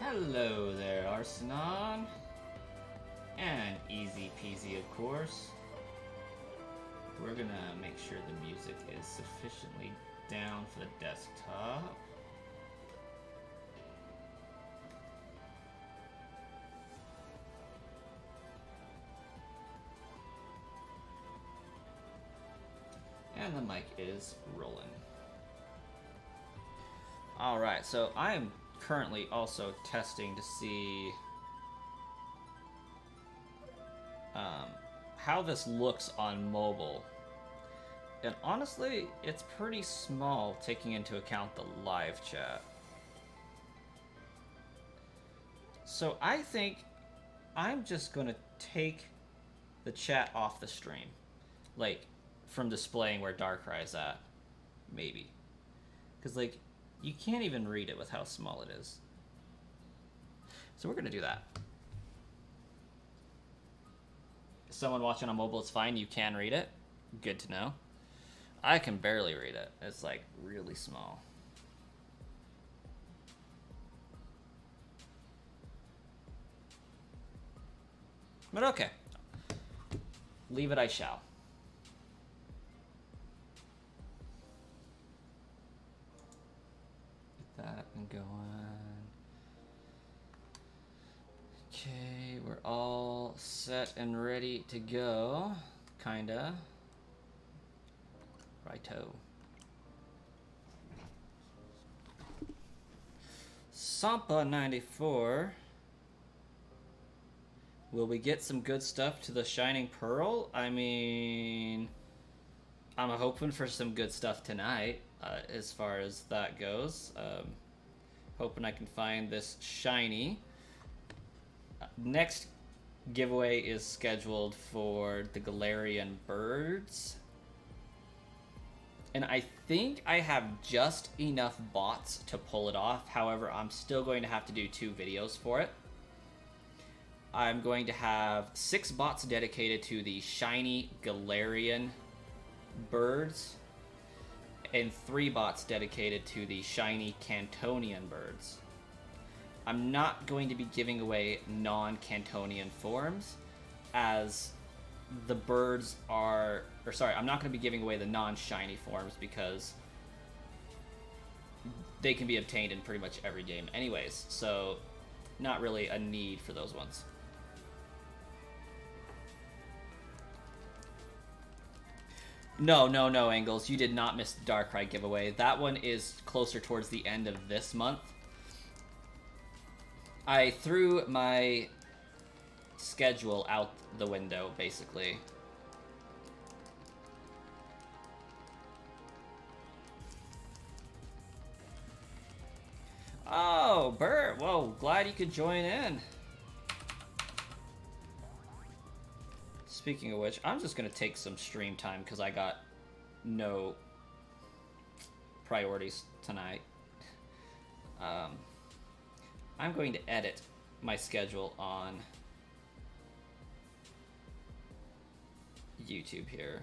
Hello there, Arsenon. And easy peasy, of course. We're gonna make sure the music is sufficiently down for the desktop. And the mic is rolling. Alright, so I am currently also testing to see how this looks on mobile. And honestly, it's pretty small taking into account the live chat. So I think I'm just gonna take the chat off the stream. Like, from displaying where Darkrai's at. Maybe. Because, like, you can't even read it with how small it is. So we're gonna do that. If someone watching on mobile, it's fine. You can read it. Good to know. I can barely read it. It's, like, really small. But okay. Leave it I shall. Get that and go on. Okay, we're all set and ready to go. Kinda. Righto. Sampa 94. Will we get some good stuff to the Shining Pearl? I mean, I'm hoping for some good stuff tonight, as far as that goes. Hoping I can find this shiny. Next giveaway is scheduled for the Galarian birds. And I think I have just enough bots to pull it off. However, I'm still going to have to do 2 videos for it. I'm going to have 6 bots dedicated to the shiny Galarian birds and 3 bots dedicated to the shiny Kantonian birds. I'm not going to be giving away non-Kantonian forms, as the birds are... Or sorry, I'm not going to be giving away the non-shiny forms because they can be obtained in pretty much every game anyways, so not really a need for those ones. No, Angles. You did not miss the Darkrai giveaway. That one is closer towards the end of this month. I threw my schedule out the window, basically. Oh, Bert. Whoa, glad you could join in. Speaking of which, I'm just going to take some stream time because I got no priorities tonight. I'm going to edit my schedule on YouTube here.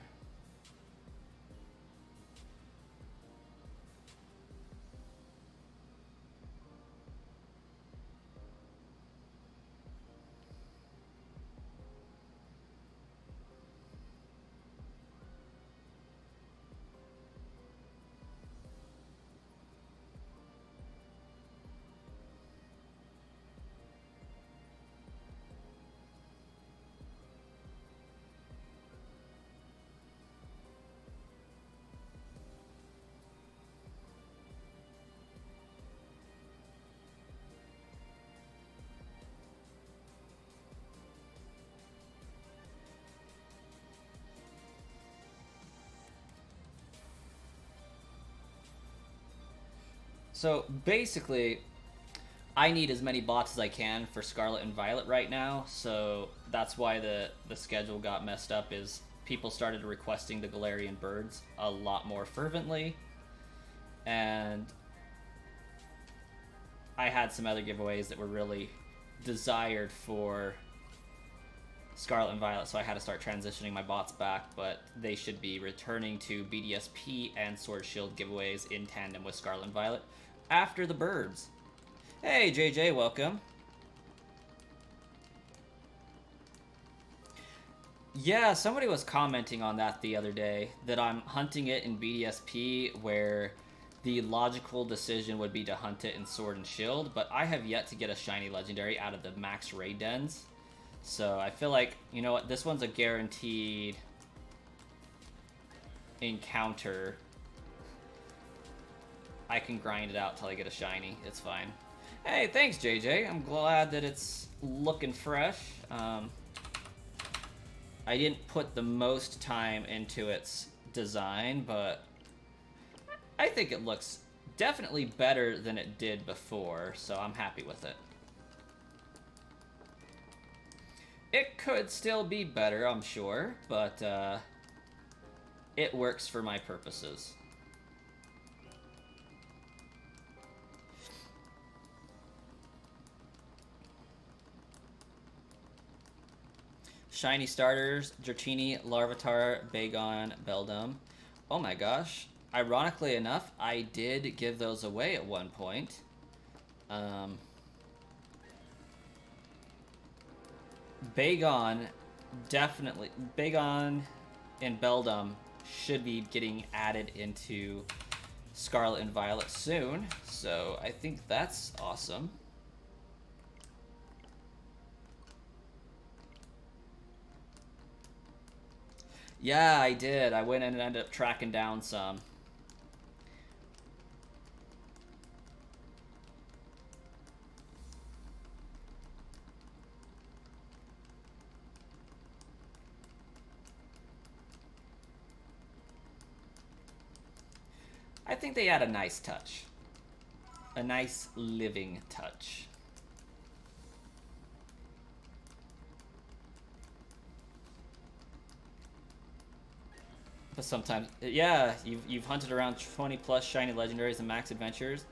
So basically, I need as many bots as I can for Scarlet and Violet right now, so that's why the schedule got messed up, is people started requesting the Galarian birds a lot more fervently, and I had some other giveaways that were really desired for Scarlet and Violet, so I had to start transitioning my bots back, but they should be returning to BDSP and Sword Shield giveaways in tandem with Scarlet and Violet after the birds. Hey, JJ, welcome. Yeah, somebody was commenting on that the other day, that I'm hunting it in BDSP where the logical decision would be to hunt it in Sword and Shield, but I have yet to get a shiny legendary out of the max raid dens. So I feel like, you know what, this one's a guaranteed encounter. I can grind it out till I get a shiny. It's fine. Hey, thanks, JJ. I'm glad that it's looking fresh. I didn't put the most time into its design, but I think it looks definitely better than it did before, so I'm happy with it. It could still be better, I'm sure, but it works for my purposes. Shiny starters, Dratini, Larvitar, Bagon, Beldum. Oh my gosh. Ironically enough, I did give those away at one point. Bagon, definitely. Bagon and Beldum should be getting added into Scarlet and Violet soon, so I think that's awesome. Yeah, I did. I went and ended up tracking down some. I think they add a nice touch. A nice living touch. But sometimes, yeah, you've hunted around 20 plus shiny legendaries and max adventures.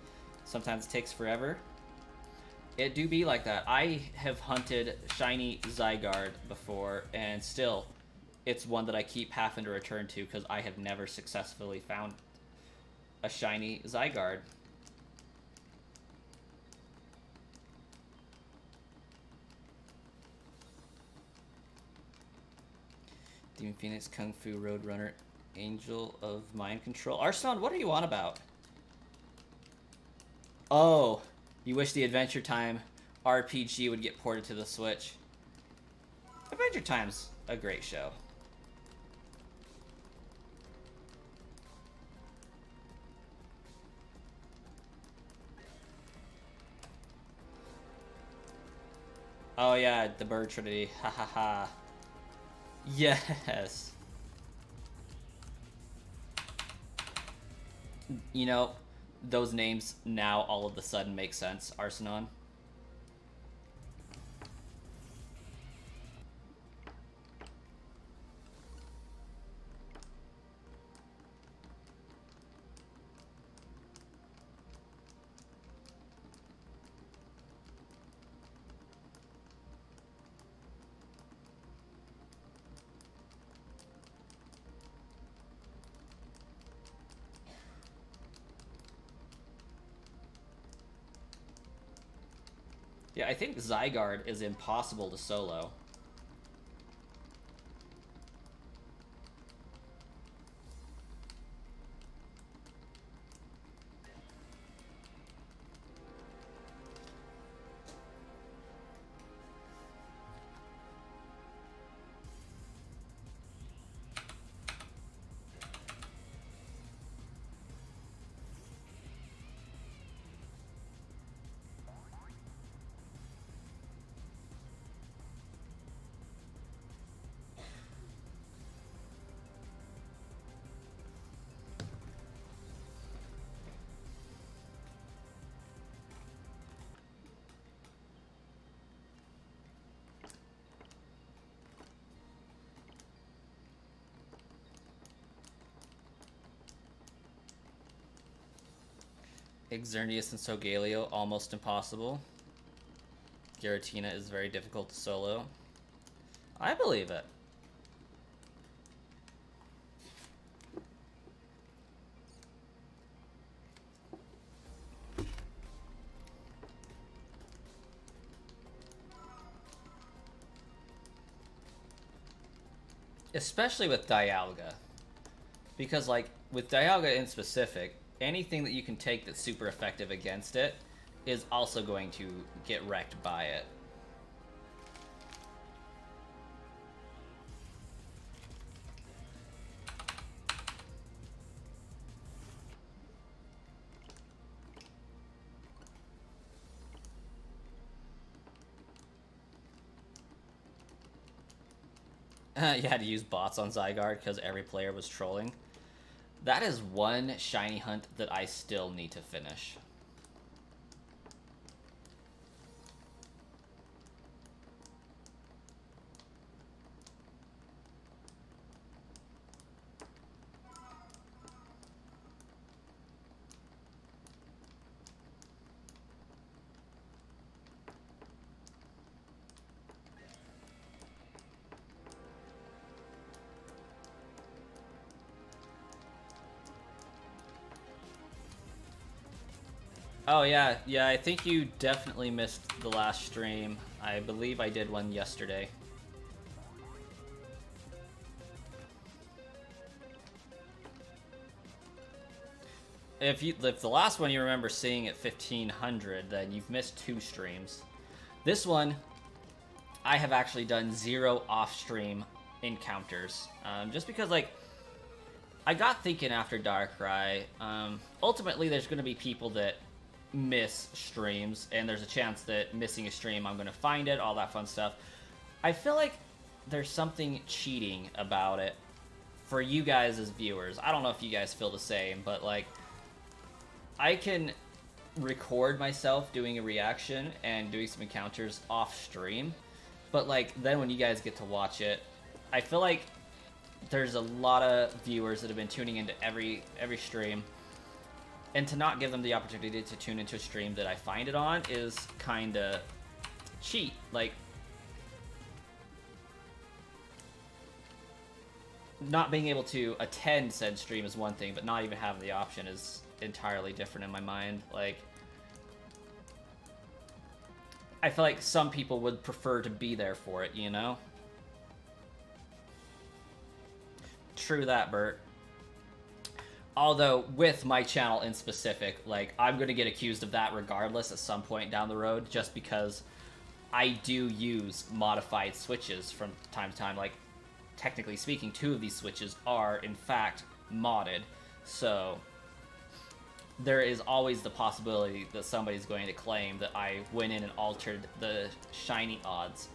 Sometimes it takes forever. It do be like that. I have hunted shiny Zygarde before, and still, it's one that I keep having to return to because I have never successfully found a shiny Zygarde. Demon Phoenix, Kung Fu, Roadrunner, Angel of Mind Control. Arslan, what are you on about? Oh, you wish the Adventure Time RPG would get ported to the Switch. Adventure Time's a great show. Oh yeah, the Bird Trinity. Ha ha ha. Yes. You know, those names now all of a sudden make sense, Arsenon. Yeah, I think Zygarde is impossible to solo. Xerneas and Sogaleo, almost impossible. Giratina is very difficult to solo. I believe it. Especially with Dialga. Because, like, with Dialga in specific, anything that you can take that's super effective against it is also going to get wrecked by it. You had to use bots on Zygarde because every player was trolling. That is one shiny hunt that I still need to finish. Oh yeah, I think you definitely missed the last stream. I believe I did one yesterday. If the last one you remember seeing at 1500, then you've missed 2 streams. This one, I have actually done 0 off-stream encounters. Just because, like, I got thinking after Darkrai, ultimately there's going to be people that miss streams, and there's a chance that missing a stream I'm going to find it, all that fun stuff. I feel like there's something cheating about it for you guys as viewers. I don't know if you guys feel the same, but like, I can record myself doing a reaction and doing some encounters off stream, but like, then when you guys get to watch it, I feel like there's a lot of viewers that have been tuning into every stream, and to not give them the opportunity to tune into a stream that I find it on is kinda cheat. Like, not being able to attend said stream is one thing, but not even having the option is entirely different in my mind. Like, I feel like some people would prefer to be there for it, you know? True that, Bert. Although, with my channel in specific, like, I'm gonna get accused of that regardless at some point down the road, just because I do use modified switches from time to time. Like, technically speaking, 2 of these switches are, in fact, modded. So, there is always the possibility that somebody's going to claim that I went in and altered the shiny odds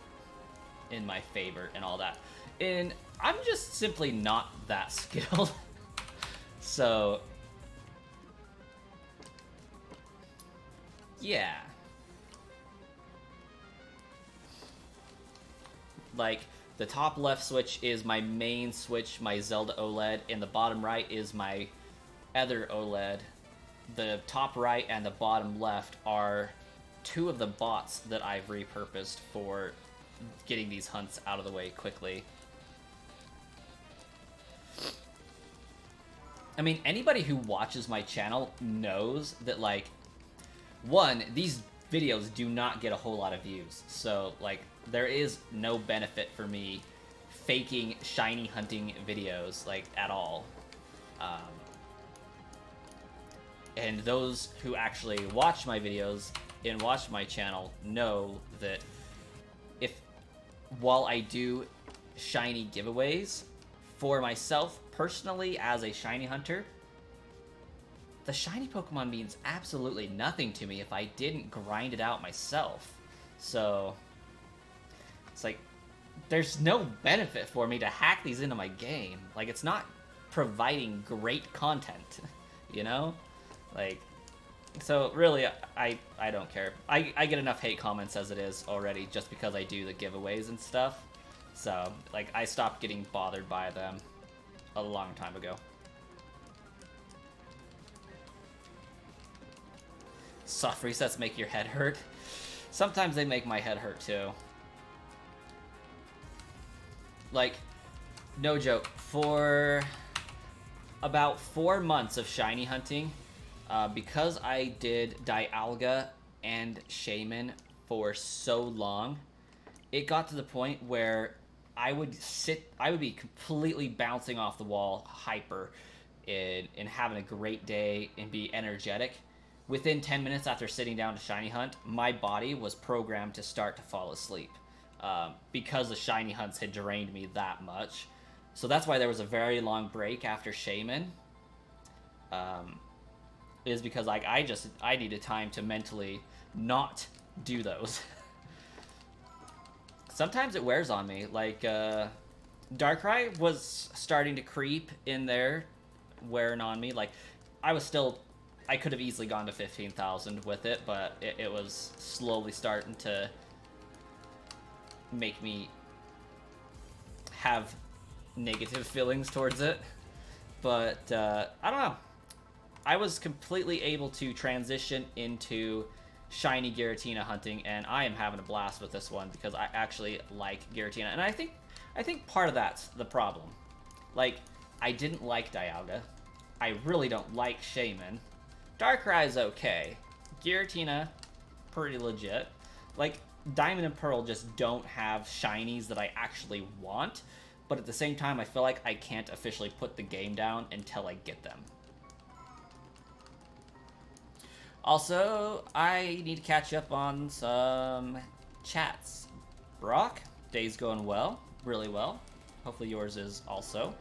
in my favor and all that. And I'm just simply not that skilled. So, yeah. Like, the top left switch is my main switch, my Zelda OLED, and the bottom right is my other OLED. The top right and the bottom left are 2 of the bots that I've repurposed for getting these hunts out of the way quickly. I mean, anybody who watches my channel knows that, like, 1, these videos do not get a whole lot of views. So, like, there is no benefit for me faking shiny hunting videos, like, at all. And those who actually watch my videos and watch my channel know that while I do shiny giveaways for myself personally as a shiny hunter, the shiny Pokemon means absolutely nothing to me if I didn't grind it out myself. So it's like, there's no benefit for me to hack these into my game. Like, it's not providing great content, you know? Like, so really, I don't care. I get enough hate comments as it is already, just because I do the giveaways and stuff. So, like, I stopped getting bothered by them a long time ago. Soft resets make your head hurt. Sometimes they make my head hurt too. Like, no joke, for about 4 months of shiny hunting, because I did Dialga and Shaman for so long, it got to the point where I would be completely bouncing off the wall, hyper, and having a great day and be energetic. Within 10 minutes after sitting down to shiny hunt, my body was programmed to start to fall asleep because the shiny hunts had drained me that much. So that's why there was a very long break after Shaman. Is because like I needed time to mentally not do those. Sometimes it wears on me. Like Darkrai was starting to creep in there, wearing on me. Like I could have easily gone to 15,000 with it, but it was slowly starting to make me have negative feelings towards it. But I don't know. I was completely able to transition into shiny Giratina hunting, and I am having a blast with this one because I actually like Giratina, and I think part of that's the problem. Like, I didn't like Dialga. I really don't like Shaman. Darkrai is okay. Giratina, pretty legit. Like, Diamond and Pearl just don't have shinies that I actually want, but at the same time, I feel like I can't officially put the game down until I get them. Also, I need to catch up on some chats. Brock, day's going well, really well. Hopefully yours is also.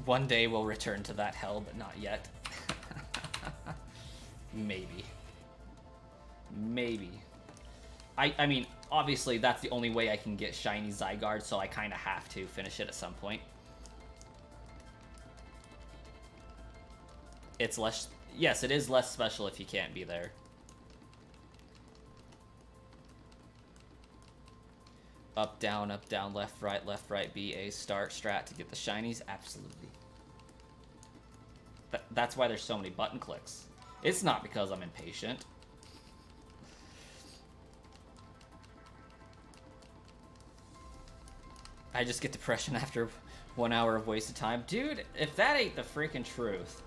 One day we'll return to that hell, but not yet. Maybe. Maybe. I mean, obviously that's the only way I can get shiny Zygarde, so I kind of have to finish it at some point. It's less... Yes, it is less special if you can't be there. Up, down, left, right, B, A, start, strat to get the shinies? Absolutely. That's why there's so many button clicks. It's not because I'm impatient. I just get depression after 1 hour of wasted time. Dude, if that ain't the freaking truth...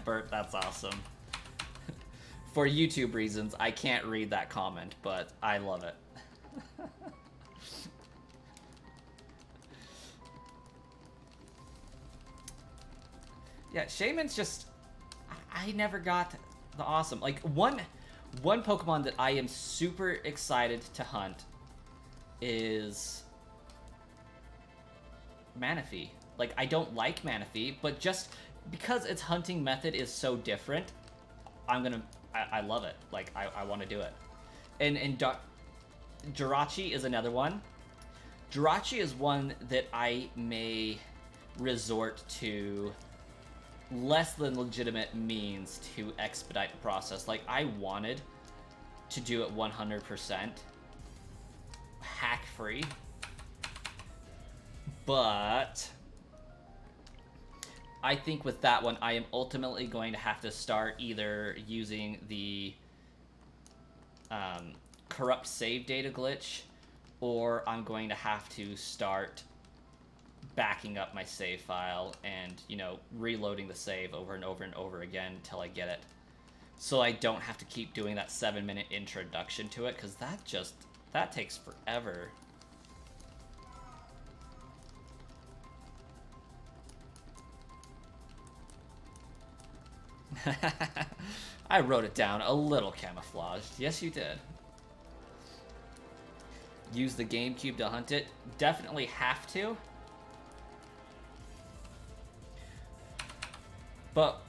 Bert, that's awesome. For YouTube reasons, I can't read that comment, but I love it. Yeah, Shaman's just... I never got the awesome... Like, one Pokemon that I am super excited to hunt is... Manaphy. Like, I don't like Manaphy, but just... because its hunting method is so different, I love it. Like, I want to do it. And Jirachi is another one. Jirachi is one that I may resort to less than legitimate means to expedite the process. Like, I wanted to do it 100% hack-free, but... I think with that one, I am ultimately going to have to start either using the corrupt save data glitch, or I'm going to have to start backing up my save file and, you know, reloading the save over and over and over again until I get it. So I don't have to keep doing that 7-minute introduction to it, because that takes forever. I wrote it down a little camouflaged. Yes, you did. Use the GameCube to hunt it. Definitely have to. But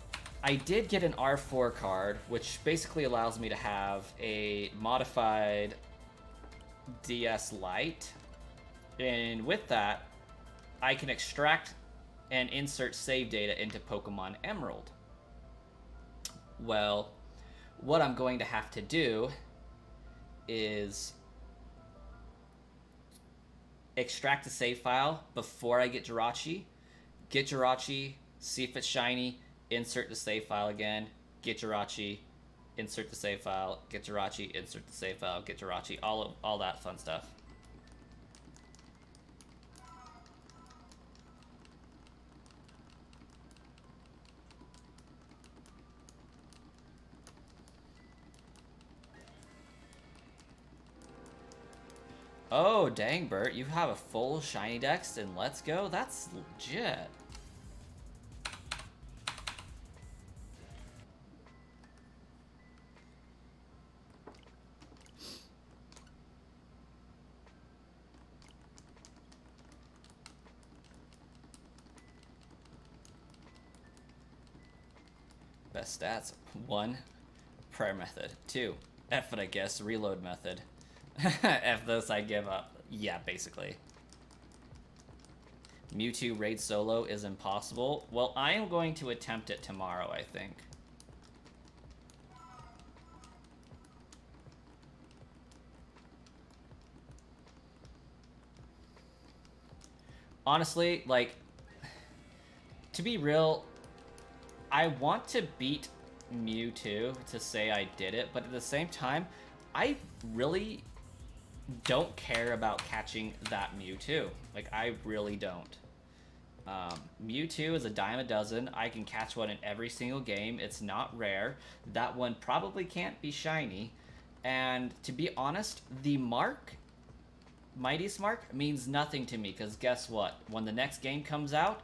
I did get an R4 card, which basically allows me to have a modified DS Lite. And with that, I can extract and insert save data into Pokemon Emerald. Well, what I'm going to have to do is extract the save file before I get Jirachi, see if it's shiny, insert the save file again, get Jirachi, insert the save file, get Jirachi, insert the save file, get Jirachi, all that fun stuff. Oh, dang, Bert, you have a full shiny dex and Let's Go? That's legit. Best stats. 1, prayer method. 2, F it, I guess, reload method. F this, I give up. Yeah, basically. Mewtwo raid solo is impossible. Well, I am going to attempt it tomorrow, I think. Honestly, like, to be real, I want to beat Mewtwo to say I did it, but at the same time, I really don't care about catching that Mewtwo. Like, I really don't. Mewtwo is a dime a dozen. I can catch one in every single game. It's not rare. That one probably can't be shiny. And to be honest, the mark, Mighty's mark, means nothing to me, because guess what? When the next game comes out,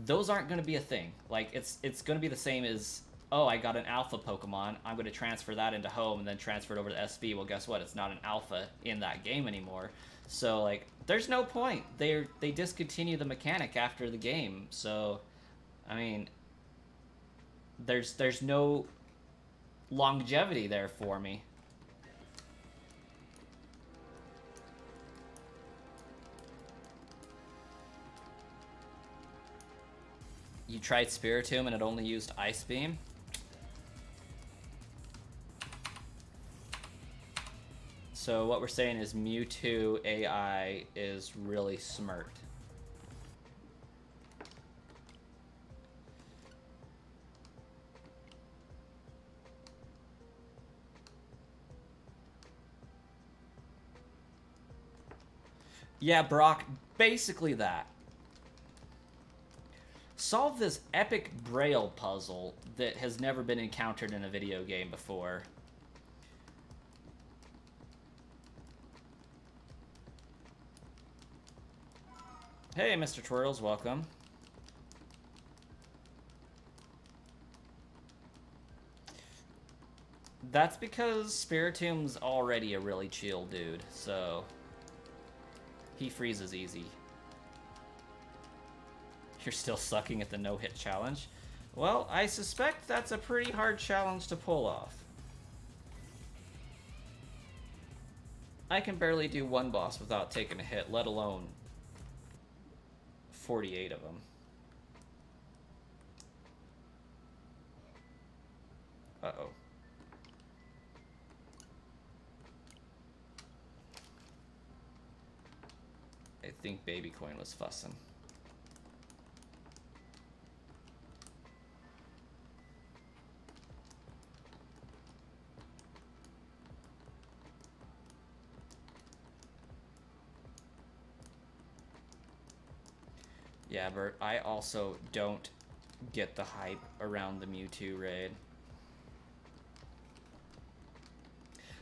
those aren't going to be a thing. Like, it's going to be the same as, oh, I got an alpha Pokemon, I'm going to transfer that into home and then transfer it over to SV. Well, guess what? It's not an alpha in that game anymore. So, like, there's no point. They discontinue the mechanic after the game. So, I mean, there's no longevity there for me. You tried Spiritomb and it only used Ice Beam? So what we're saying is Mewtwo AI is really smart. Yeah, Brock, basically that. Solve this epic Braille puzzle that has never been encountered in a video game before. Hey, Mr. Twirls, welcome. That's because Spiritomb's already a really chill dude, so he freezes easy. You're still sucking at the no-hit challenge? Well, I suspect that's a pretty hard challenge to pull off. I can barely do one boss without taking a hit, let alone 48 of them. Uh-oh. I think Baby Coin was fussing. Yeah, Bert, I also don't get the hype around the Mewtwo raid.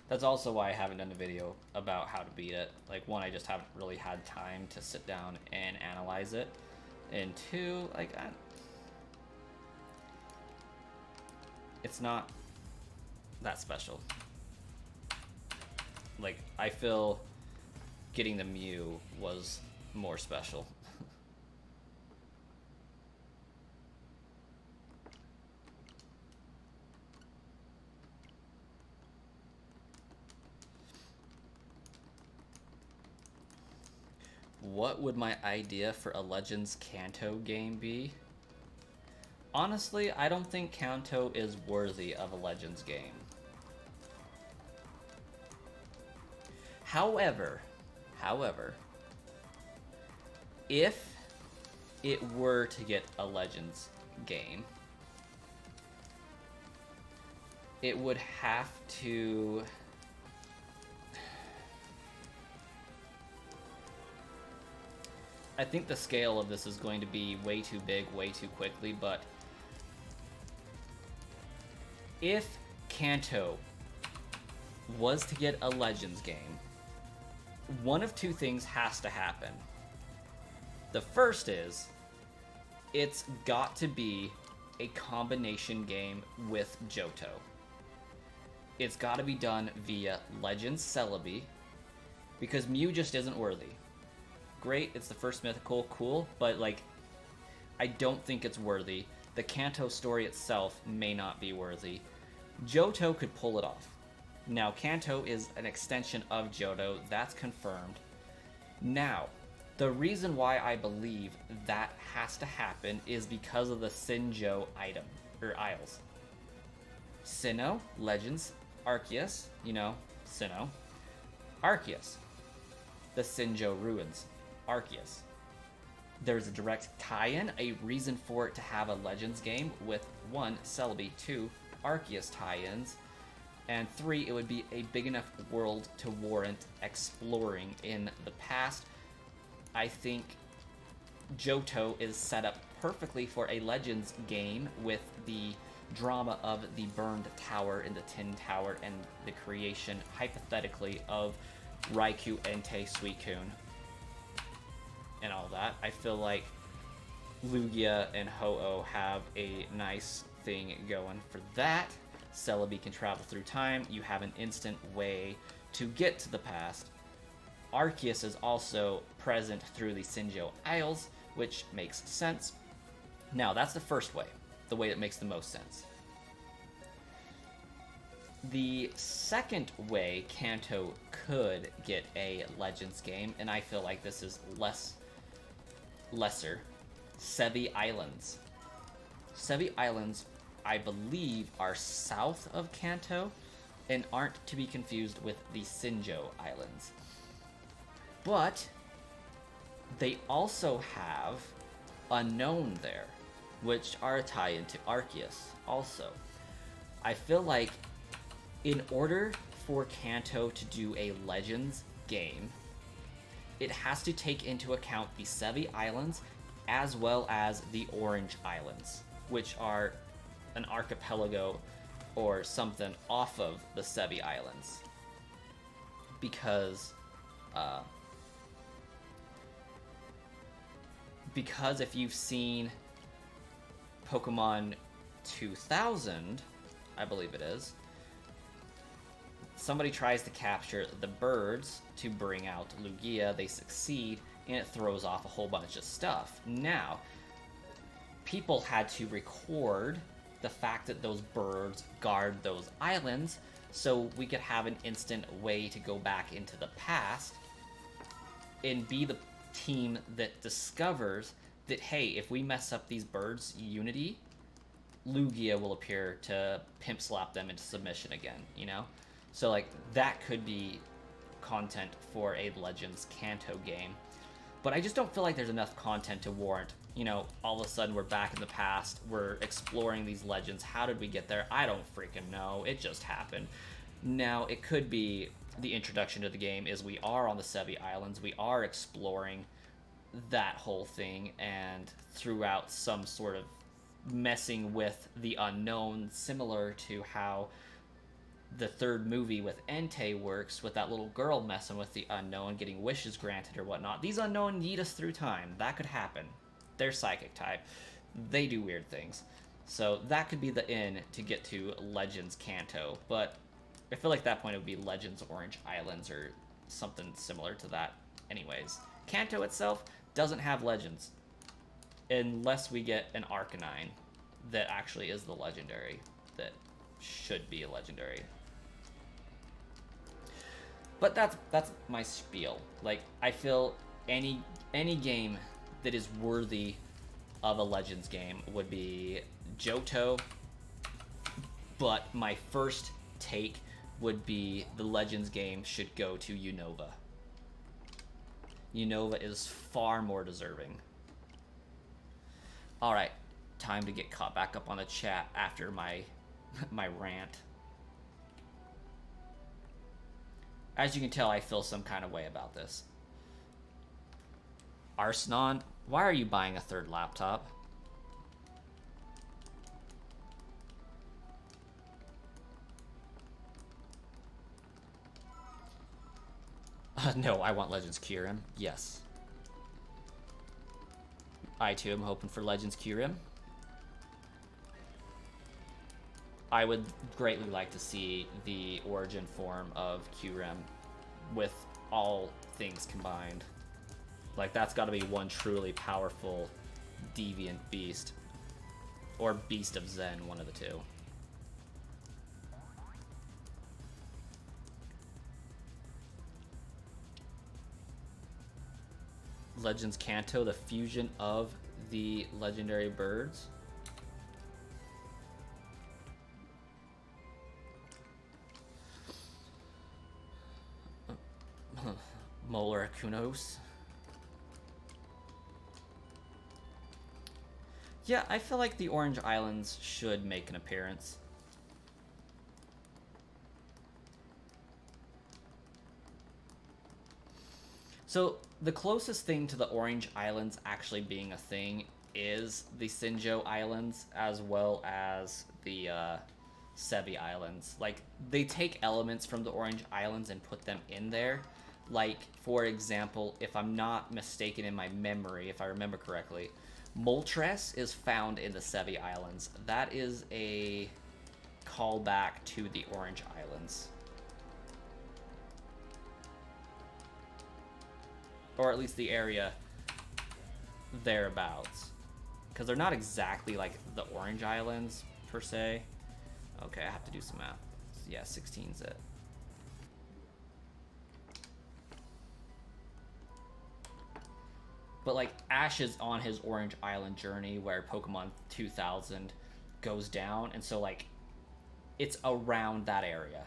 That's also why I haven't done a video about how to beat it. Like, one, I just haven't really had time to sit down and analyze it. And two, like, it's not that special. Like, I feel getting the Mew was more special. What would my idea for a Legends Kanto game be? Honestly, I don't think Kanto is worthy of a Legends game. However, if it were to get a Legends game, it would have to... I think the scale of this is going to be way too big, way too quickly, but if Kanto was to get a Legends game, one of two things has to happen. The first is, it's got to be a combination game with Johto. It's got to be done via Legends Celebi, because Mew just isn't worthy. Great, it's the first mythical, cool, but like, I don't think it's worthy. The Kanto story itself may not be worthy. Johto could pull it off. Now, Kanto is an extension of Johto, that's confirmed. Now, the reason why I believe that has to happen is because of the Sinjoh item, or Isles. Sinnoh, Legends, Arceus, you know, Sinnoh, Arceus. The Sinjoh Ruins, Arceus. There's a direct tie-in, a reason for it to have a Legends game with 1, Celebi, 2, Arceus tie-ins, and 3, it would be a big enough world to warrant exploring in the past. I think Johto is set up perfectly for a Legends game with the drama of the burned tower in the Tin Tower and the creation, hypothetically, of Raikou, Entei, Suicune, and all that. I feel like Lugia and Ho-Oh have a nice thing going for that. Celebi can travel through time. You have an instant way to get to the past. Arceus is also present through the Sinjoh Isles, which makes sense. Now, that's the first way, the way that makes the most sense. The second way Kanto could get a Legends game, and I feel like this is lesser, Sevi Islands. Sevi Islands, I believe, are south of Kanto and aren't to be confused with the Sinjoh Islands. But they also have Unknown there, which are a tie-in to Arceus also. I feel like in order for Kanto to do a Legends game, it has to take into account the Sevi Islands as well as the Orange Islands, which are an archipelago or something off of the Sevi Islands. Because if you've seen Pokemon 2000, I believe it is, somebody tries to capture the birds to bring out Lugia, they succeed, and it throws off a whole bunch of stuff. Now, people had to record the fact that those birds guard those islands so we could have an instant way to go back into the past and be the team that discovers that, hey, if we mess up these birds' unity, Lugia will appear to pimp slap them into submission again, you know? So, like, that could be content for a Legends Kanto game. But I just don't feel like there's enough content to warrant, you know, all of a sudden we're back in the past, we're exploring these legends, how did we get there? I don't freaking know, it just happened. Now, it could be the introduction to the game is we are on the Sevi Islands, we are exploring that whole thing, and throughout some sort of messing with the unknown, similar to how the third movie with Entei works, with that little girl messing with the unknown, getting wishes granted or whatnot. These unknown need us through time. That could happen. They're psychic type. They do weird things. So that could be the in to get to Legends Kanto. But I feel like at that point it would be Legends Orange Islands or something similar to that anyways. Kanto itself doesn't have Legends. Unless we get an Arcanine that actually is the legendary. That should be a legendary. But that's my spiel. Like, I feel any game that is worthy of a Legends game would be Johto, but my first take would be the Legends game should go to Unova. Unova is far more deserving. Alright, time to get caught back up on the chat after my rant. As you can tell, I feel some kind of way about this. Arsenon, why are you buying a third laptop? No, I want Legends Kyurem. Yes. I too am hoping for Legends Kyurem. I would greatly like to see the origin form of Kyurem with all things combined. Like, that's got to be one truly powerful deviant beast. Or Beast of Zen, one of the two. Legends Kanto, the fusion of the legendary birds. Molar Akunos. Yeah, I feel like the Orange Islands should make an appearance. So, the closest thing to the Orange Islands actually being a thing is the Sinjo Islands, as well as the Sevi Islands. Like, they take elements from the Orange Islands and put them in there. Like, for example, if I'm not mistaken in my memory, if I remember correctly, Moltres is found in the Sevi Islands. That is a callback to the Orange Islands. Or at least the area thereabouts. Because they're not exactly like the Orange Islands, per se. Okay, I have to do some math. Yeah, 16's it. But like, Ash is on his Orange Island journey where Pokemon 2000 goes down, and so like, it's around that area.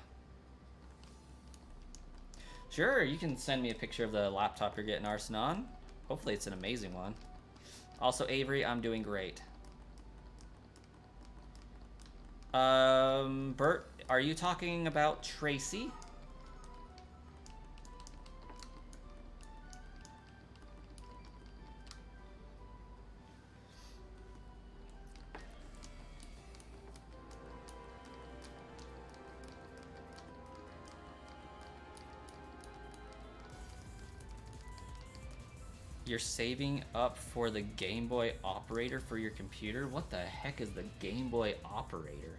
Sure, you can send me a picture of the laptop you're getting, Arsenon. Hopefully it's an amazing one. Also, Avery, I'm doing great. Bert, are you talking about Tracy? You're saving up for the Game Boy operator for your computer? What the heck is the Game Boy operator?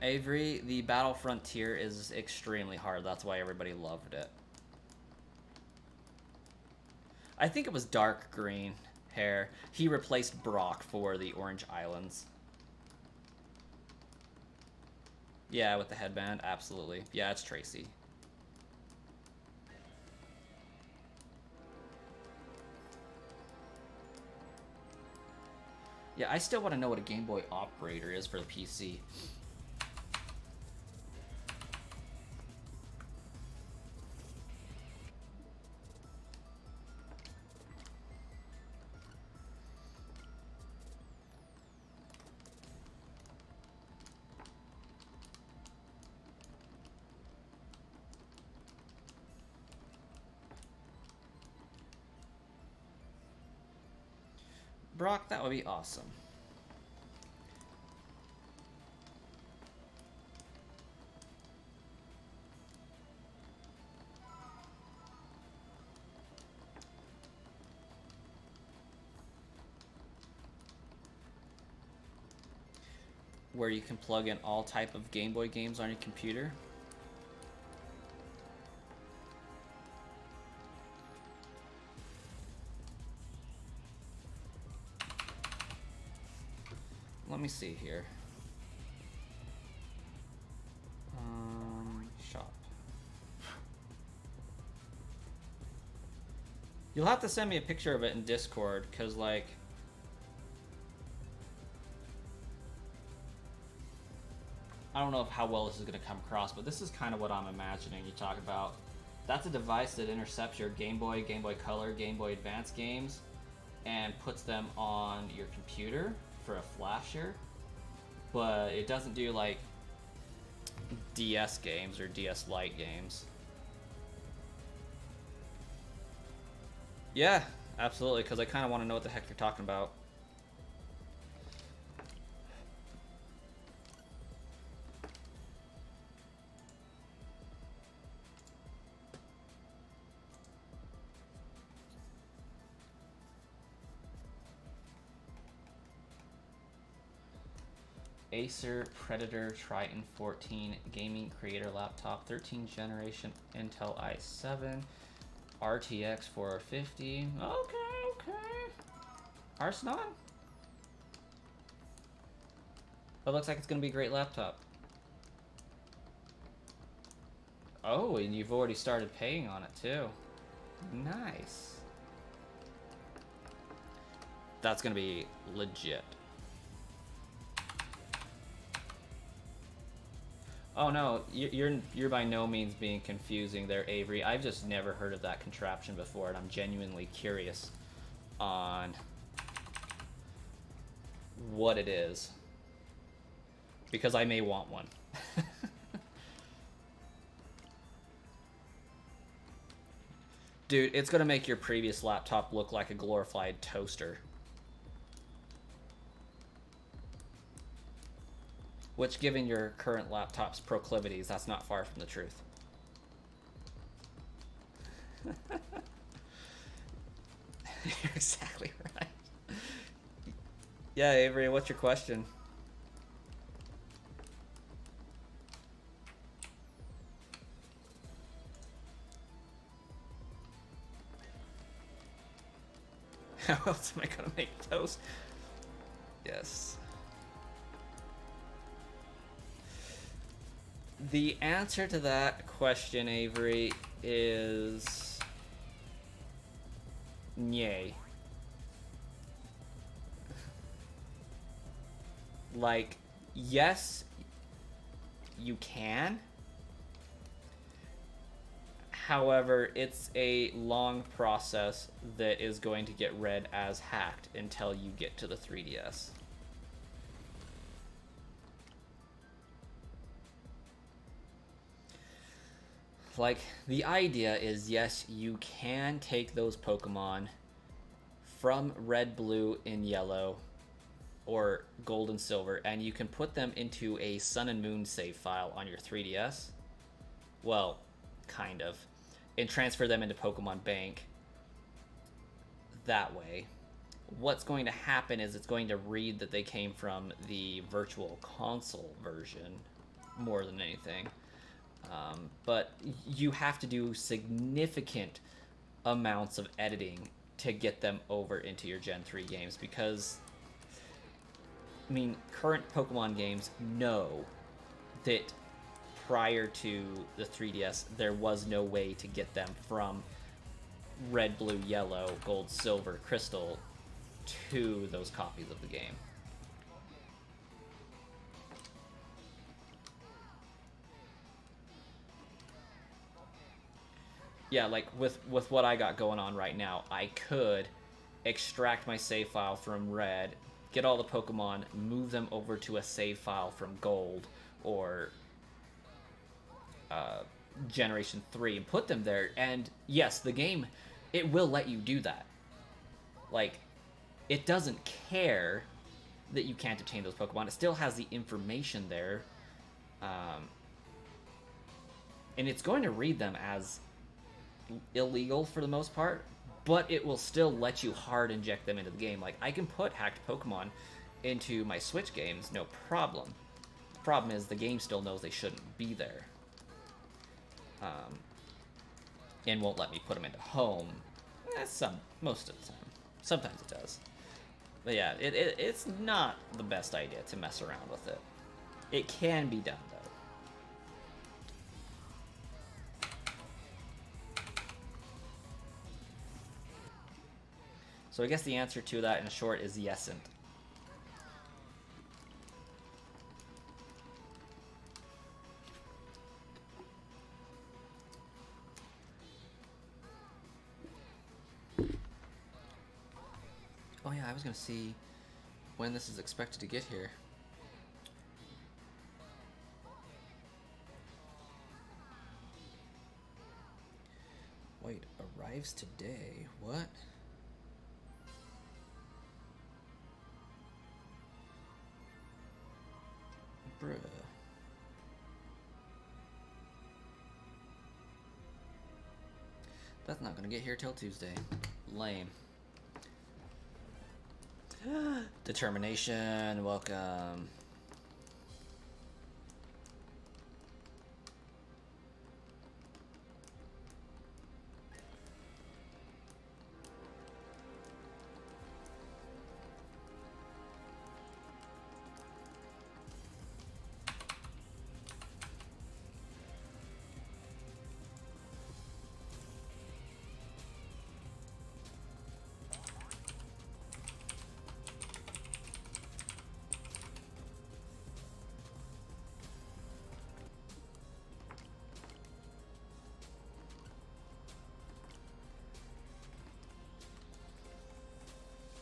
Avery, the Battle Frontier is extremely hard. That's why everybody loved it. I think it was dark green hair. He replaced Brock for the Orange Islands. Yeah, with the headband, absolutely. Yeah, it's Tracy. Yeah, I still want to know what a Game Boy operator is for the PC. Brock, that would be awesome. Where you can plug in all type of Game Boy games on your computer. Let me see here. Shop. You'll have to send me a picture of it in Discord, because, like, don't know how well this is going to come across, but this is kind of what I'm imagining you talk about. That's a device that intercepts your Game Boy, Game Boy Color, Game Boy Advance games and puts them on your computer for a flasher, but it doesn't do like DS games or DS Lite games. Yeah, absolutely, because I kind of want to know what the heck you're talking about. Acer Predator Triton 14 gaming creator laptop, 13th generation Intel i7, RTX 450. Okay. Arsenal? It looks like it's going to be a great laptop. Oh, and you've already started paying on it too. Nice. That's going to be legit. Oh no, you're by no means being confusing there, Avery. I've just never heard of that contraption before, and I'm genuinely curious on what it is, because I may want one. Dude, it's gonna make your previous laptop look like a glorified toaster. Which, given your current laptop's proclivities, that's not far from the truth. You're exactly right. Yeah, Avery, what's your question? How else am I gonna make toast? Yes. The answer to that question, Avery, is yay. Like, yes, you can. However, it's a long process that is going to get read as hacked until you get to the 3DS. Like, the idea is, yes, you can take those Pokemon from Red, Blue, and Yellow, or Gold and Silver, and you can put them into a Sun and Moon save file on your 3DS. Well, kind of. And transfer them into Pokemon Bank that way. What's going to happen is it's going to read that they came from the Virtual Console version more than anything. But you have to do significant amounts of editing to get them over into your Gen 3 games, because, I mean, current Pokemon games know that prior to the 3DS, there was no way to get them from Red, Blue, Yellow, Gold, Silver, Crystal to those copies of the game. Yeah, like with what I got going on right now, I could extract my save file from Red, get all the Pokemon, move them over to a save file from Gold or Generation 3 and put them there. And yes, the game, it will let you do that. Like, it doesn't care that you can't obtain those Pokemon. It still has the information there. And it's going to read them as illegal for the most part, but it will still let you hard inject them into the game. Like, I can put hacked Pokemon into my Switch games, no problem. The problem is the game still knows they shouldn't be there. And won't let me put them into home. Most of the time. Sometimes it does. But yeah, it's not the best idea to mess around with it. It can be done, though. So I guess the answer to that in short is yesn't. Oh yeah, I was gonna see when this is expected to get here. Wait, arrives today? What? Bruh. That's not gonna get here till Tuesday. Lame. Determination, welcome.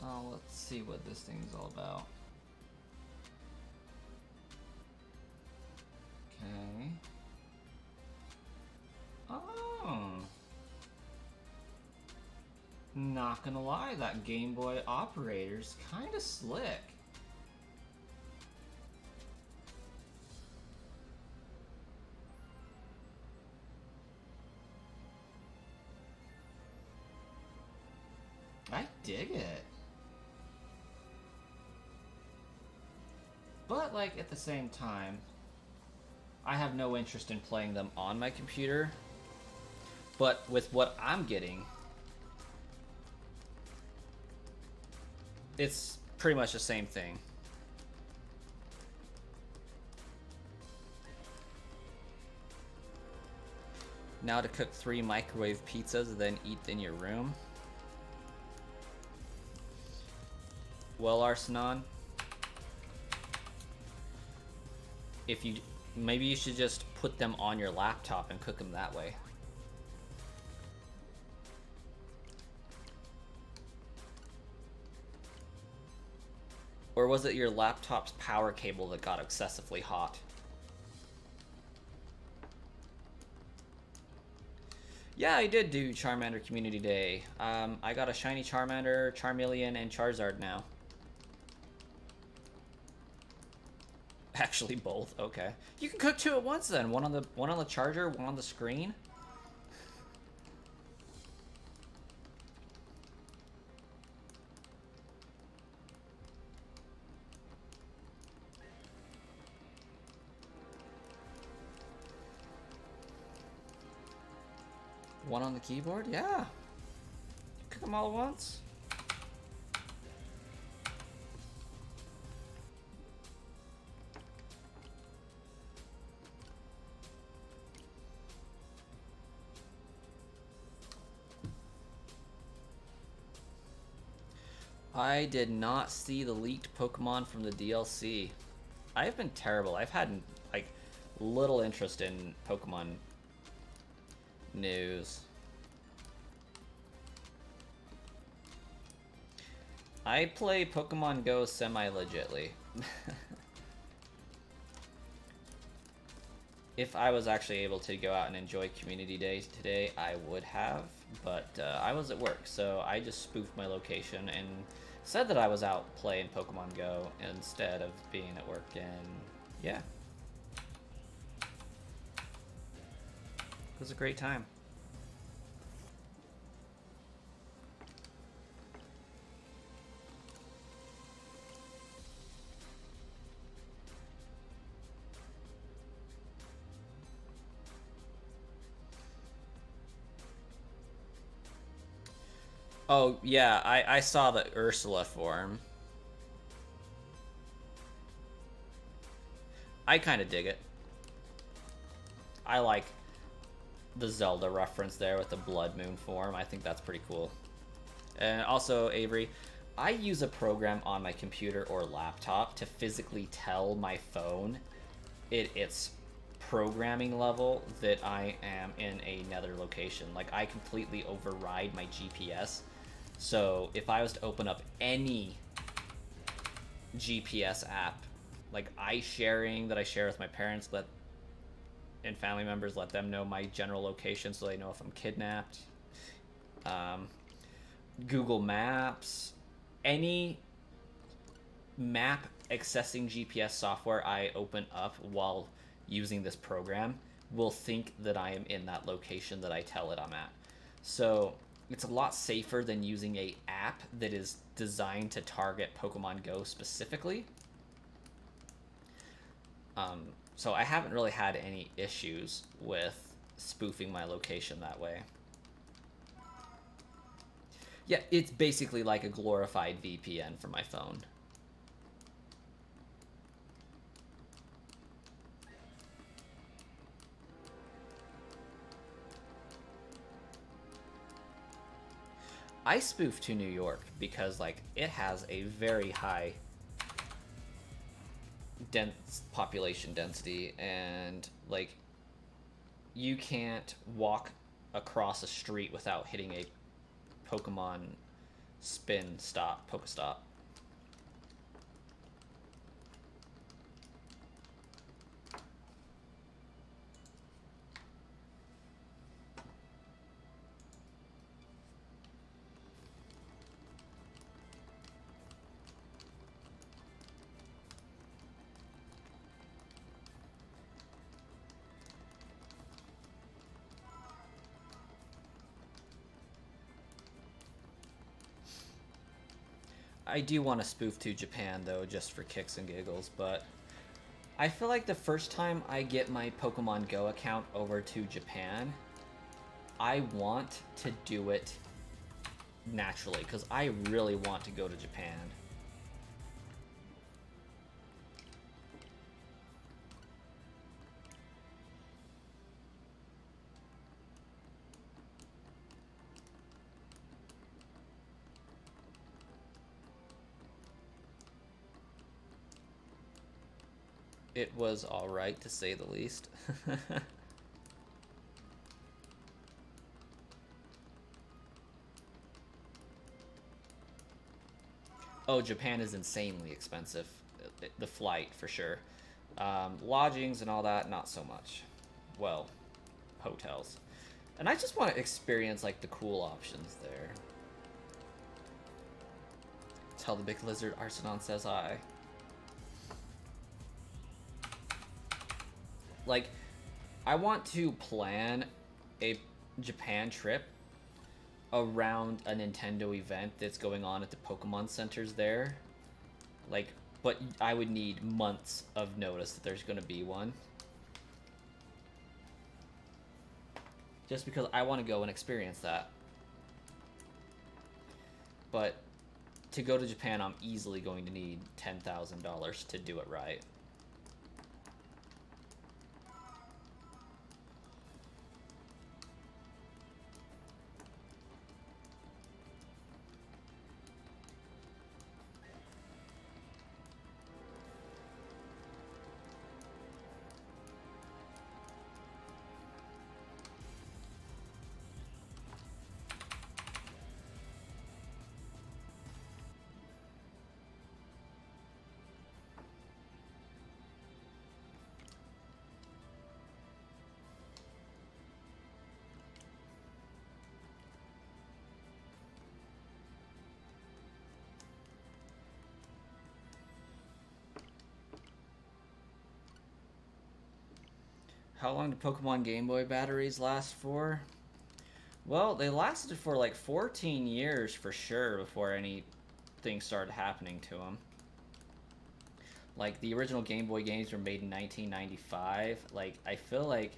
Oh, let's see what this thing's all about. Okay. Oh. Not gonna lie, that Game Boy operator's kinda slick. I dig it. But, like, at the same time, I have no interest in playing them on my computer. But with what I'm getting, it's pretty much the same thing. Now to cook 3 microwave pizzas, then eat in your room. Well, Arsenon, if you maybe you should just put them on your laptop and cook them that way. Or was it your laptop's power cable that got excessively hot? Yeah, I did do Charmander Community Day. I got a shiny Charmander, Charmeleon, and Charizard now. Actually, both. Okay, you can cook 2 at once then. One on the charger, one on the screen. One on the keyboard, yeah. Cook them all at once. I did not see the leaked Pokemon from the DLC. I've been terrible. I've had, like, little interest in Pokemon news. I play Pokemon Go semi-legitly. If I was actually able to go out and enjoy Community Day today, I would have, but I was at work, so I just spoofed my location and said that I was out playing Pokemon Go instead of being at work, and yeah. It was a great time. Oh, yeah, I saw the Ursula form. I kind of dig it. I like the Zelda reference there with the Blood Moon form. I think that's pretty cool. And also, Avery, I use a program on my computer or laptop to physically tell my phone its programming level that I am in another location. Like, I completely override my GPS So if I was to open up any GPS app, like iSharing that I share with my parents, and family members, let them know my general location so they know if I'm kidnapped. Google Maps, any map accessing GPS software I open up while using this program will think that I am in that location that I tell it I'm at. So it's a lot safer than using a app that is designed to target Pokemon Go specifically. So I haven't really had any issues with spoofing my location that way. Yeah, it's basically like a glorified VPN for my phone. I spoofed to New York because, like, it has a very high dense population density, and like you can't walk across a street without hitting a Pokemon Pokestop. I do want to spoof to Japan, though, just for kicks and giggles, but I feel like the first time I get my Pokemon Go account over to Japan, I want to do it naturally, because I really want to go to Japan. It was alright, to say the least. Oh, Japan is insanely expensive. The flight, for sure. Lodgings and all that, not so much. Well, hotels. And I just want to experience, like, the cool options there. Tell the big lizard, Arsenon says I. Like, I want to plan a Japan trip around a Nintendo event that's going on at the Pokemon centers there. Like, but I would need months of notice that there's going to be one. Just because I want to go and experience that. But to go to Japan, I'm easily going to need $10,000 to do it right. How long do Pokemon Game Boy batteries last for? Well, they lasted for like 14 years for sure before anything started happening to them. Like, the original Game Boy games were made in 1995. Like, I feel like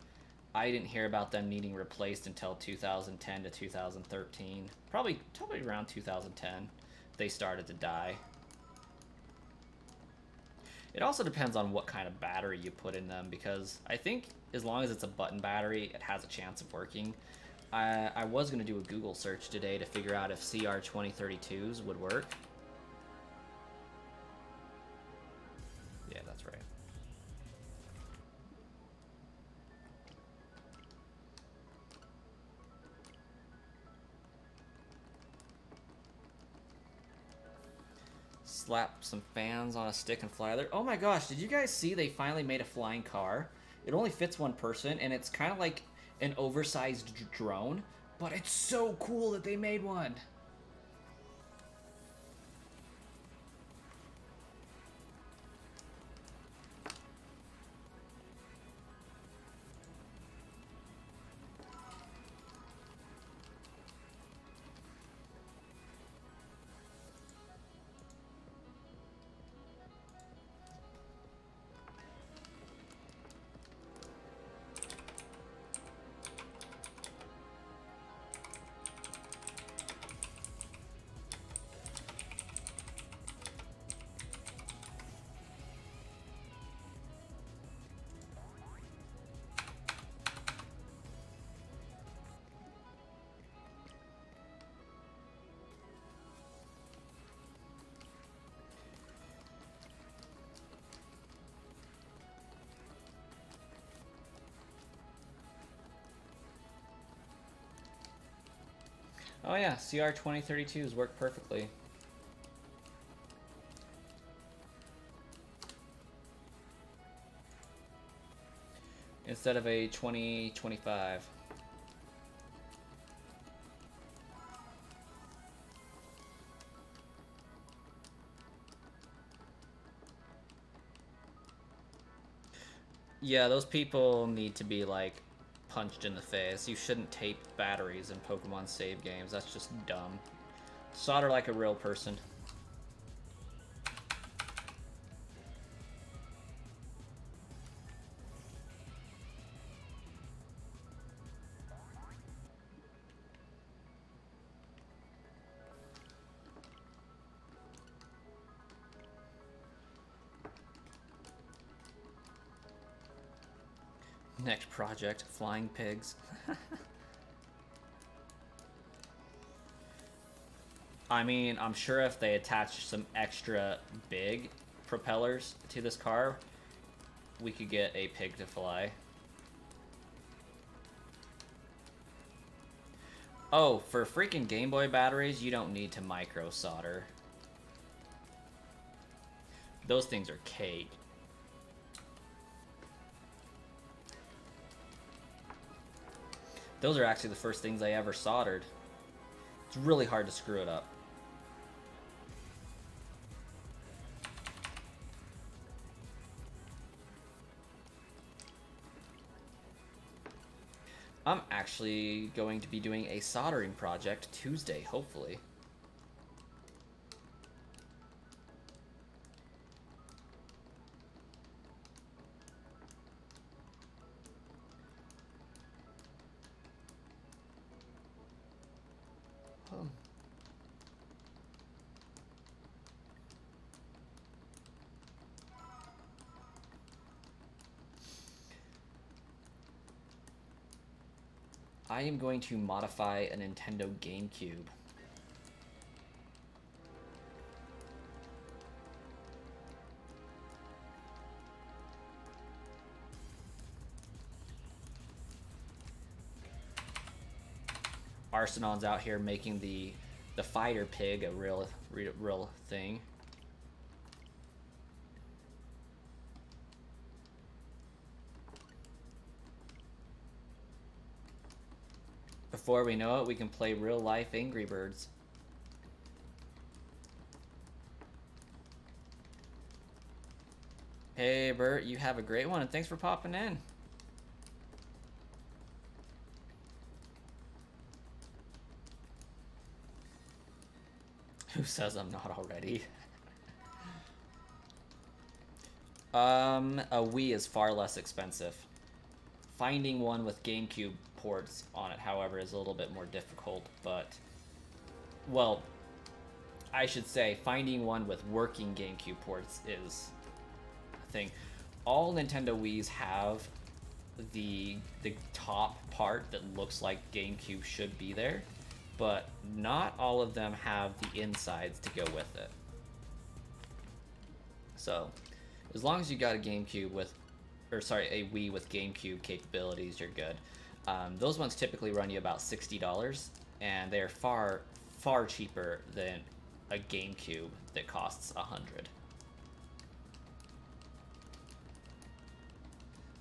I didn't hear about them needing replaced until 2010 to 2013. Probably around 2010 they started to die. It also depends on what kind of battery you put in them, because I think as long as it's a button battery, it has a chance of working. I was going to do a Google search today to figure out if CR2032s would work. Yeah, that's right. Slap some fans on a stick and fly there. Oh my gosh, did you guys see they finally made a flying car? It only fits one person, and it's kind of like an oversized drone, but it's so cool that they made one. Oh yeah, CR 2032s work perfectly. Instead of a 2025. Yeah, those people need to be like punched in the face. You shouldn't tape batteries in Pokemon save games. That's just dumb. Solder like a real person. Next project, flying pigs. I mean, I'm sure if they attach some extra big propellers to this car, we could get a pig to fly. Oh, for freaking Game Boy batteries, you don't need to micro solder. Those things are cake. Those are actually the first things I ever soldered. It's really hard to screw it up. I'm actually going to be doing a soldering project Tuesday, hopefully. I am going to modify a Nintendo GameCube. Arsenon's out here making the fighter pig a real thing. Before we know it, we can play real-life Angry Birds. Hey, Bert, you have a great one, and thanks for popping in. Who says I'm not already? A Wii is far less expensive. Finding one with GameCube ports on it, however, is a little bit more difficult, but, well, I should say finding one with working GameCube ports is a thing. All Nintendo Wiis have the top part that looks like GameCube should be there, but not all of them have the insides to go with it. So, as long as you got a GameCube with, or sorry, a Wii with GameCube capabilities, you're good. Those ones typically run you about $60, and they're far cheaper than a GameCube that costs 100.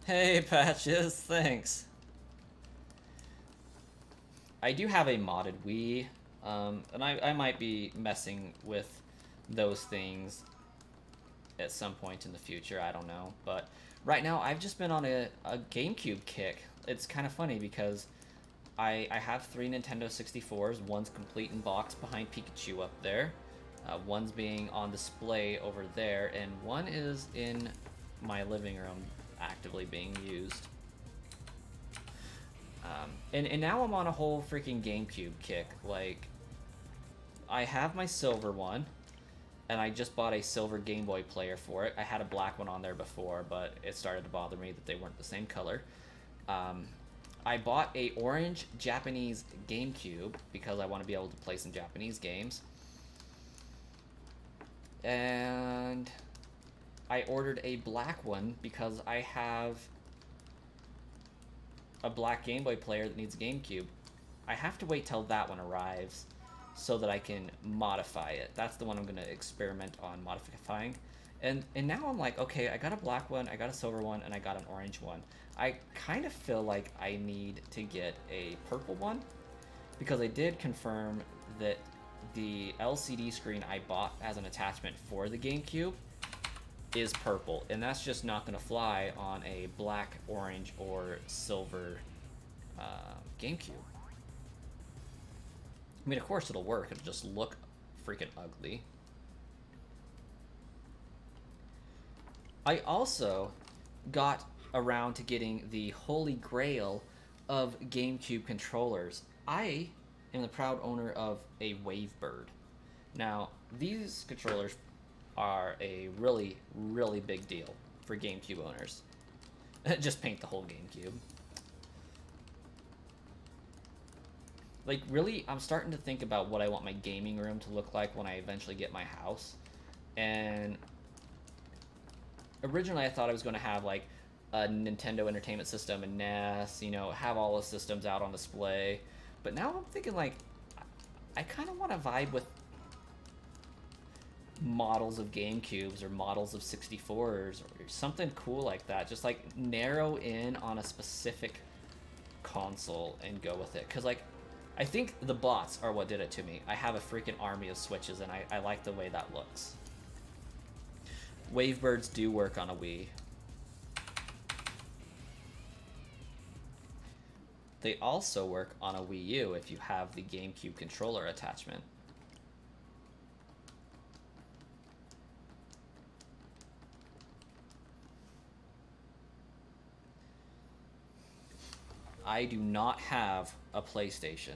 Hey, Patches, thanks. I do have a modded Wii, and I might be messing with those things at some point in the future, I don't know. But right now, I've just been on a GameCube kick. It's kind of funny because I have 3 Nintendo 64s. One's complete in box behind Pikachu up there. One's being on display over there, and one is in my living room actively being used. And now I'm on a whole freaking GameCube kick. Like, I have my silver one, and I just bought a silver Game Boy player for it. I had a black one on there before, but it started to bother me that they weren't the same color. I bought a orange Japanese GameCube because I want to be able to play some Japanese games. And I ordered a black one because I have a black Game Boy player that needs a GameCube. I have to wait till that one arrives so that I can modify it. That's the one I'm going to experiment on modifying. And now I'm like, okay, I got a black one, I got a silver one, and I got an orange one. I kind of feel like I need to get a purple one because I did confirm that the LCD screen I bought as an attachment for the GameCube is purple, and that's just not going to fly on a black, orange, or silver GameCube. I mean, of course it'll work, it'll just look freaking ugly. I also got around to getting the holy grail of GameCube controllers. I am the proud owner of a Wavebird. Now, these controllers are a really, really big deal for GameCube owners. Just paint the whole GameCube. Like, really, I'm starting to think about what I want my gaming room to look like when I eventually get my house. And originally I thought I was going to have, like, a Nintendo Entertainment System and NES, you know, have all the systems out on display. But now I'm thinking, like, I kind of want to vibe with models of GameCubes or models of 64s or something cool like that. Just, like, narrow in on a specific console and go with it. Because, like, I think the bots are what did it to me. I have a freaking army of Switches, and I like the way that looks. Wavebirds do work on a Wii. They also work on a Wii U if you have the GameCube controller attachment. I do not have a PlayStation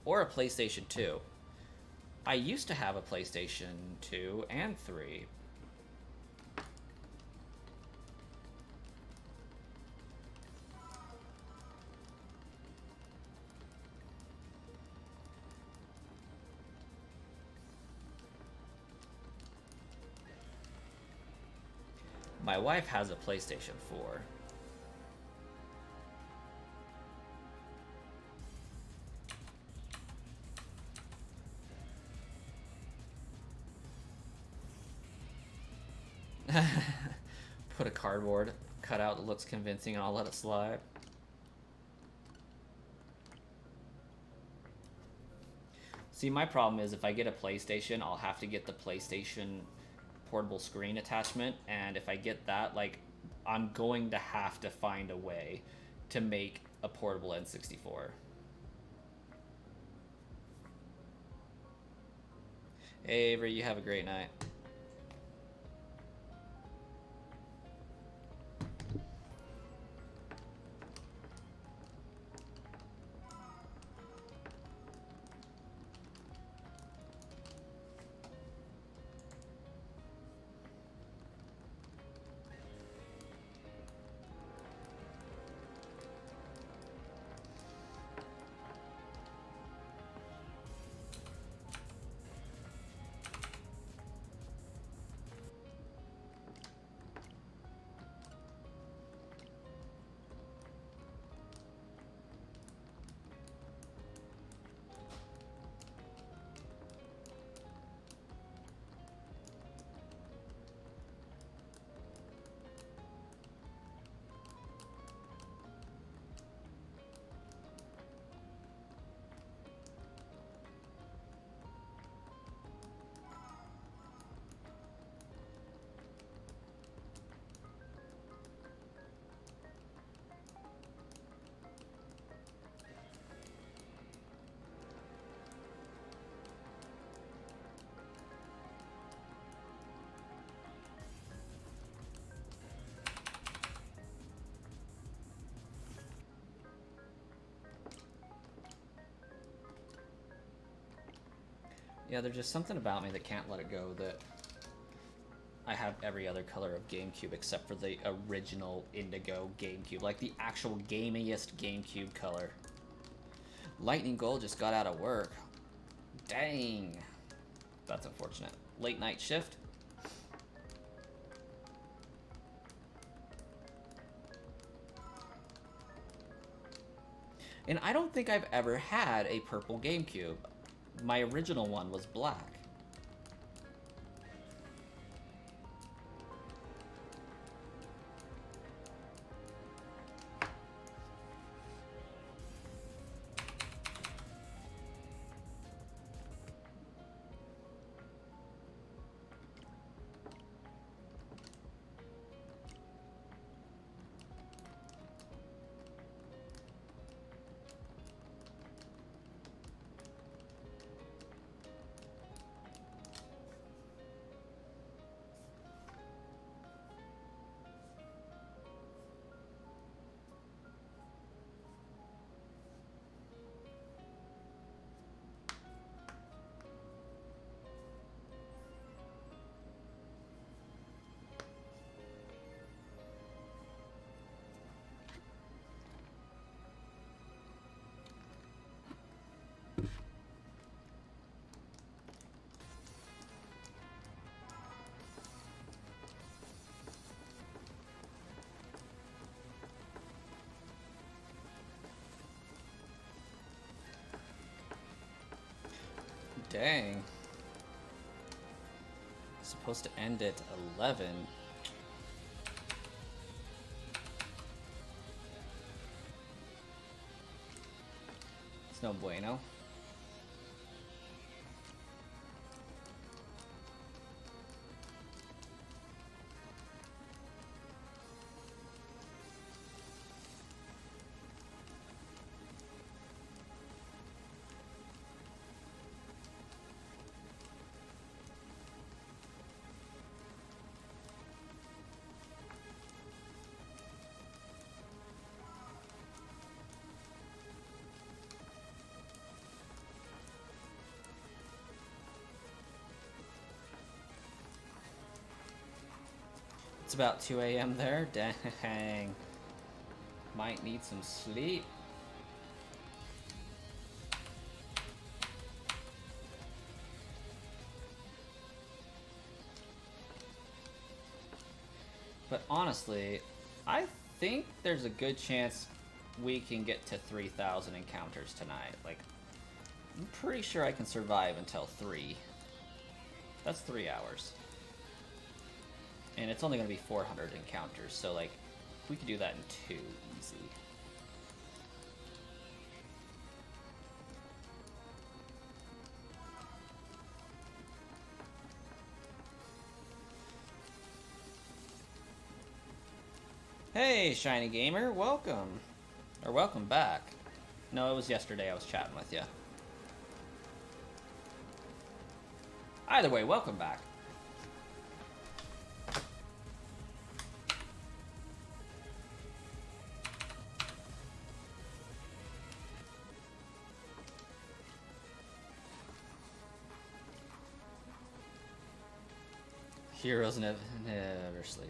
or a PlayStation 2. I used to have a PlayStation 2 and 3. My wife has a PlayStation 4. Put a cardboard cutout that looks convincing and I'll let it slide. See, my problem is if I get a PlayStation, I'll have to get the PlayStation portable screen attachment, and if I get that, like, I'm going to have to find a way to make a portable N64. Hey, Avery, you have a great night. Yeah, there's just something about me that can't let it go that I have every other color of GameCube except for the original indigo GameCube, like the actual gamiest GameCube color. Lightning Gold just got out of work. Dang. That's unfortunate. Late night shift. And I don't think I've ever had a purple GameCube. My original one was black. Dang. Supposed to end at 11. It's no bueno. It's about 2 a.m. there. Dang. Might need some sleep. But honestly, I think there's a good chance we can get to 3,000 encounters tonight. Like, I'm pretty sure I can survive until 3. That's 3 hours. And it's only going to be 400 encounters, so like, we could do that in 2, easy. Hey, Shiny Gamer, welcome. Or welcome back. No, it was yesterday I was chatting with you. Either way, welcome back. Heroes never sleep.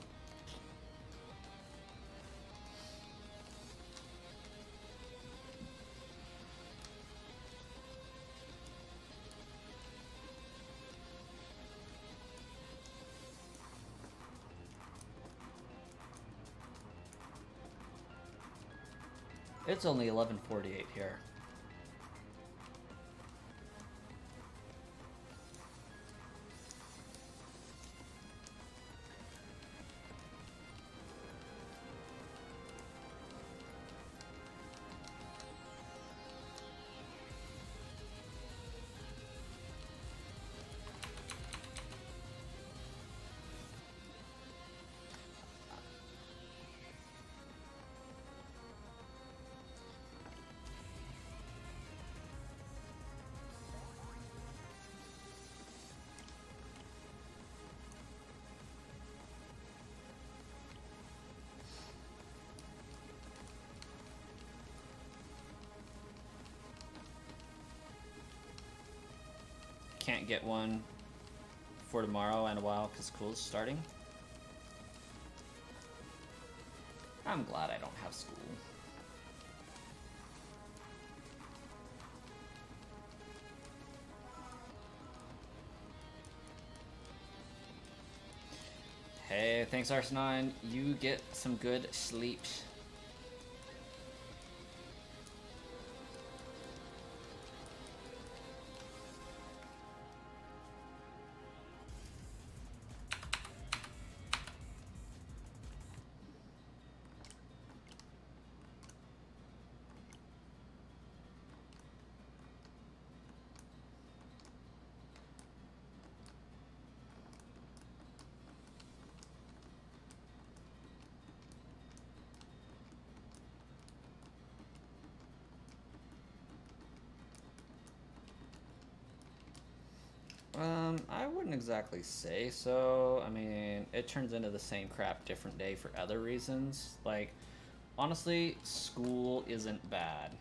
It's only 11:48 here. can't get one for tomorrow and a while because school's starting. I'm glad I don't have school. Hey, thanks Arsenine. You get some good sleep. I wouldn't exactly say so. I mean, it turns into the same crap different day for other reasons. Like, honestly, school isn't bad.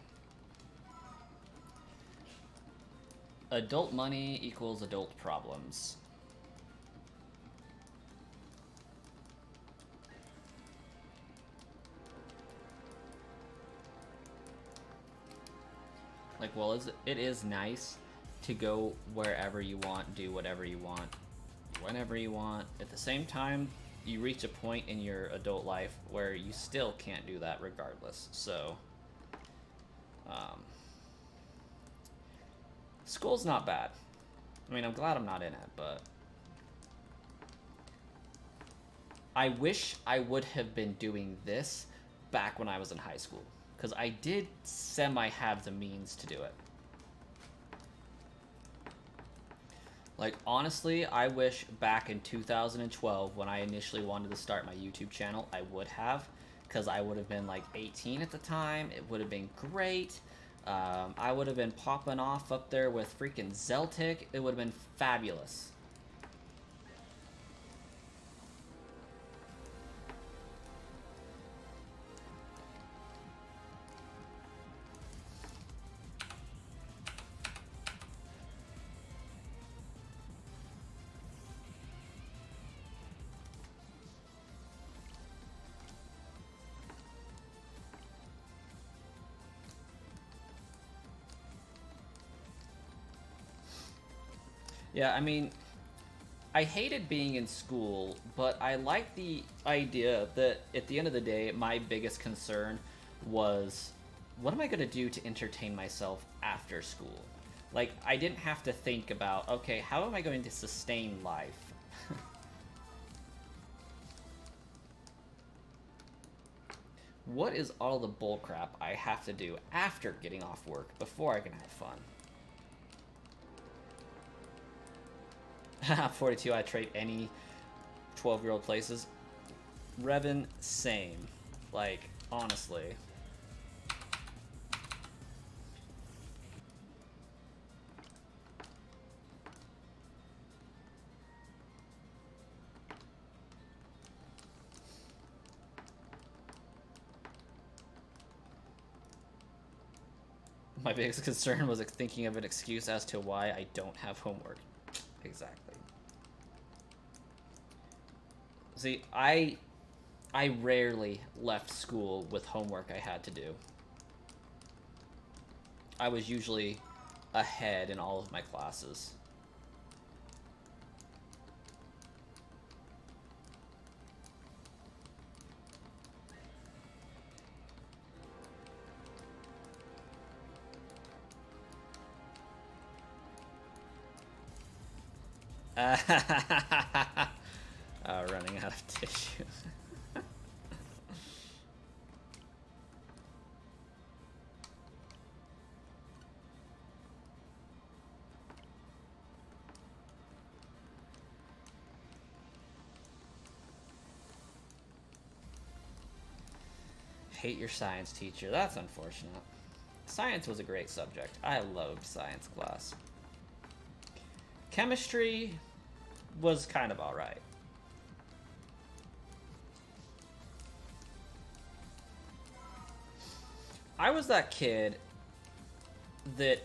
Adult money equals adult problems. Like, well, it is nice to go wherever you want, do whatever you want, whenever you want. At the same time, you reach a point in your adult life where you still can't do that regardless. So, school's not bad. I mean, I'm glad I'm not in it, but I wish I would have been doing this back when I was in high school, because I did semi-have the means to do it. Like, honestly, I wish back in 2012, when I initially wanted to start my YouTube channel, I would have, because I would have been like 18 at the time. It would have been great. I would have been popping off up there with freaking Zeltic. It would have been fabulous. Yeah, I mean, I hated being in school, but I liked the idea that at the end of the day, my biggest concern was, what am I going to do to entertain myself after school? Like, I didn't have to think about, okay, how am I going to sustain life? What is all the bullcrap I have to do after getting off work before I can have fun? 42, I trade any 12-year-old places. Revan, same. Like, honestly. My biggest concern was thinking of an excuse as to why I don't have homework. Exactly. See, I rarely left school with homework I had to do. I was usually ahead in all of my classes. Running out of tissue. Hate your science teacher. That's unfortunate. Science was a great subject. I loved science class. Chemistry was kind of alright. I was that kid that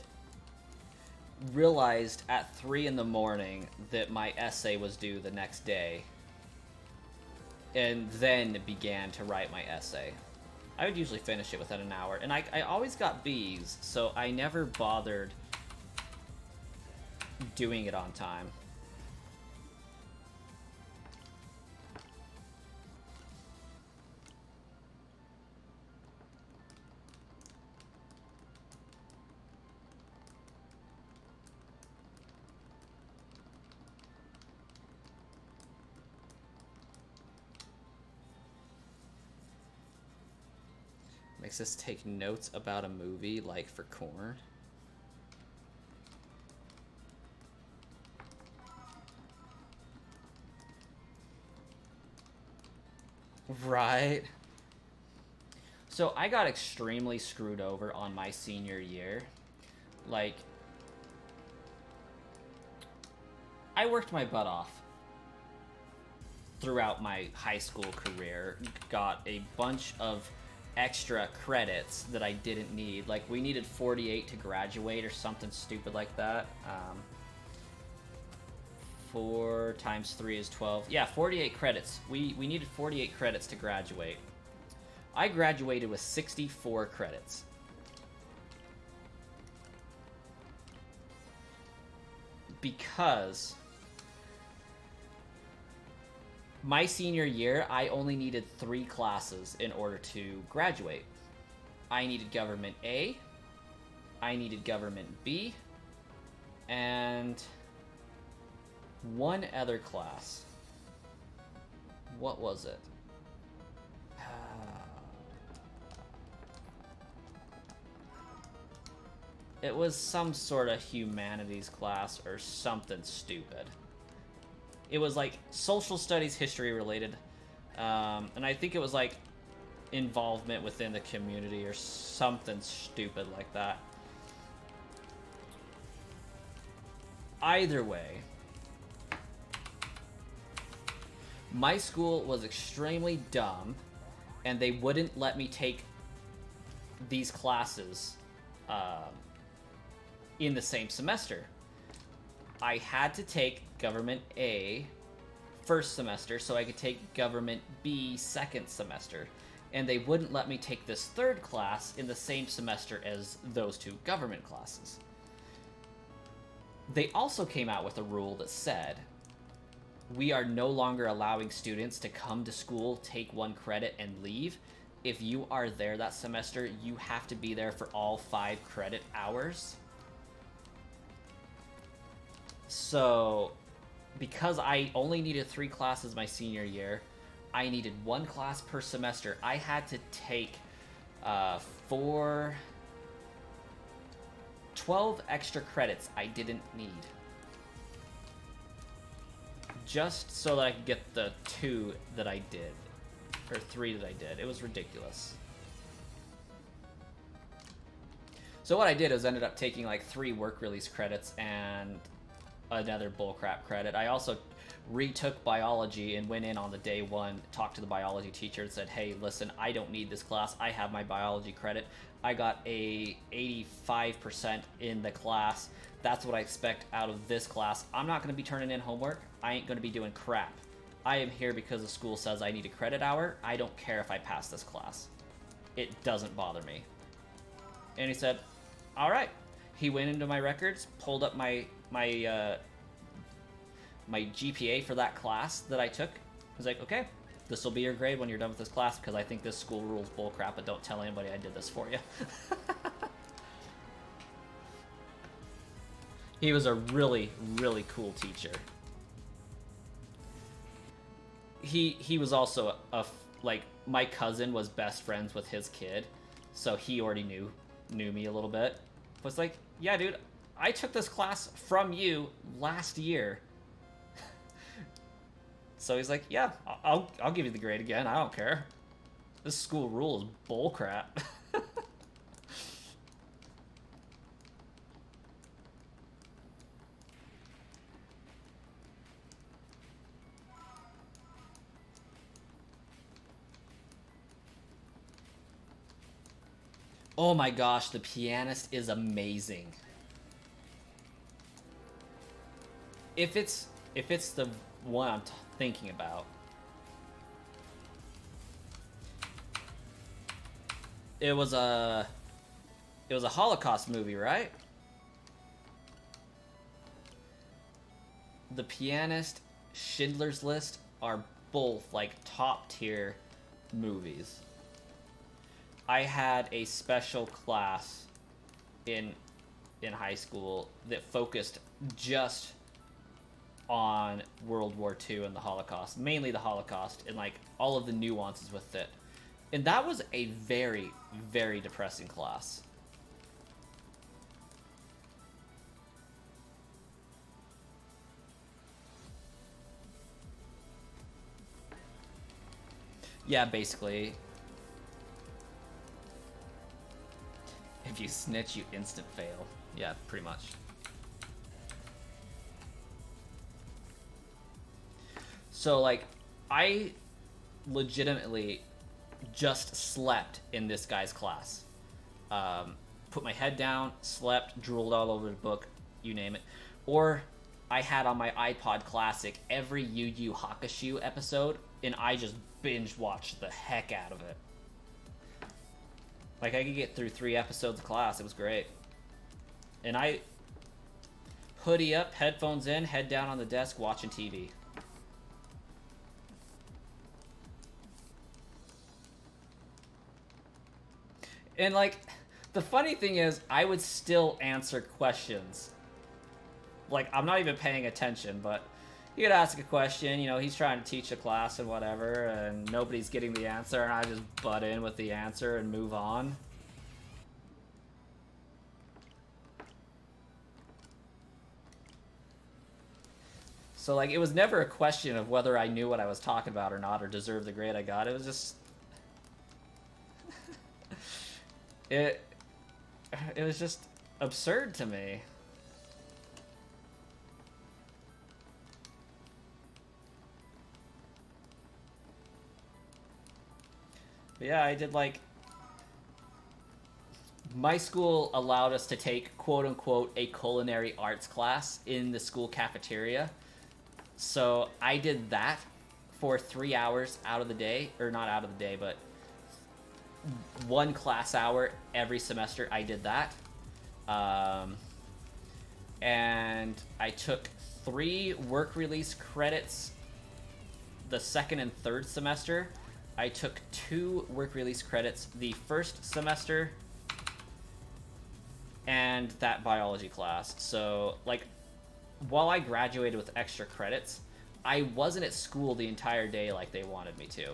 realized at 3 in the morning that my essay was due the next day, and then began to write my essay. I would usually finish it within an hour, and I always got B's, so I never bothered doing it on time. Makes us take notes about a movie, like for corn. Right. So I got extremely screwed over on my senior year. Like, I worked my butt off throughout my high school career, got a bunch of extra credits that I didn't need. Like, we needed 48 to graduate or something stupid like that. 4 times 3 is 12. Yeah, 48 credits. We needed 48 credits to graduate. I graduated with 64 credits. Because my senior year, I only needed 3 classes in order to graduate. I needed Government A, I needed Government B, and one other class. What was it? It was some sort of humanities class or something stupid. It was like social studies, history related, and I think it was like involvement within the community or something stupid like that. Either way, my school was extremely dumb, and they wouldn't let me take these classes in the same semester. I had to take Government A first semester so I could take Government B second semester, and they wouldn't let me take this third class in the same semester as those 2 government classes. They also came out with a rule that said, we are no longer allowing students to come to school, take 1 credit, and leave. If you are there that semester, you have to be there for all 5 credit hours. So, because I only needed 3 classes my senior year, I needed 1 class per semester. I had to take 12 extra credits I didn't need, just so that I could get the 2 that I did, or 3 that I did. It was ridiculous. So what I did is ended up taking like 3 work release credits and another bullcrap credit. I also retook biology and went in on the day 1, talked to the biology teacher and said, hey, listen, I don't need this class. I have my biology credit. I got a 85% in the class. That's what I expect out of this class. I'm not going to be turning in homework. I ain't going to be doing crap. I am here because the school says I need a credit hour. I don't care if I pass this class. It doesn't bother me. And he said, all right. He went into my records, pulled up my GPA for that class that I took. I was like, okay, this will be your grade when you're done with this class, because I think this school rules bullcrap, but don't tell anybody I did this for you. He was a really, really cool teacher. He was also like, my cousin was best friends with his kid, so he already knew me a little bit. But it's like, yeah, dude, I took this class from you last year. So he's like, yeah, I'll give you the grade again. I don't care. This school rule is bullcrap. Oh my gosh, The Pianist is amazing. if it's the one I'm thinking about, it was a Holocaust movie, right? The Pianist, Schindler's List are both like top tier movies. I had a special class in high school that focused just on World War II and the Holocaust, mainly the Holocaust, and like all of the nuances with it. And that was a very, very depressing class. Yeah, basically. If you snitch, you instant fail. Yeah, pretty much. So, like, I legitimately just slept in this guy's class. Put my head down, slept, drooled all over the book, you name it. Or I had on my iPod Classic every Yu Yu Hakusho episode, and I just binge watched the heck out of it. Like, I could get through 3 episodes of class. It was great. And I hoodie up, headphones in, head down on the desk, watching TV. And, like, the funny thing is, I would still answer questions. Like, I'm not even paying attention, but he would ask a question, you know, he's trying to teach a class and whatever, and nobody's getting the answer, and I just butt in with the answer and move on. So, like, it was never a question of whether I knew what I was talking about or not, or deserved the grade I got. It was just... it was just absurd to me. But yeah, I did, like... My school allowed us to take, quote-unquote, a culinary arts class in the school cafeteria. So I did that for 3 hours out of the day. Or not out of the day, but... 1 class hour every semester I did that. And I took 3 work release credits the second and third semester. I took 2 work release credits the first semester, and that biology class. So, like, while I graduated with extra credits, I wasn't at school the entire day like they wanted me to.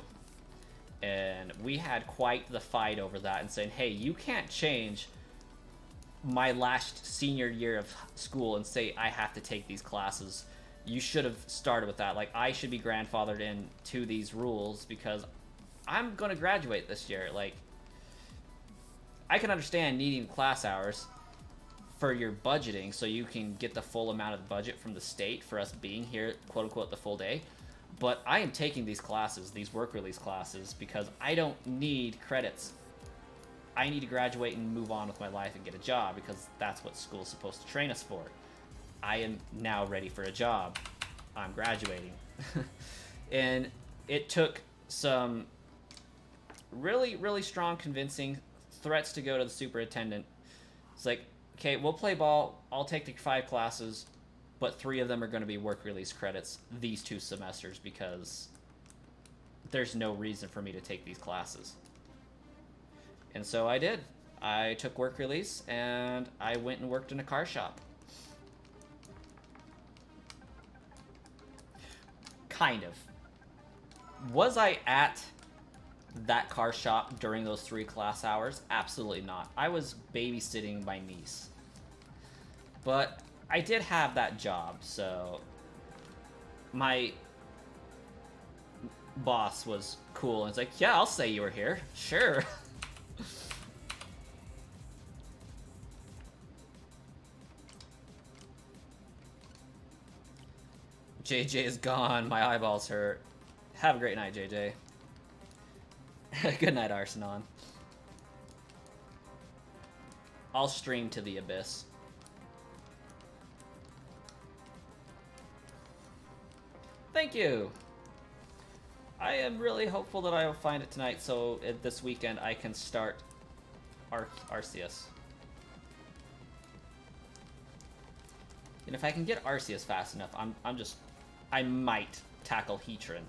And we had quite the fight over that and saying, hey, you can't change my last senior year of school and say I have to take these classes. You should have started with that. Like, I should be grandfathered in to these rules because I'm going to graduate this year. Like, I can understand needing class hours for your budgeting so you can get the full amount of the budget from the state for us being here, quote unquote, the full day. But I am taking these classes, these work release classes, because I don't need credits. I need to graduate and move on with my life and get a job because that's what school's supposed to train us for. I am now ready for a job. I'm graduating. And it took some really, really strong convincing threats to go to the superintendent. It's like, okay, we'll play ball. I'll take the 5 classes, but 3 of them are going to be work release credits these 2 semesters because there's no reason for me to take these classes. And so I did. I took work release and I went and worked in a car shop. Kind of. Was I at that car shop during those 3 class hours? Absolutely not. I was babysitting my niece. But I did have that job, so my boss was cool and it's like, yeah, I'll say you were here. Sure. JJ is gone. My eyeballs hurt. Have a great night, JJ. Good night, Arsenon. I'll stream to the abyss. Thank you! I am really hopeful that I will find it tonight, so this weekend I can start Arceus. And if I can get Arceus fast enough, I might tackle Heatran.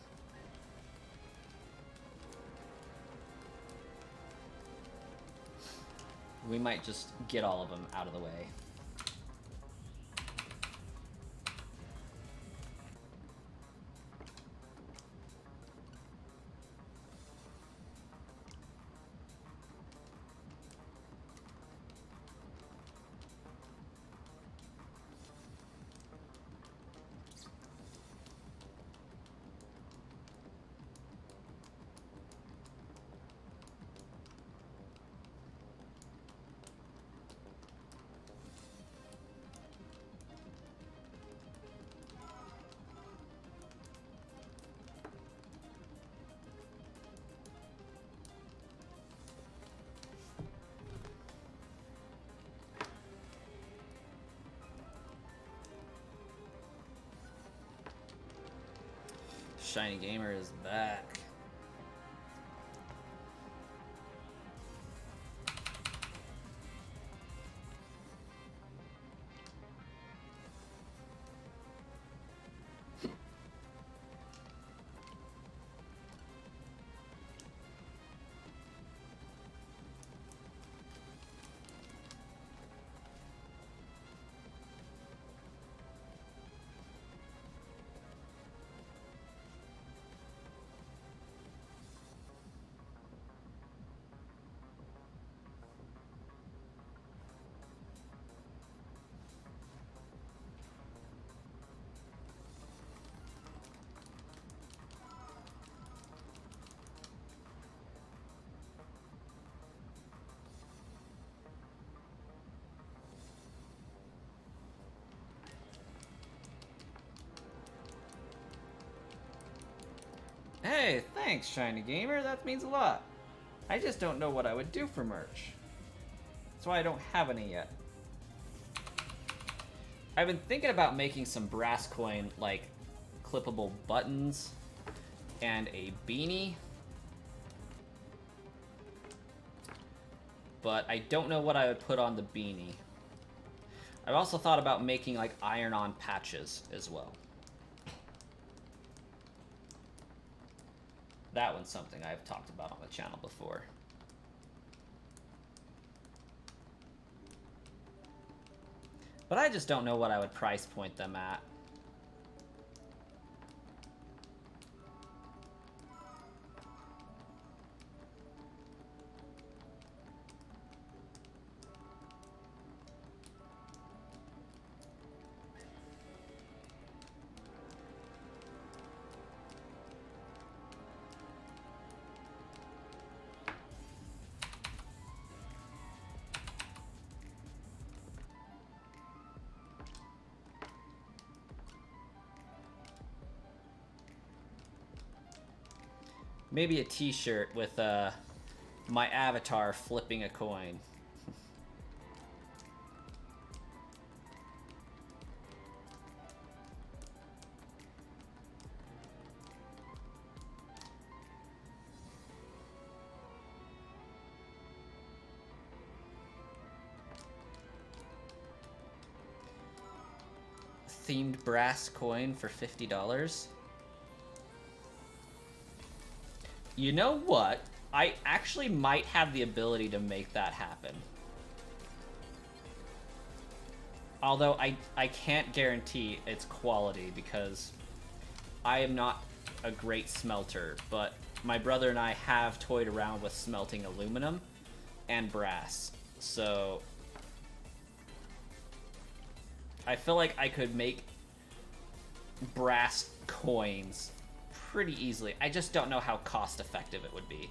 We might just get all of them out of the way. Shiny Gamer is back. Hey, thanks, Shiny Gamer. That means a lot. I just don't know what I would do for merch. That's why I don't have any yet. I've been thinking about making some brass coin, like, clippable buttons and a beanie. But I don't know what I would put on the beanie. I've also thought about making, like, iron-on patches as well. That one's something I've talked about on the channel before. But I just don't know what I would price point them at. Maybe a t-shirt with my avatar flipping a coin. Themed brass coin for $50. You know what? I actually might have the ability to make that happen. Although I can't guarantee its quality because I am not a great smelter, but my brother and I have toyed around with smelting aluminum and brass. So I feel like I could make brass coins pretty easily. I just don't know how cost effective it would be.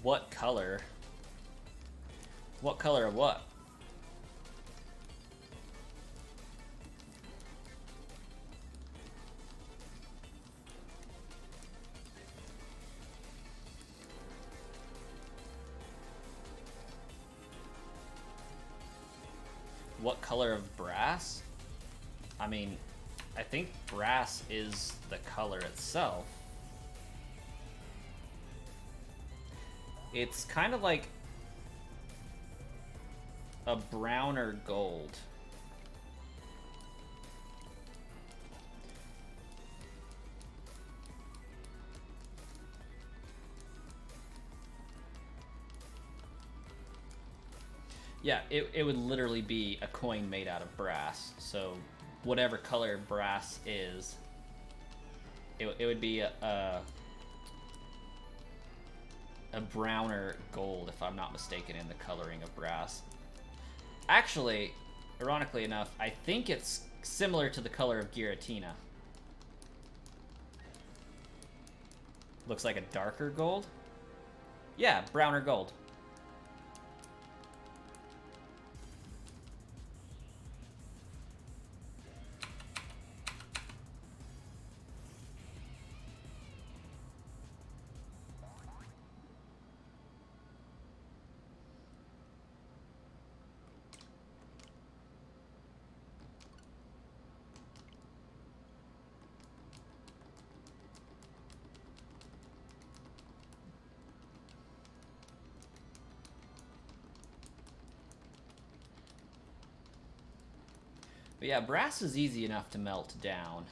What color? What color of what? What color of brass? I mean, I think brass is the color itself. It's kind of like a browner gold. Yeah, it would literally be a coin made out of brass. So whatever color brass is, it would be a browner gold, if I'm not mistaken, in the coloring of brass. Actually, ironically enough, I think it's similar to the color of Giratina. Looks like a darker gold. Yeah, browner gold. But yeah, brass is easy enough to melt down.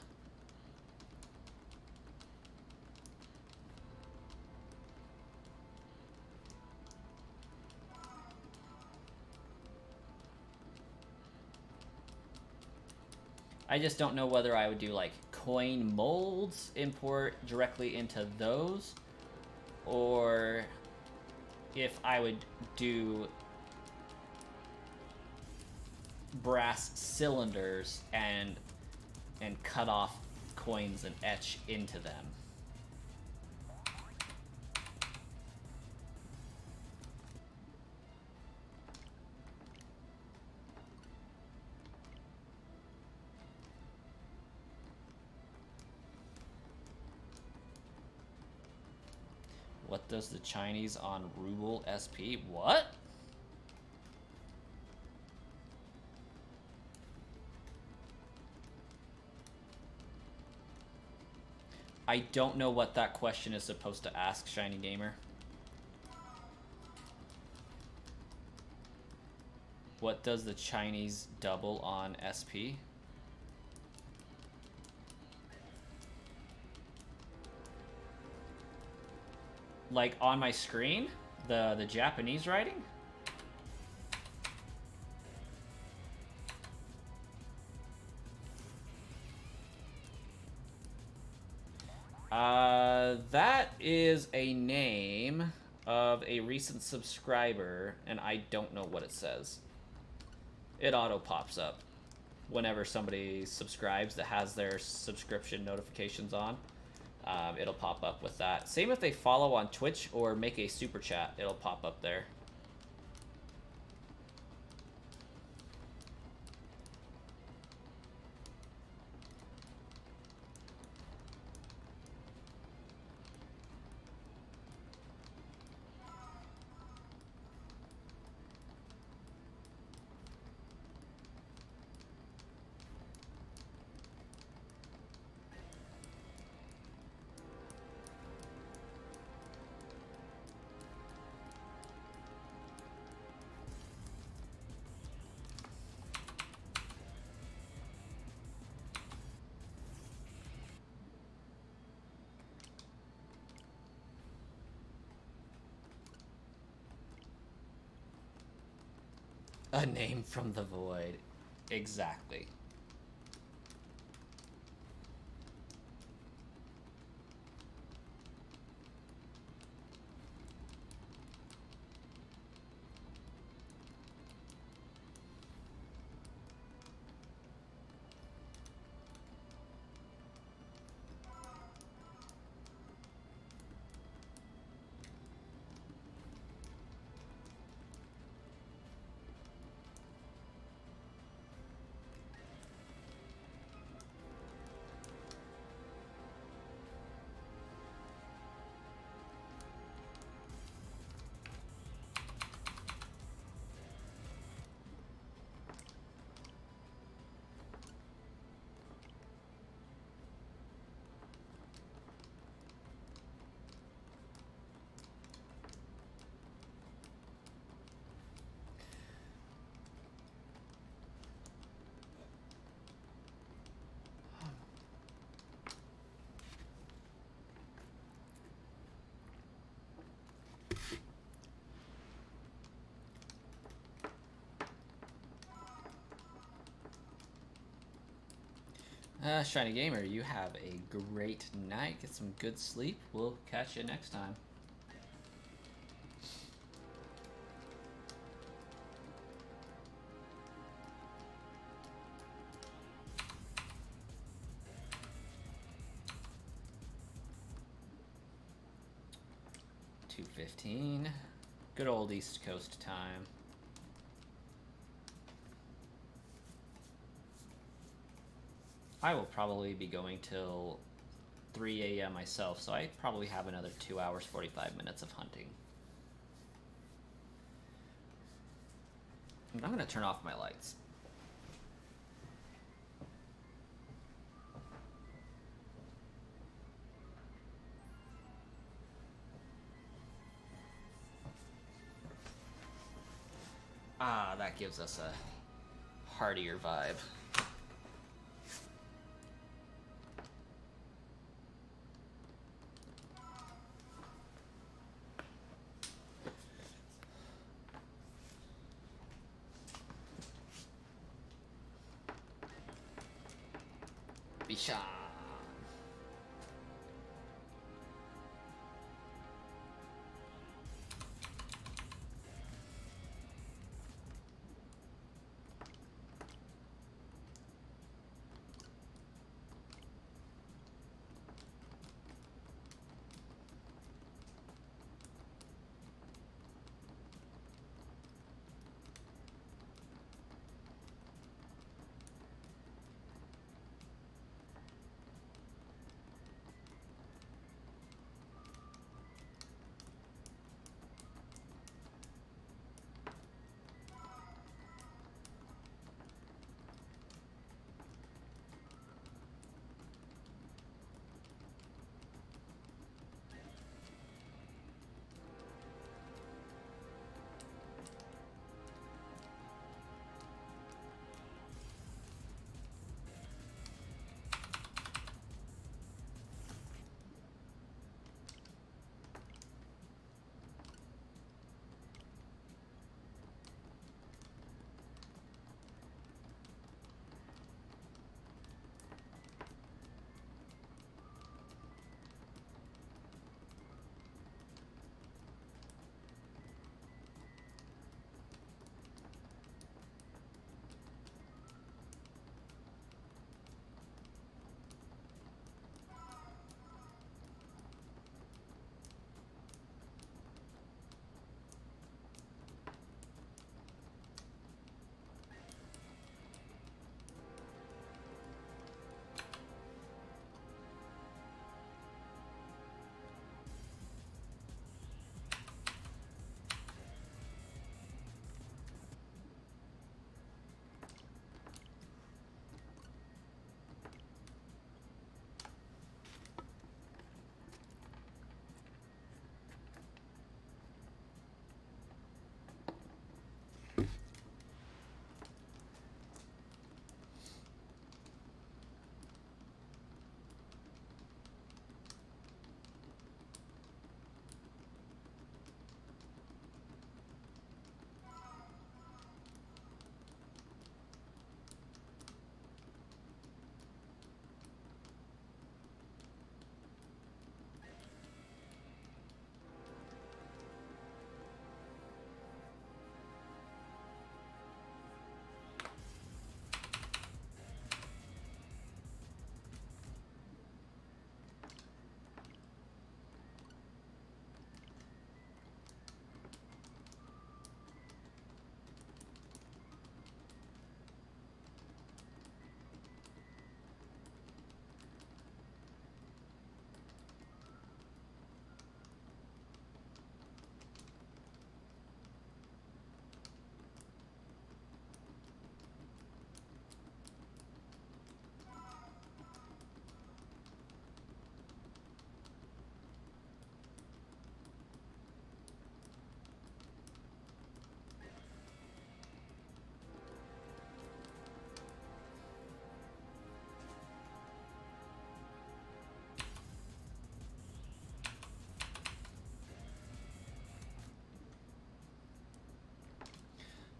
I just don't know whether I would do like coin molds, import directly into those, or if I would do brass cylinders and cut off coins and etch into them. What does the Chinese on ruble SP? What? I don't know what that question is supposed to ask, Shiny Gamer. What does the Chinese double on SP? Like on my screen? The Japanese writing? That is a name of a recent subscriber, and I don't know what it says. It auto pops up whenever somebody subscribes that has their subscription notifications on. It'll pop up with that. Same if they follow on Twitch or make a super chat, it'll pop up there. A name from the void. Exactly. Shiny Gamer, you have a great night. Get some good sleep. We'll catch you next time. $2:15. Good old East Coast time. I will probably be going till 3 a.m. myself, so I probably have another 2 hours, 45 minutes of hunting. I'm going to turn off my lights. Ah, that gives us a heartier vibe. Bisha.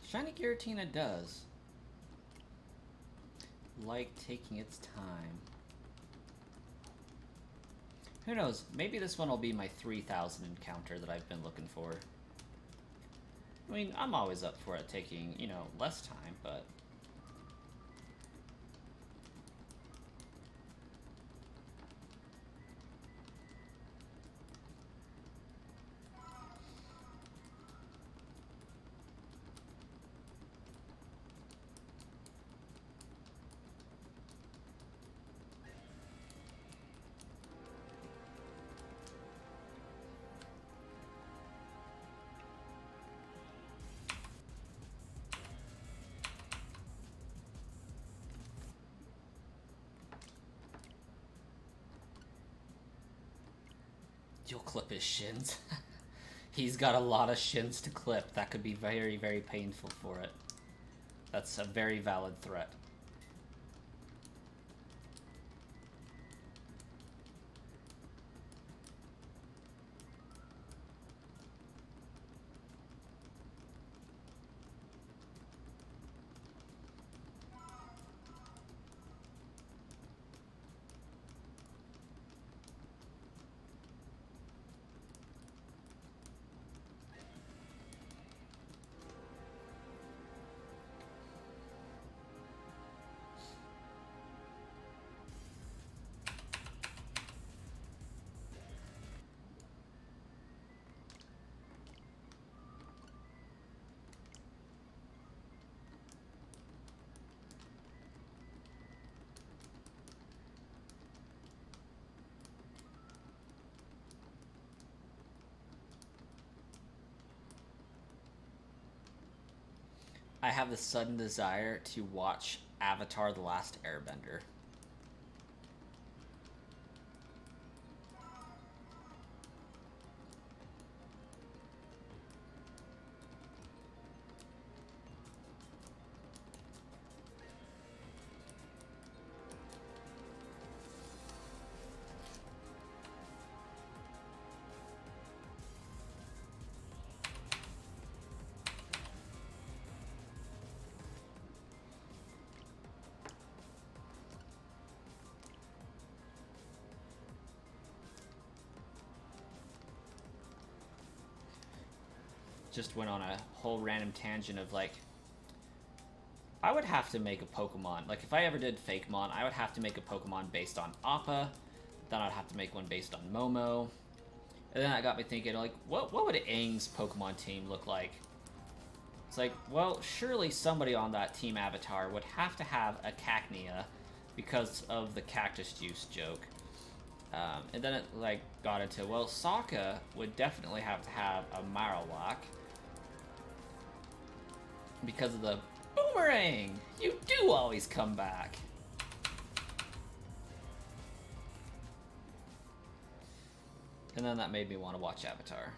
Shiny Giratina does. like taking its time. Who knows? Maybe this one will be my 3,000 encounter that I've been looking for. I mean, I'm always up for it taking, you know, less time, but... You'll clip his shins. He's got a lot of shins to clip. That could be very, very painful for it. That's a very valid threat. I have the sudden desire to watch Avatar: The Last Airbender. Just went on a whole random tangent of like, I would have to make a Pokemon. Like, if I ever did Fakemon, I would have to make a Pokemon based on Appa. Then I'd have to make one based on Momo. And then that got me thinking, like, what would Aang's Pokemon team look like? It's like, well, surely somebody on that Team Avatar would have to have a Cacnea because of the cactus juice joke. And then it, like, got into, well, Sokka would definitely have to have a Marowak because of the boomerang! You do always come back! And then that made me want to watch Avatar.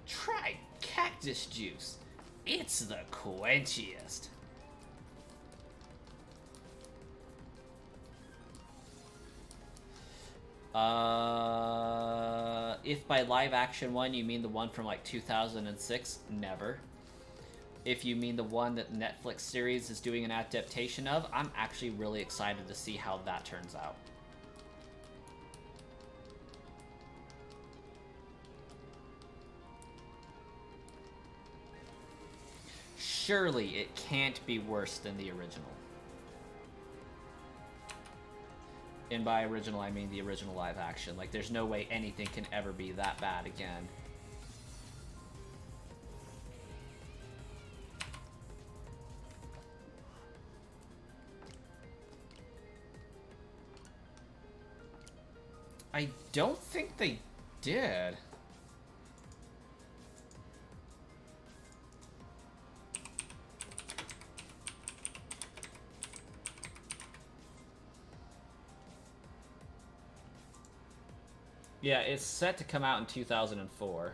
Try cactus juice. It's the quenchiest. If by live action one you mean the one from like 2006, never. If you mean the one that Netflix series is doing an adaptation of, I'm actually really excited to see how that turns out. Surely it can't be worse than the original. And by original, I mean the original live action. Like, there's no way anything can ever be that bad again. I don't think they did. Yeah, it's set to come out in 2004.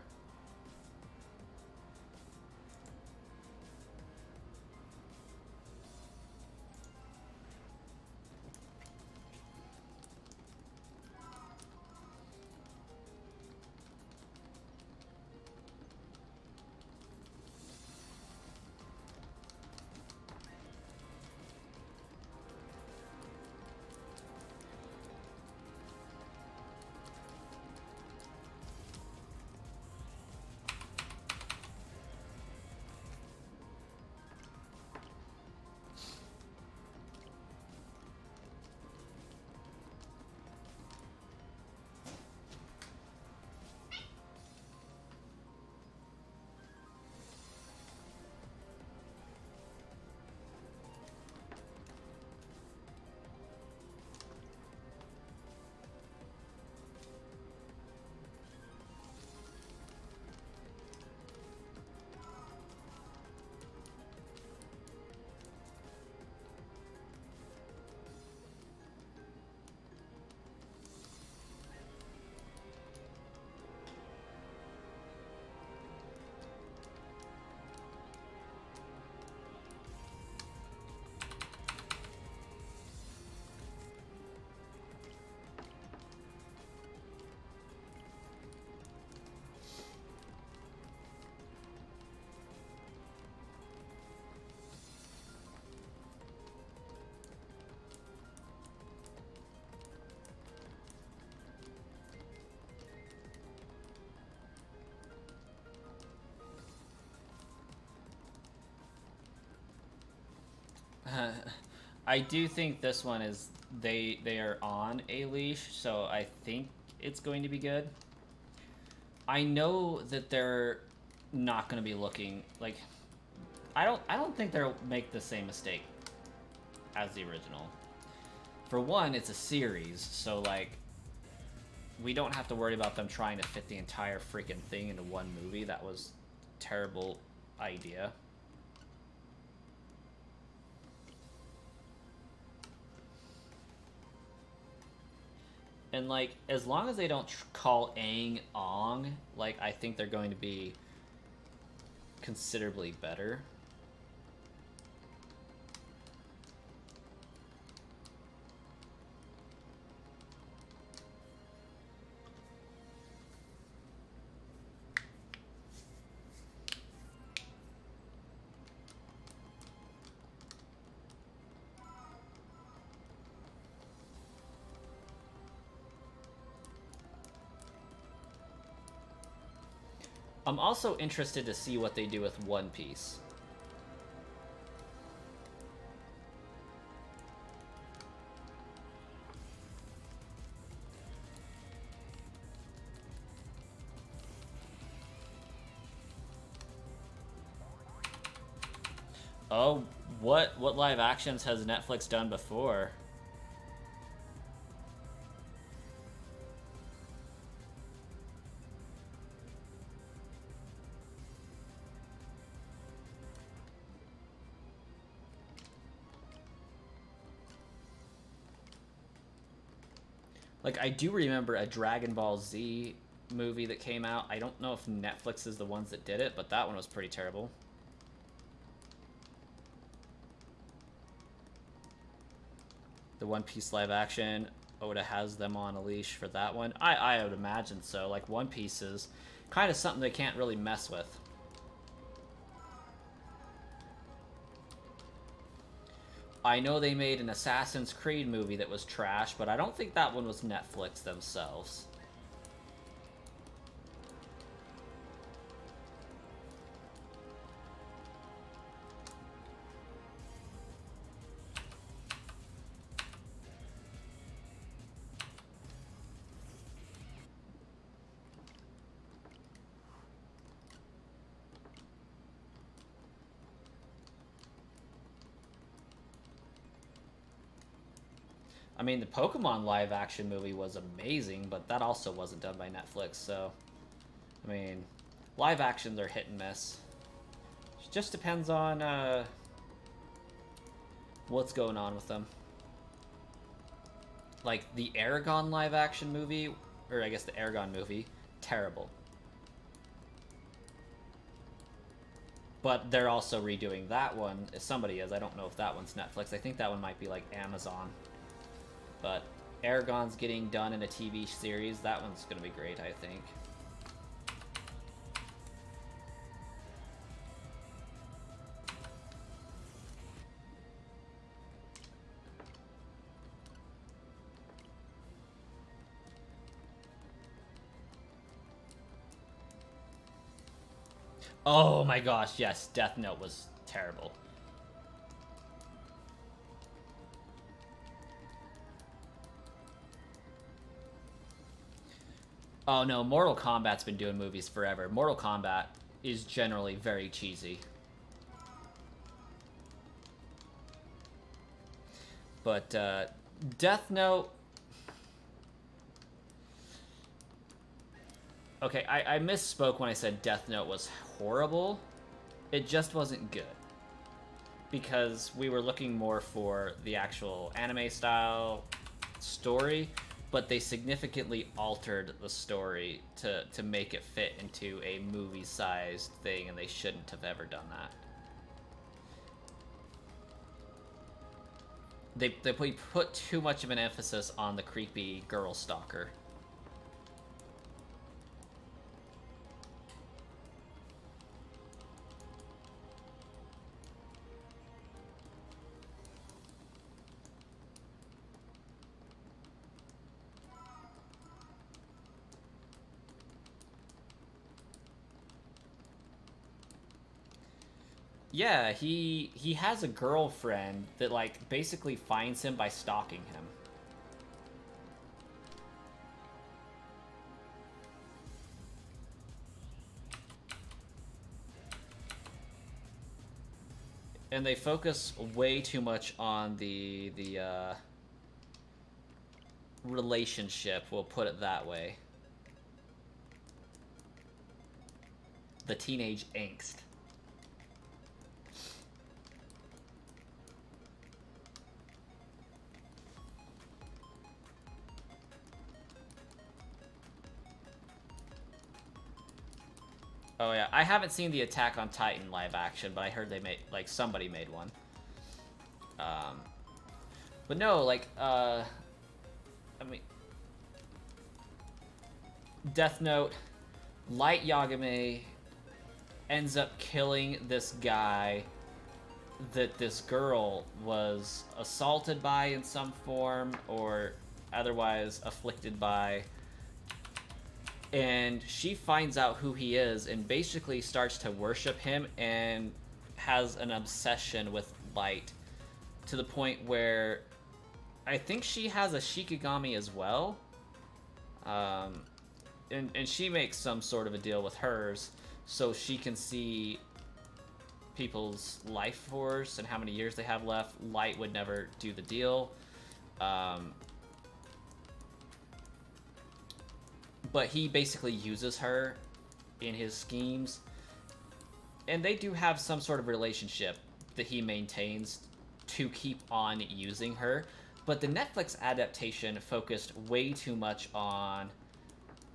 I do think this one is they are on a leash, so I think it's going to be good. I know that they're not going to be looking like I don't think they'll make the same mistake as the original. For one, it's a series, so like we don't have to worry about them trying to fit the entire freaking thing into one movie. That was a terrible idea. And like as long as they don't call Aang Ong, like I think they're going to be considerably better. I'm also interested to see what they do with One Piece. Oh, what live actions has Netflix done before? Like, I do remember a Dragon Ball Z movie that came out. I don't know if Netflix is the ones that did it, but that one was pretty terrible. The One Piece live action, Oda has them on a leash for that one. I would imagine so. Like, One Piece is kind of something they can't really mess with. I know they made an Assassin's Creed movie that was trash, but I don't think that one was Netflix themselves. I mean, the Pokemon live action movie was amazing, but that also wasn't done by Netflix, so... I mean, live actions are hit and miss. It just depends on, what's going on with them. Like, the Aragon live action movie, or I guess the Aragon movie, terrible. But they're also redoing that one, if somebody is. I don't know if that one's Netflix. I think that one might be, like, Amazon. But Aragon's getting done in a TV series. That one's going to be great, I think. Oh my gosh, yes, Death Note was terrible. Oh no, Mortal Kombat's been doing movies forever. Mortal Kombat is generally very cheesy. But Death Note... Okay, I misspoke when I said Death Note was horrible. It just wasn't good. Because we were looking more for the actual anime style story, but they significantly altered the story to make it fit into a movie-sized thing, and they shouldn't have ever done that. They put too much of an emphasis on the creepy girl stalker. Yeah, he has a girlfriend that like basically finds him by stalking him. And they focus way too much on the relationship, we'll put it that way. The teenage angst. Oh yeah, I haven't seen the Attack on Titan live action, but I heard they made, like, somebody made one. But no, like, I mean, Death Note, Light Yagami ends up killing this guy that this girl was assaulted by in some form or otherwise afflicted by. And she finds out who he is and basically starts to worship him and has an obsession with light to the point where I think she has a Shikigami as well. And she makes some sort of a deal with hers so she can see people's life force and how many years they have left. Light would never do the deal. But he basically uses her in his schemes. And they do have some sort of relationship that he maintains to keep on using her. But the Netflix adaptation focused way too much on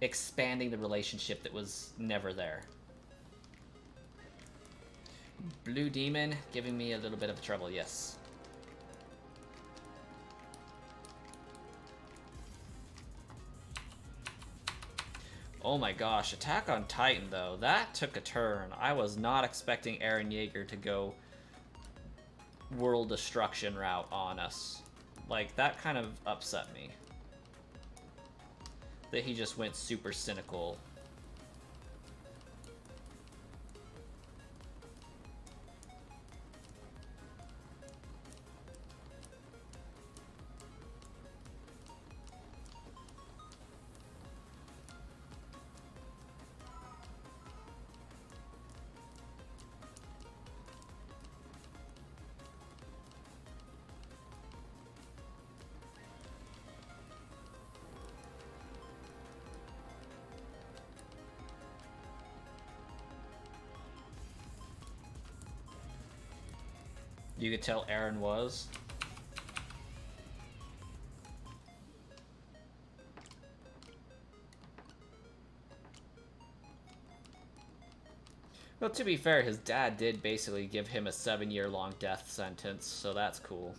expanding the relationship that was never there. Blue Demon giving me a little bit of trouble, yes. Oh my gosh, Attack on Titan though, that took a turn. I was not expecting Eren Yeager to go world destruction route on us. Like, that kind of upset me. That he just went super cynical. You could tell Eren was. Well, to be fair, his dad did basically give him a 7-year-long death sentence, so that's cool.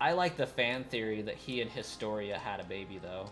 I like the fan theory that he and Historia had a baby, though.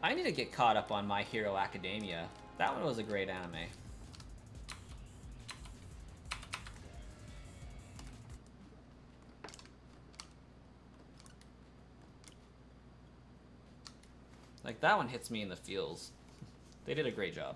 I need to get caught up on My Hero Academia. That one was a great anime. Like, that one hits me in the feels. They did a great job.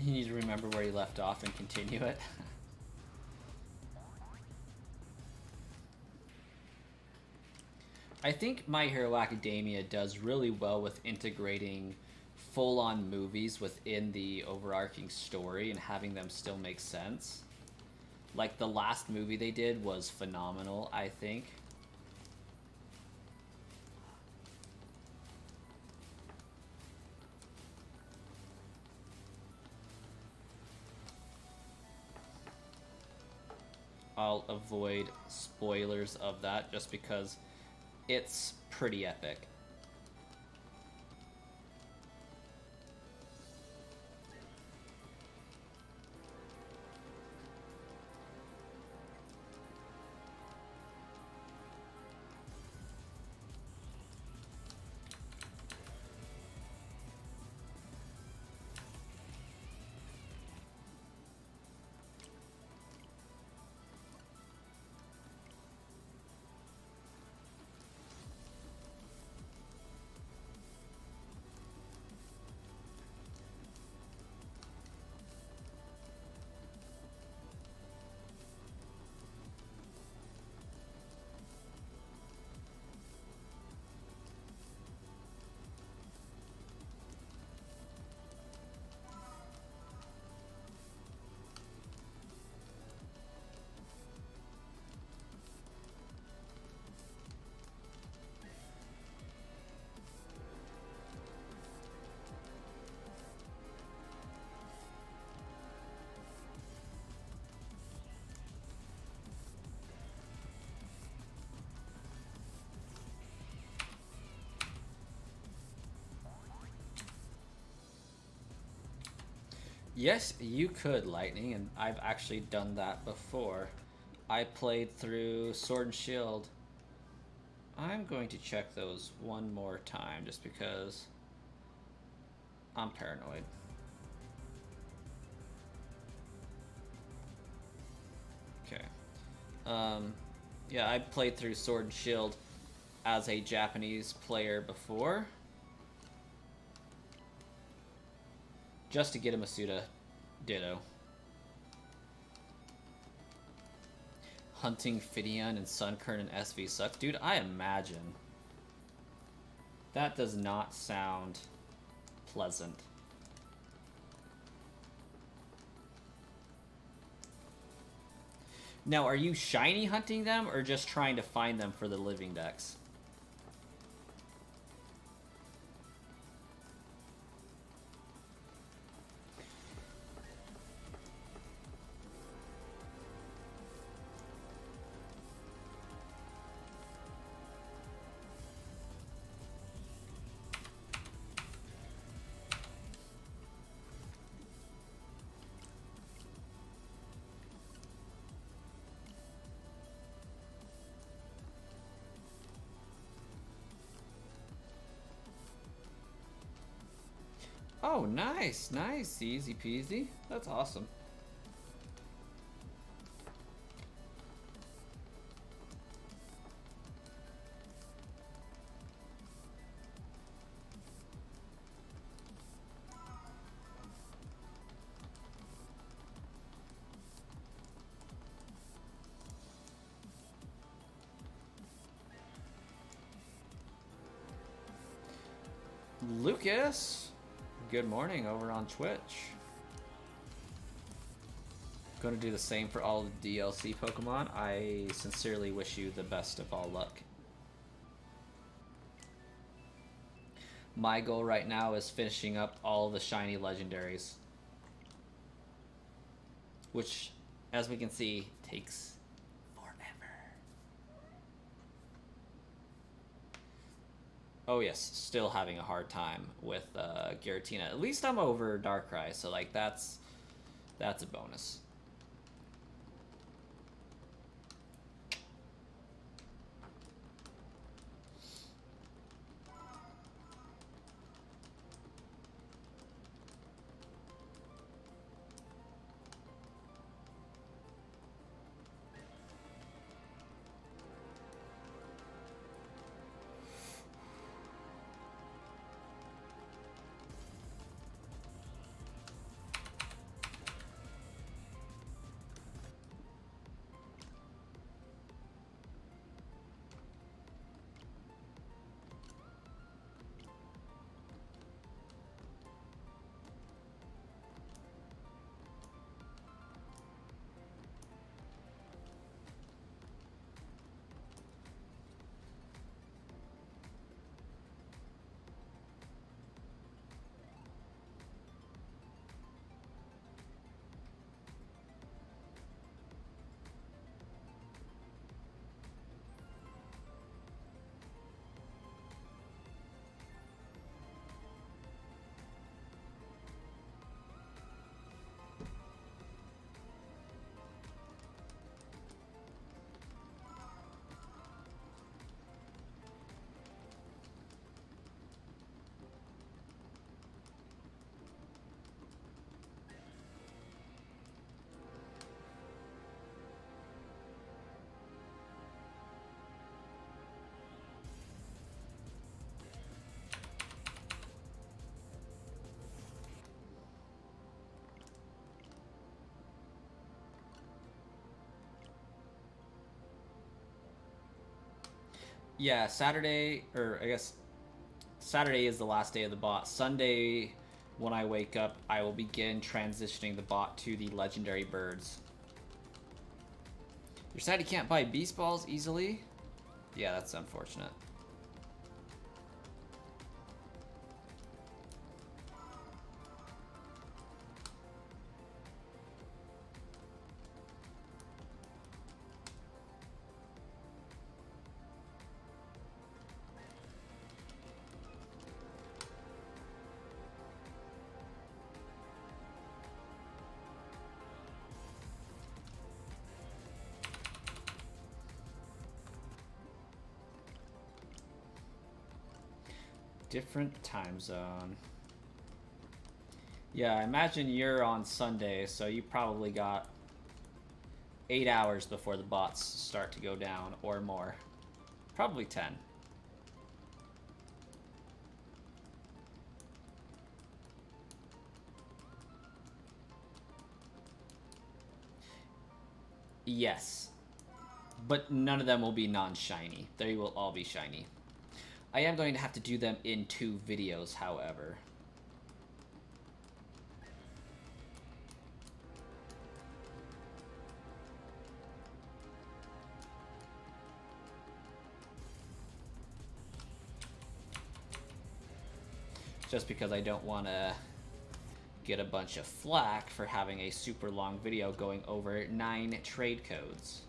You need to remember where you left off and continue it. I think My Hero Academia does really well with integrating full-on movies within the overarching story and having them still make sense. Like, the last movie they did was phenomenal, I think. I'll avoid spoilers of that just because it's pretty epic. Yes, you could, Lightning, and I've actually done that before. I played through Sword and Shield. I'm going to check those one more time just because I'm paranoid. Okay. Yeah, I played through Sword and Shield as a Japanese player before. Just to get a Masuda Ditto. Hunting Phidian and Sunkern and SV sucks. Dude, I imagine. That does not sound pleasant. Now, are you shiny hunting them or just trying to find them for the living decks? Oh, nice, nice, easy peasy. That's awesome. Lucas, good morning over on Twitch. Going to do the same for all the DLC Pokemon. I sincerely wish you the best of all luck. My goal right now is finishing up all the shiny legendaries, which, as we can see, takes forever. Oh yes, still having a hard time with Giratina. At least I'm over Darkrai, so like that's a bonus. Yeah, Saturday, or I guess Saturday is the last day of the bot. Sunday, when I wake up, I will begin transitioning the bot to the legendary birds. You're sad you can't buy beast balls easily? Yeah, that's unfortunate. Different time zone. Yeah, I imagine you're on Sunday, so you probably got 8 hours before the bots start to go down, or more. Probably 10. Yes. But none of them will be non-shiny. They will all be shiny. I am going to have to do them in 2 videos, however. Just because I don't want to get a bunch of flack for having a super long video going over 9 trade codes.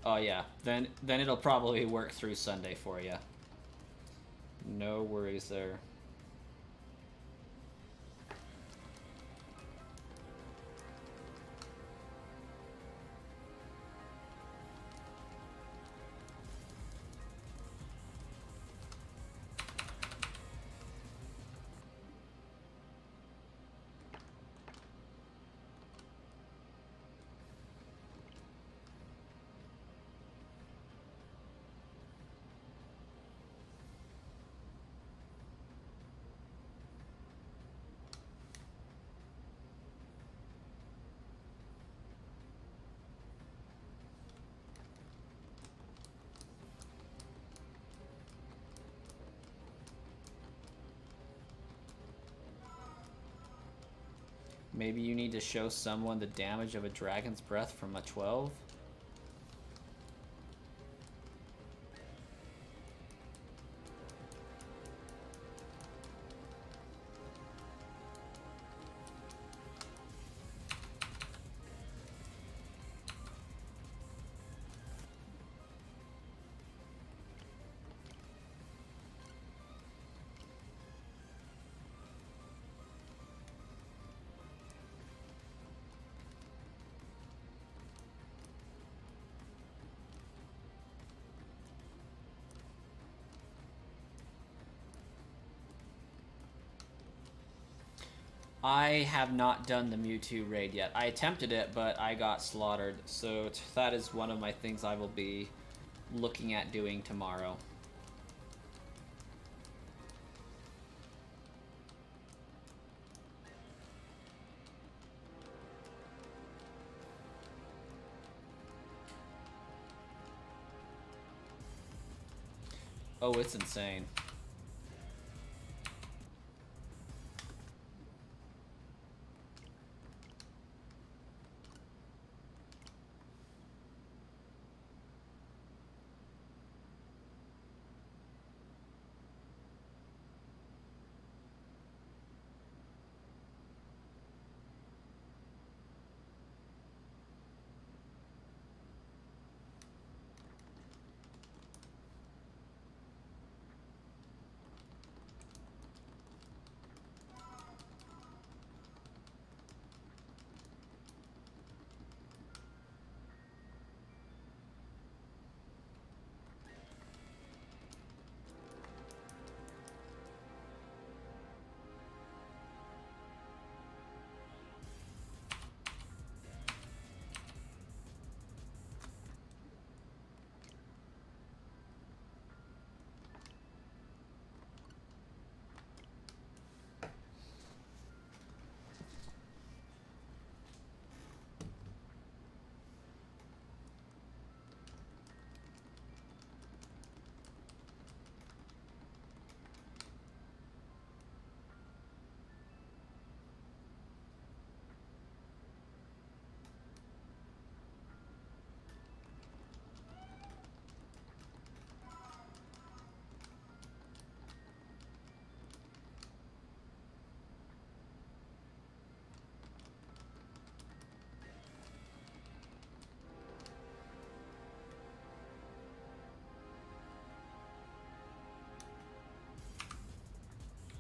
Oh yeah, then it'll probably work through Sunday for you. No worries there. Maybe you need to show someone the damage of a dragon's breath from a 12? I have not done the Mewtwo raid yet. I attempted it, but I got slaughtered, so that is one of my things I will be looking at doing tomorrow. Oh, it's insane.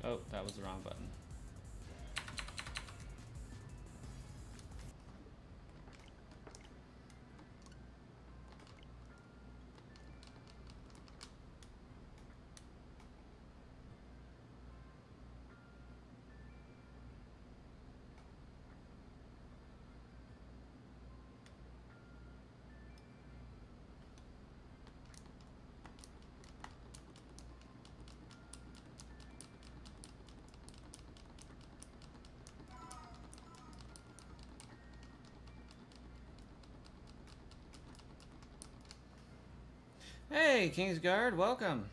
Oh, that was the wrong button. Hey, Kingsguard, welcome.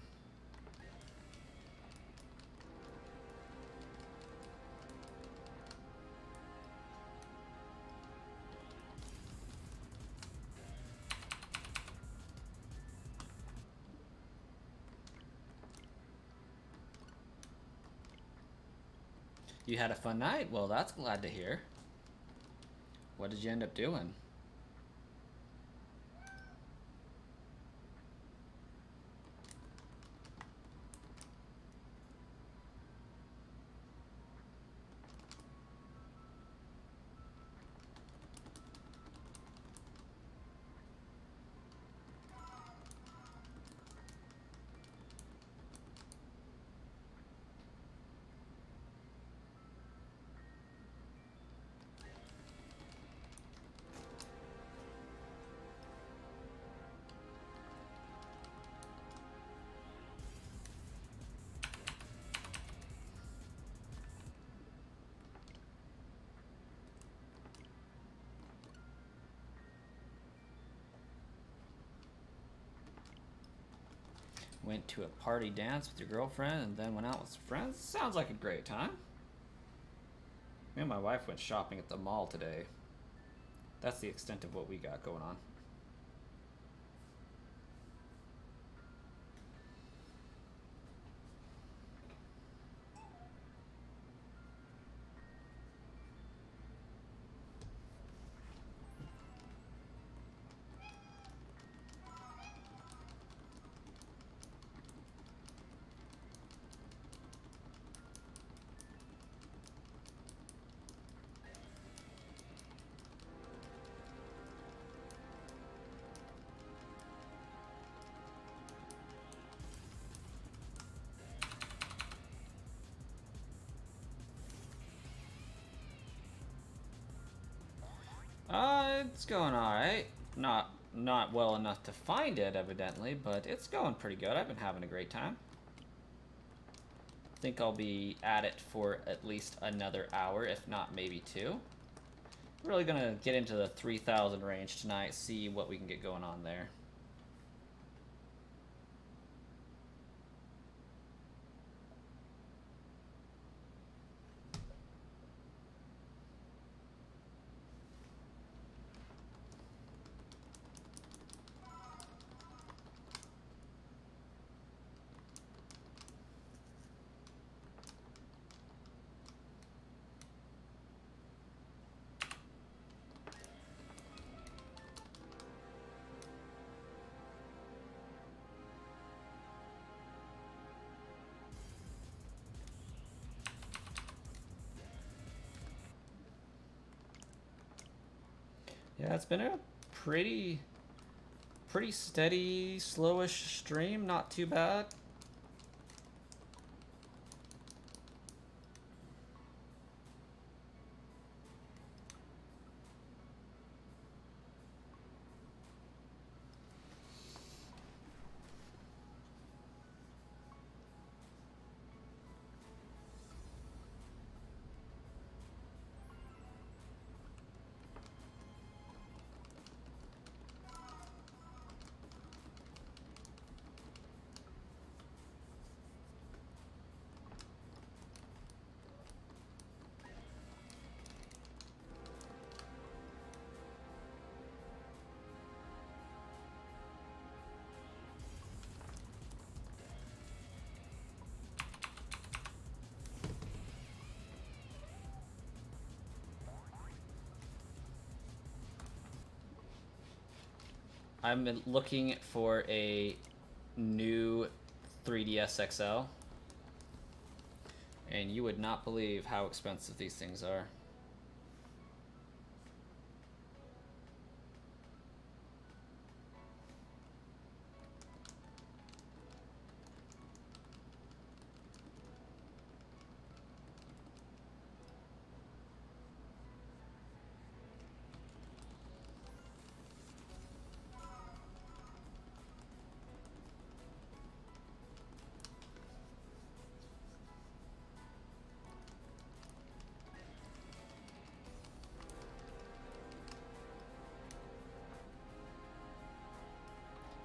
You had a fun night? Well, that's glad to hear. What did you end up doing? Went to a party dance with your girlfriend and then went out with some friends? Sounds like a great time. Me and my wife went shopping at the mall today. That's the extent of what we got going on. It's going alright. Not well enough to find it, evidently, but it's going pretty good. I've been having a great time. I think I'll be at it for at least another hour, if not maybe 2. Really gonna get into the 3,000 range tonight, see what we can get going on there. Yeah, it's been a pretty steady, slowish stream, not too bad. I'm looking for a new 3DS XL, And you would not believe how expensive these things are.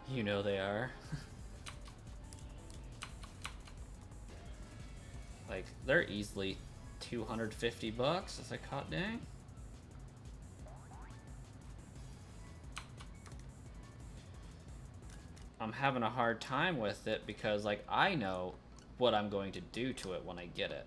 You know they are. Like, they're easily 250 bucks. It's like, hot dang. I'm having a hard time with it because, like, I know what I'm going to do to it when I get it.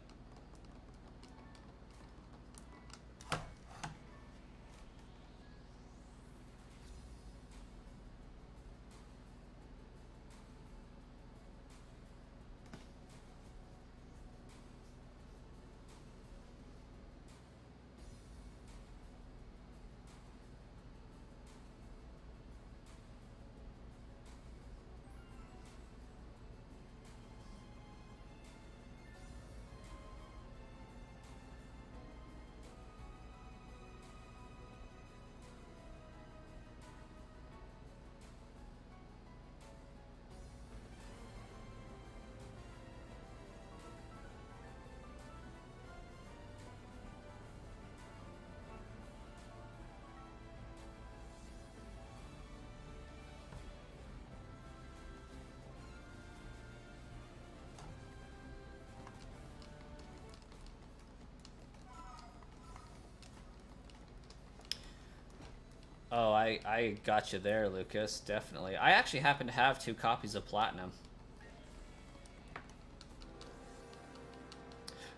Oh, I got you there, Lucas. Definitely. I actually happen to have 2 copies of Platinum.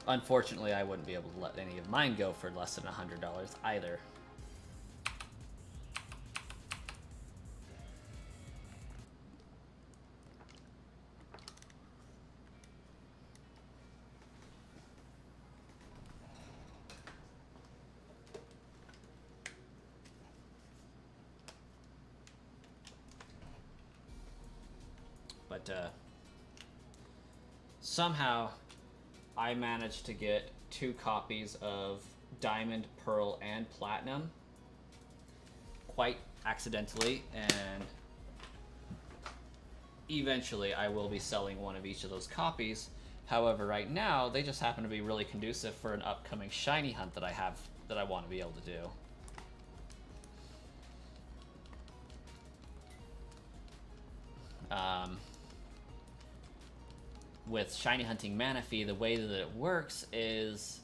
Unfortunately, I wouldn't be able to let any of mine go for less than $100 either. But somehow I managed to get 2 copies of Diamond, Pearl, and Platinum quite accidentally, and eventually I will be selling one of each of those copies. However, right now they just happen to be really conducive for an upcoming shiny hunt that I have that I want to be able to do. With shiny hunting Manaphy, the way that it works is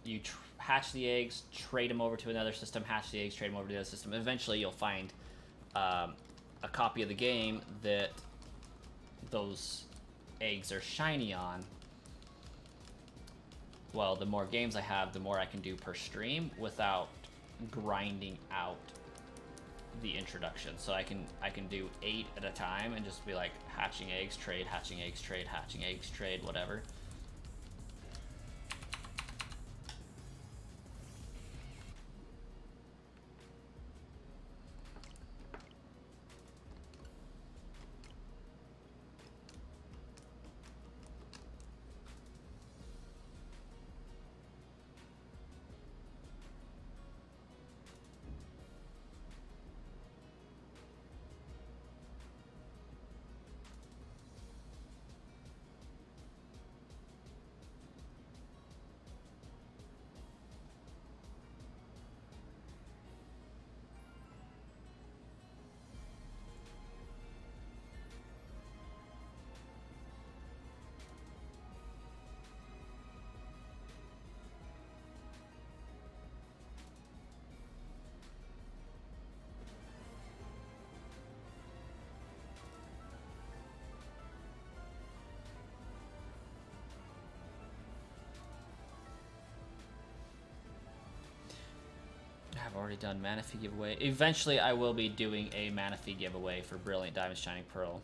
you hatch the eggs, trade them over to another system, hatch the eggs, trade them over to the other system. Eventually you'll find a copy of the game that those eggs are shiny on. Well, the more games I have, the more I can do per stream without grinding out the introduction. So I can do 8 at a time and just be like hatching eggs, trade, hatching eggs, trade, hatching eggs, trade, whatever. I've already done Manaphy giveaway. Eventually, I will be doing a Manaphy giveaway for Brilliant Diamond Shining Pearl.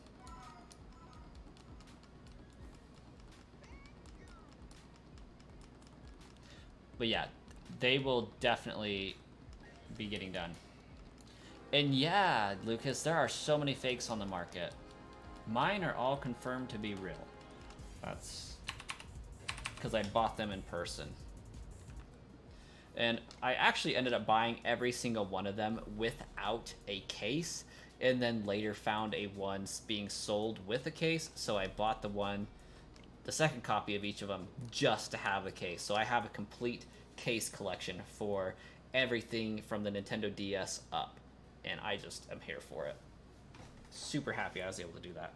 But yeah, they will definitely be getting done. And yeah, Lucas, there are so many fakes on the market. Mine are all confirmed to be real. That's because I bought them in person. And I actually ended up buying every single one of them without a case, and then later found a one being sold with a case, so I bought the second copy of each of them just to have a case. So I have a complete case collection for everything from the Nintendo DS up, and I just am here for it. Super happy I was able to do that.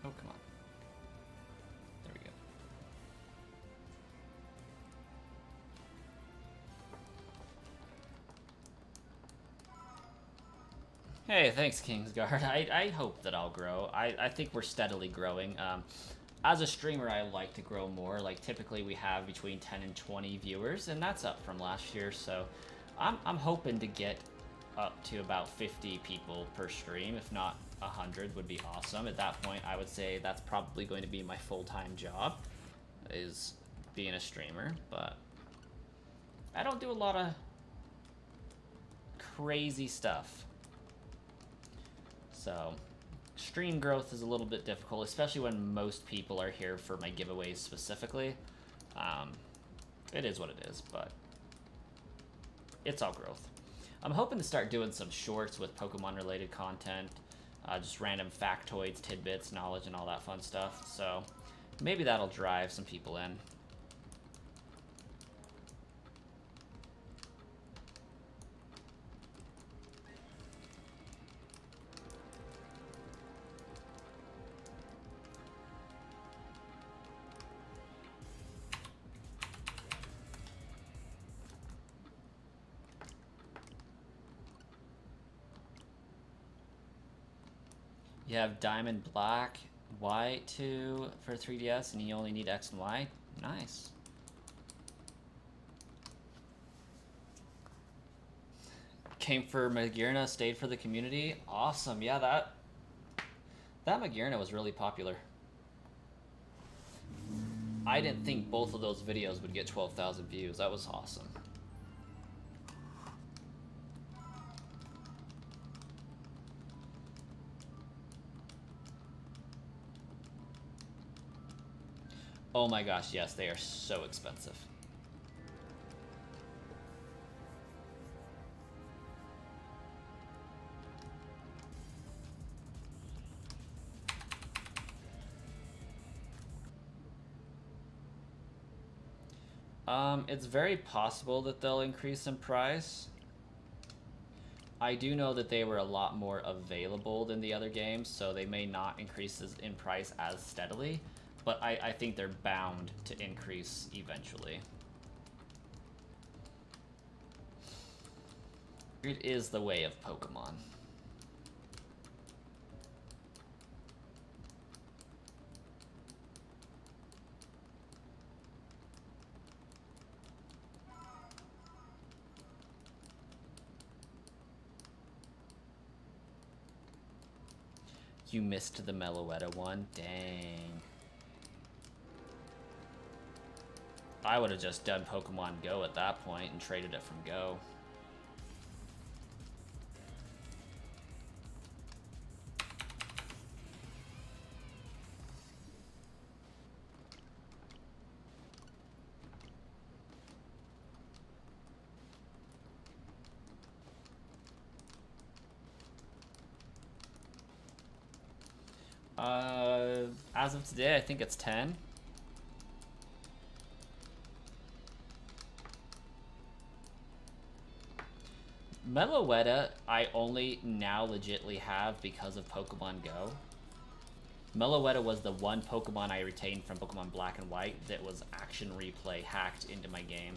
Oh, come on. There we go. Hey, thanks, Kingsguard. I hope that I'll grow. I think we're steadily growing. As a streamer, I like to grow more. Like, typically we have between 10 and 20 viewers, and that's up from last year, so I'm hoping to get up to about 50 people per stream. If not 100 would be awesome. At that point, I would say that's probably going to be my full-time job, is being a streamer, but I don't do a lot of crazy stuff. So stream growth is a little bit difficult, especially when most people are here for my giveaways specifically. It is what it is, but it's all growth. I'm hoping to start doing some shorts with Pokemon-related content, just random factoids, tidbits, knowledge, and all that fun stuff. So maybe that'll drive some people in. You have Diamond, Black, White 2 for 3DS, and you only need X and Y. Nice. Came for Magirna, stayed for the community. Awesome. Yeah, that Magirna was really popular. I didn't think both of those videos would get 12,000 views. That was awesome. Oh my gosh, yes, they are so expensive. It's very possible that they'll increase in price. I do know that they were a lot more available than the other games, so they may not increase in price as steadily, but I think they're bound to increase eventually. It is the way of Pokemon. You missed the Meloetta one? Dang. I would have just done Pokemon Go at that point and traded it from Go. As of today, I think it's 10. Meloetta, I only now legitly have because of Pokemon Go. Meloetta was the one Pokemon I retained from Pokemon Black and White that was action replay hacked into my game.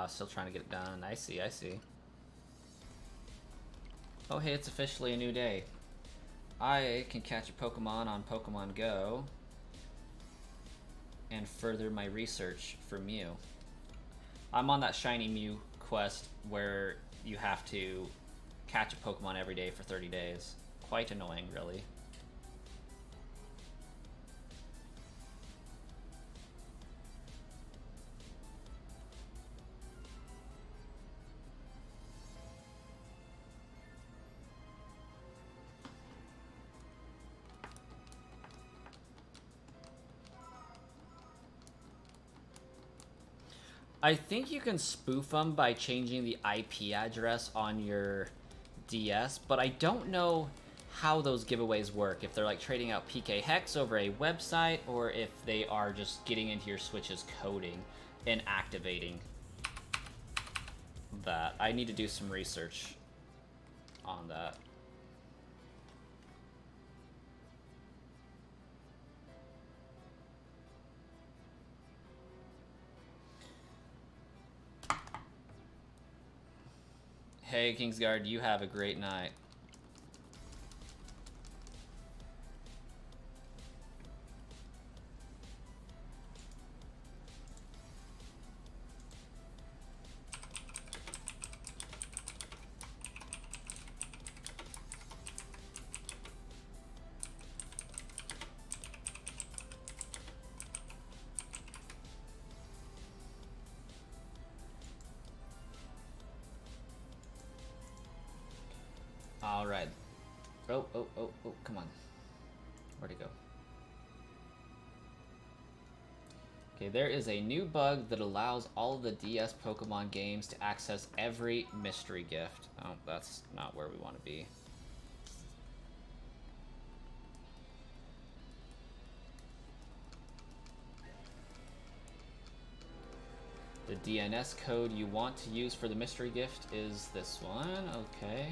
Still trying to get it done. I see, I see. Oh, hey, it's officially a new day. I can catch a Pokemon on Pokemon Go and further my research for Mew. I'm on that Shiny Mew quest where you have to catch a Pokemon every day for 30 days. Quite annoying, really. I think you can spoof them by changing the IP address on your DS, but I don't know how those giveaways work. If they're like trading out PK Hex over a website, or if they are just getting into your Switch's coding and activating that. I need to do some research on that. Hey, Kingsguard, you have a great night. Alright. Oh, come on. Where'd it go? Okay, there is a new bug that allows all of the DS Pokemon games to access every mystery gift. Oh, that's not where we want to be. The DNS code you want to use for the mystery gift is this one. Okay.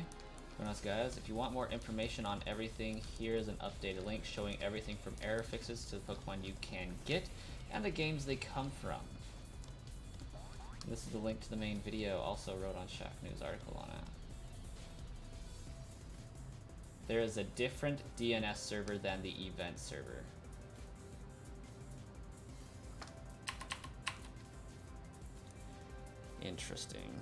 Burnout guys, if you want more information on everything, here is an updated link showing everything from error fixes to the Pokemon you can get and the games they come from. And this is the link to the main video, also wrote on Shack News article on it. There is a different DNS server than the event server. Interesting.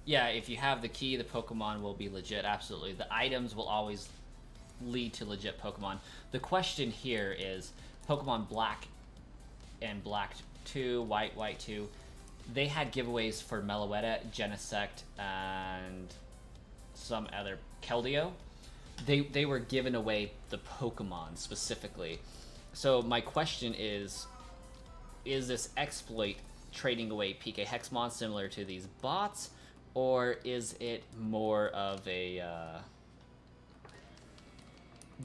Yeah, if you have the key, the Pokemon will be legit, absolutely. The items will always lead to legit Pokemon. The question here is, Pokemon Black and Black 2, White 2, they had giveaways for Meloetta, Genesect, and some other Keldeo. They were giving away the Pokemon specifically. So my question is this exploit trading away PK Hexmon similar to these bots, or is it more of a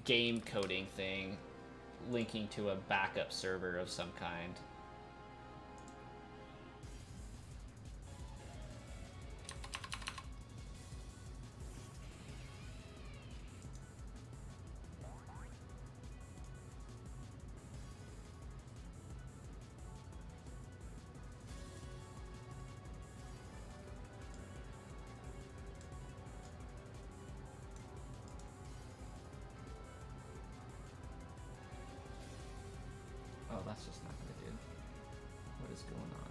game coding thing linking to a backup server of some kind? Oh, that's just not gonna do. What is going on?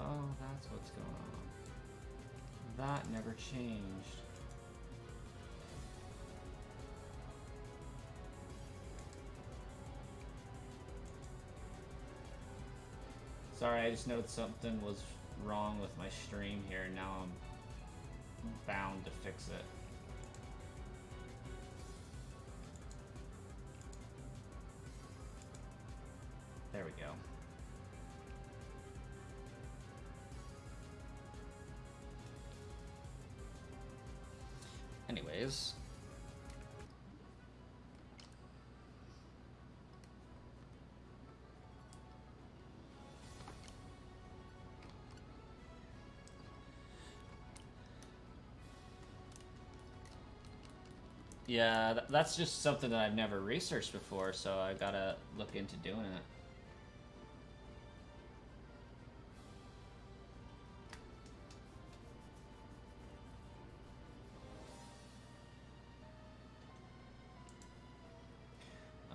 Oh, that's what's going on. That never changed. Sorry, I just noticed something was wrong with my stream here, and now I'm bound to fix it. There we go. Anyways. Yeah, that's just something that I've never researched before, so I gotta look into doing it.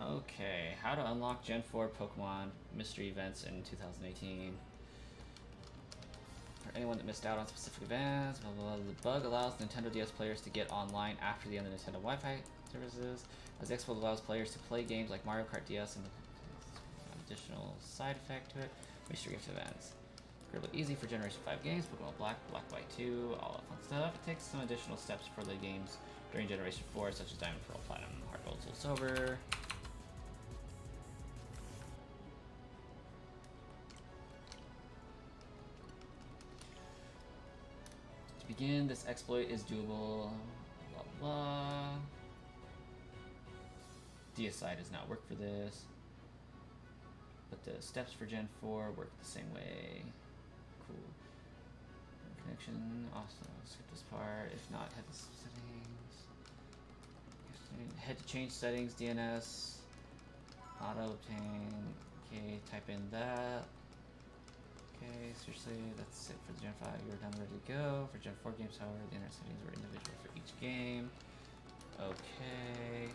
Okay, how to unlock Gen 4 Pokemon mystery events in 2018. For anyone that missed out on specific events, blah, blah, blah, the bug allows Nintendo DS players to get online after the end of Nintendo Wi-Fi services, as the exploit allows players to play games like Mario Kart DS and additional side effect to it, mystery gift events. Incredibly easy for Generation 5 games, Pokemon Black, White 2, all that fun stuff. It takes some additional steps for the games during Generation 4, such as Diamond, Pearl, Platinum, Heart Gold, Soul Silver. Begin, this exploit is doable, blah blah. DSI does not work for this, but the steps for Gen 4 work the same way. Cool. Connection, awesome. Skip this part. If not, head to settings. Head to change settings, DNS, auto obtain. Okay, type in that. Okay, seriously, that's it for the Gen 5. You're done, ready to go. For Gen 4 games, however, the internet settings were individual for each game. Okay.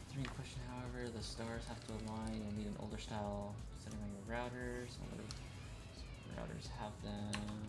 Answering question, however, the stars have to align. You'll need an older style setting on your routers. Some routers have them.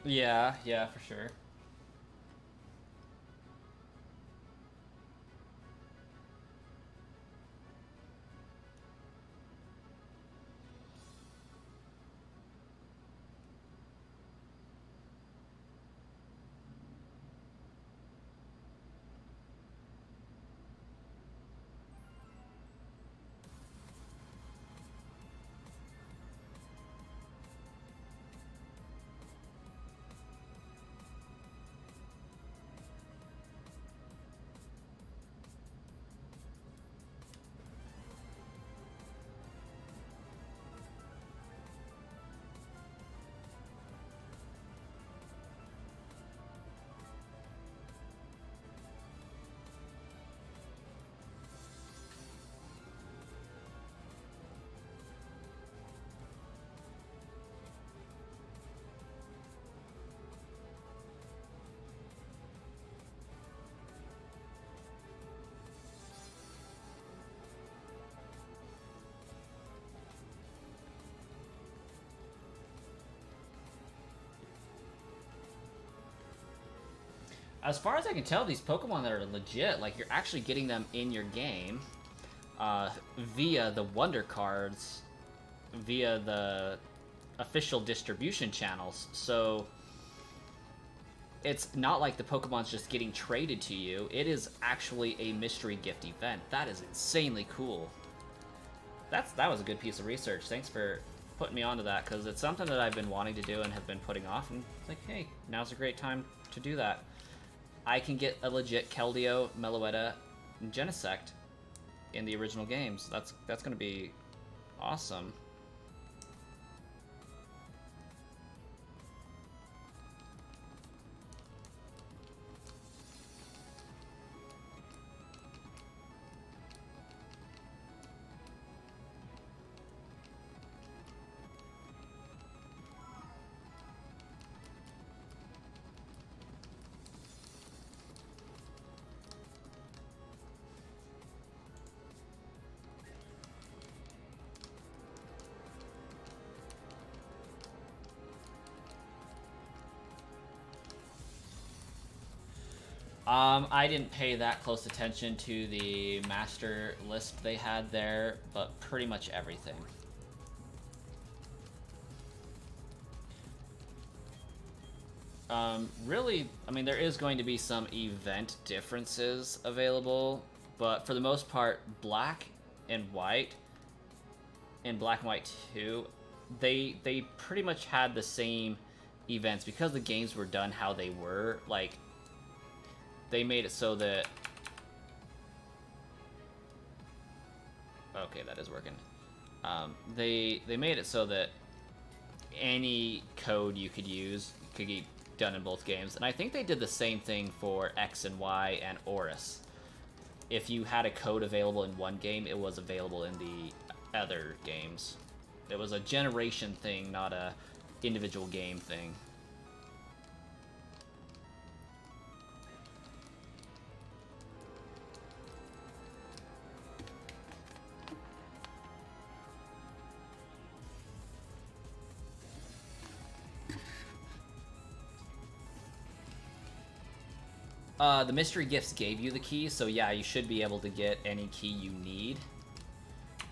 Yeah, yeah, for sure. As far as I can tell, these Pokemon that are legit, like you're actually getting them in your game via the Wonder Cards, via the official distribution channels. So it's not like the Pokemon's just getting traded to you. It is actually a mystery gift event. That is insanely cool. That was a good piece of research. Thanks for putting me onto that, because it's something that I've been wanting to do and have been putting off. And it's like, hey, now's a great time to do that. I can get a legit Keldeo, Meloetta, and Genesect in the original games. That's going to be awesome. I didn't pay that close attention to the master list they had there, but pretty much everything. Really, I mean, there is going to be some event differences available, but for the most part, Black and White, and Black and White 2, they pretty much had the same events because the games were done how they were. Like, they made it so that... Okay, that is working. They made it so that any code you could use could be done in both games. And I think they did the same thing for X and Y and Oris. If you had a code available in one game, it was available in the other games. It was a generation thing, not a individual game thing. The mystery gifts gave you the key, so yeah, you should be able to get any key you need.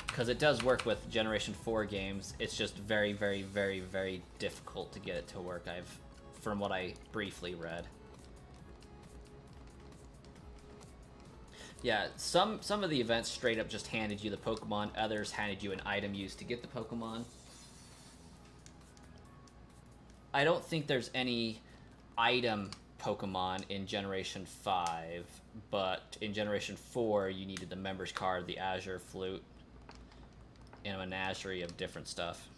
Because it does work with Generation 4 games. It's just very, very, very, very difficult to get it to work, from what I briefly read. Yeah, some of the events straight up just handed you the Pokemon, others handed you an item used to get the Pokemon. I don't think there's any item Pokemon in Generation 5, but in Generation 4 you needed the Member's Card, the Azure Flute, and a menagerie of different stuff.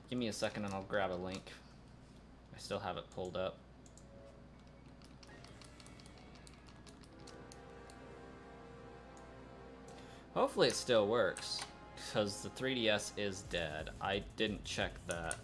Give me a second and I'll grab a link. I still have it pulled up. Hopefully it still works, because the 3DS is dead. I didn't check that.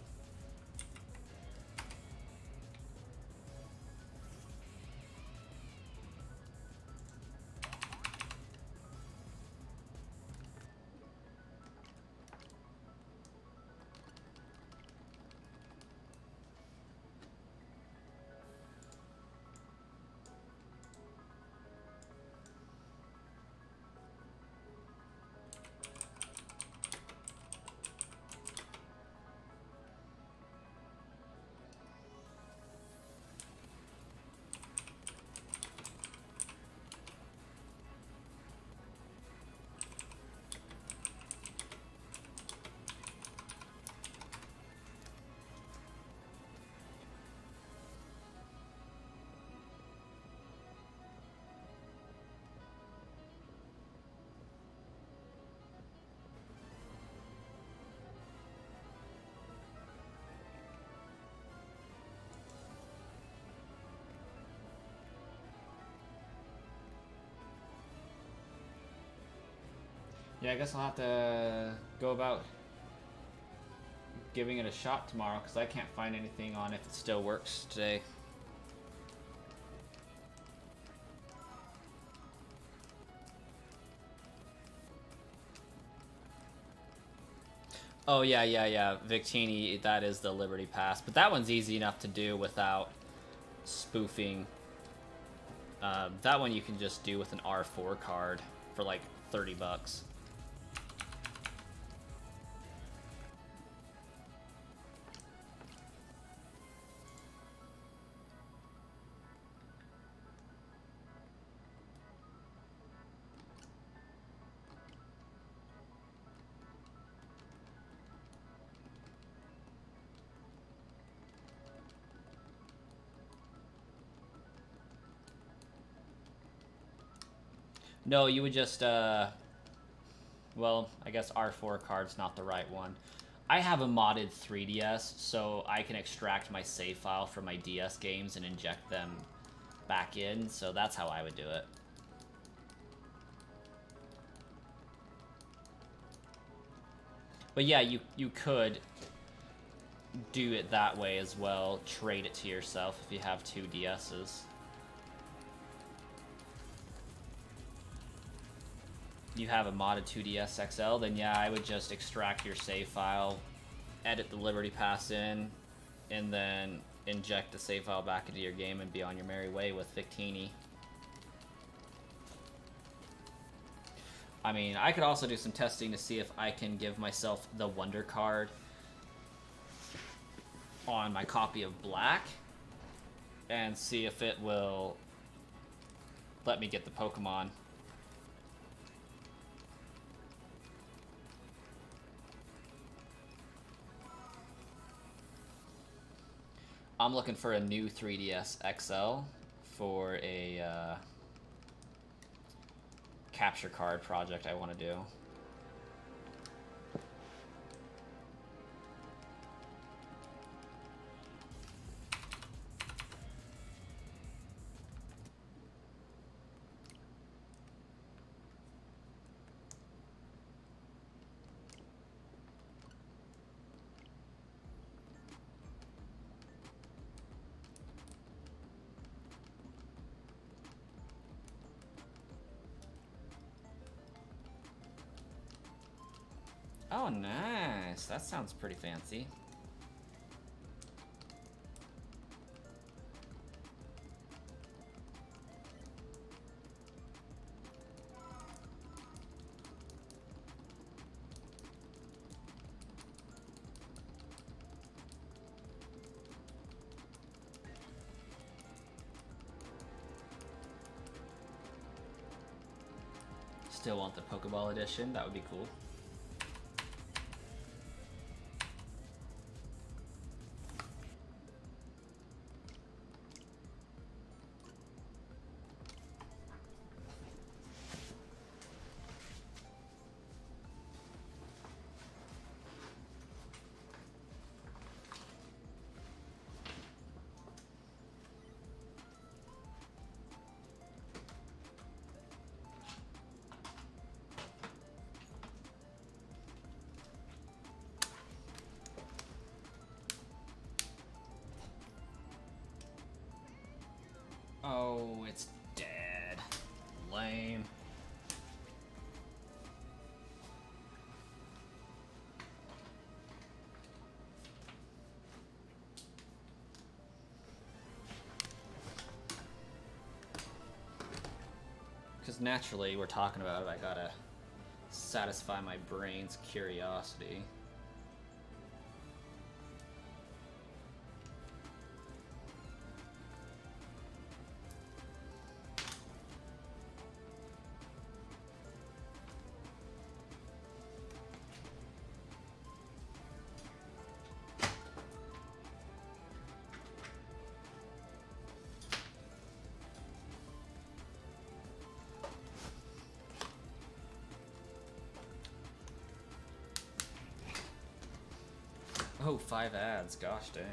Yeah, I guess I'll have to go about giving it a shot tomorrow because I can't find anything on if it still works today. Oh, yeah. Victini, that is the Liberty Pass. But that one's easy enough to do without spoofing. That one you can just do with an R4 card for like 30 bucks. No, you would just, well, I guess R4 card's not the right one. I have a modded 3DS, so I can extract my save file from my DS games and inject them back in, so that's how I would do it. But yeah, you could do it that way as well, trade it to yourself if you have 2 DSs. You have a modded 2DS XL, then yeah, I would just extract your save file, edit the Liberty Pass in, and then inject the save file back into your game and be on your merry way with Victini. I mean, I could also do some testing to see if I can give myself the Wonder Card on my copy of Black and see if it will let me get the Pokemon. I'm looking for a new 3DS XL for a capture card project I want to do. Oh, nice. That sounds pretty fancy. Still want the Pokeball edition. That would be cool. Oh, it's dead. Lame. Because naturally, we're talking about it, I gotta satisfy my brain's curiosity. Oh, 5 ads. Gosh dang.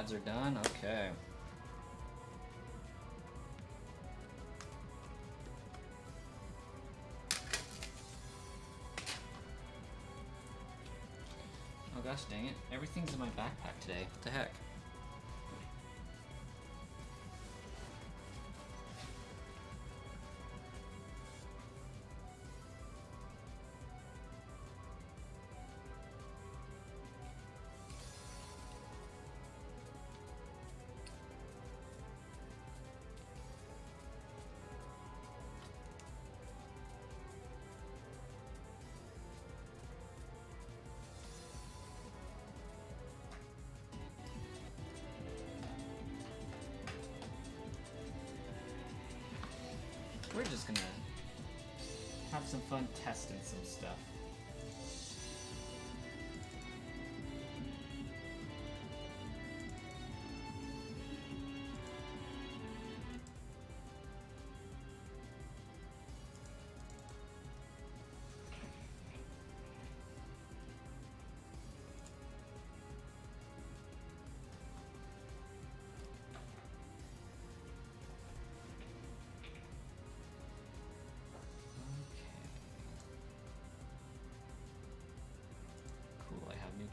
ads are done. Okay. Oh gosh dang it. Everything's in my backpack today. What the heck? We're just gonna have some fun testing some stuff.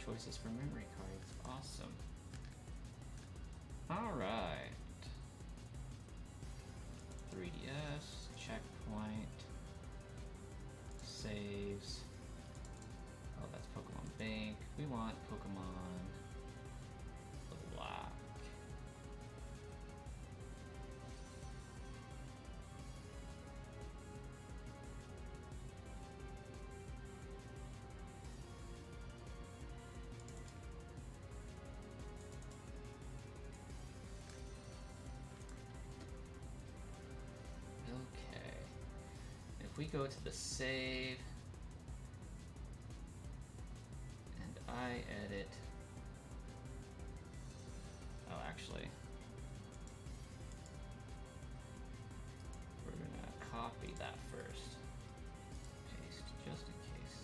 Choices for memory cards. Awesome. Alright. 3DS, checkpoint, saves. Oh, that's Pokemon Bank. We want Pokemon Black. If we go to the save and I edit, oh actually, we're gonna copy that first, paste just in case,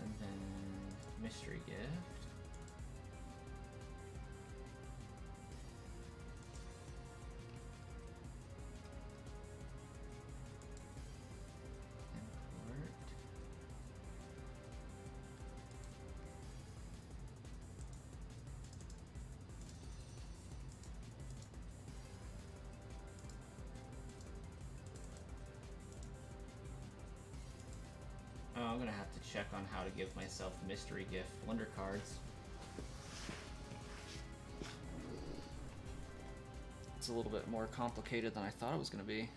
and then mystery gift. Oh, I'm gonna have to check on how to give myself mystery gift wonder cards. It's a little bit more complicated than I thought it was gonna be.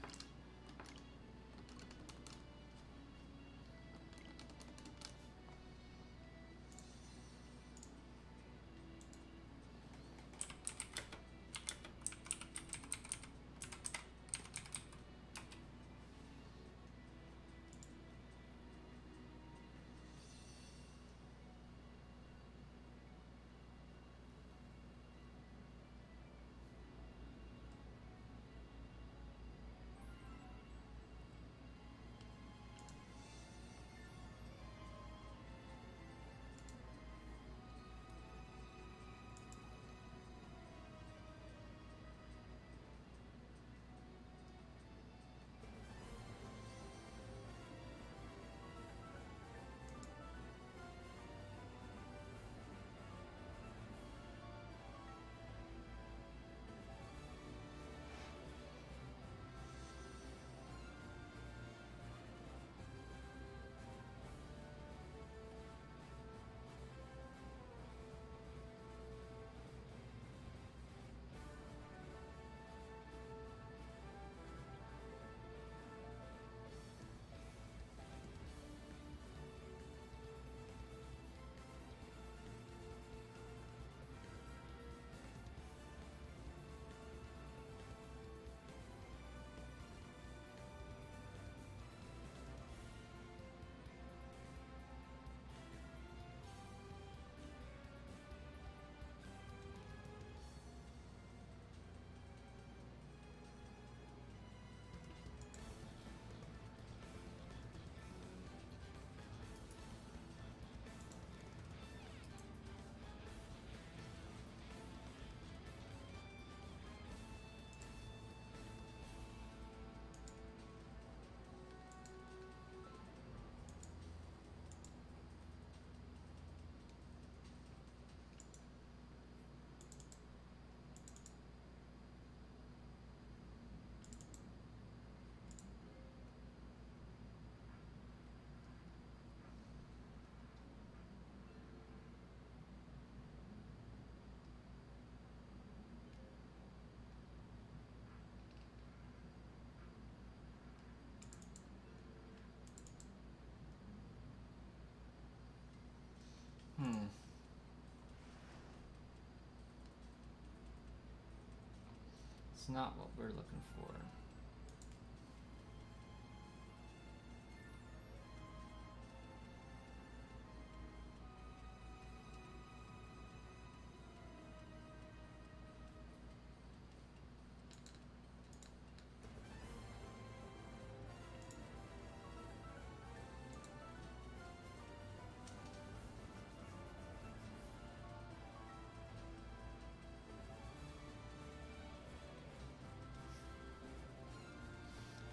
It's not what we're looking for.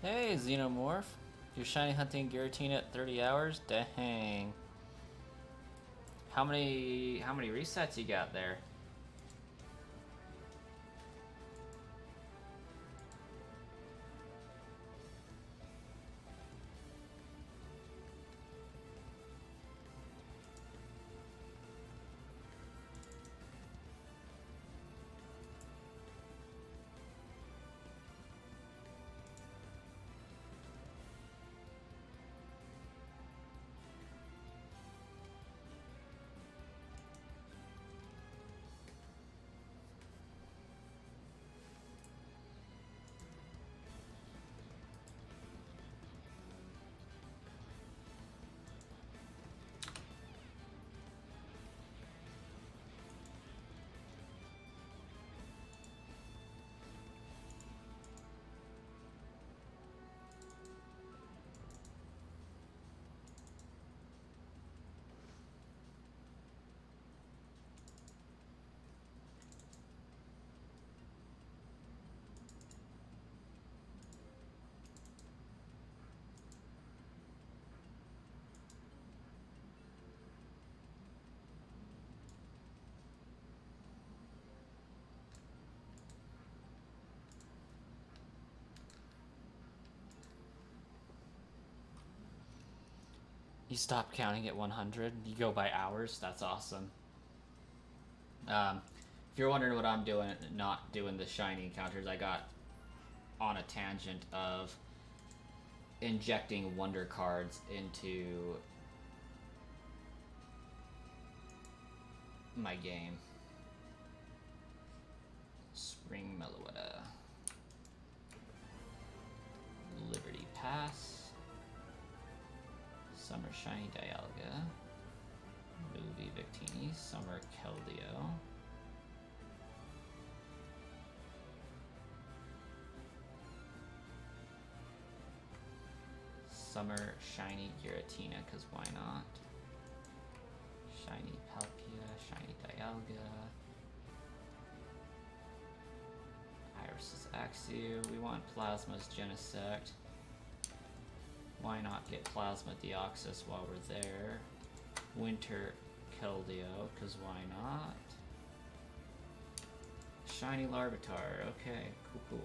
Hey, Xenomorph. You're shiny hunting Giratina at 30 hours? Dang. How many resets you got there? You stop counting at 100. You go by hours. That's awesome. If you're wondering what I'm doing, not doing the shiny encounters, I got on a tangent of injecting wonder cards into my game. Spring Meloetta. Liberty Pass. Summer Shiny Dialga, Movie Victini, Summer Keldeo, Summer Shiny Giratina, because why not? Shiny Palkia, Shiny Dialga, Iris's Axew, we want Plasma's Genesect. Why not get Plasma Deoxys while we're there? Winter Keldeo, because why not? Shiny Larvitar, okay, cool.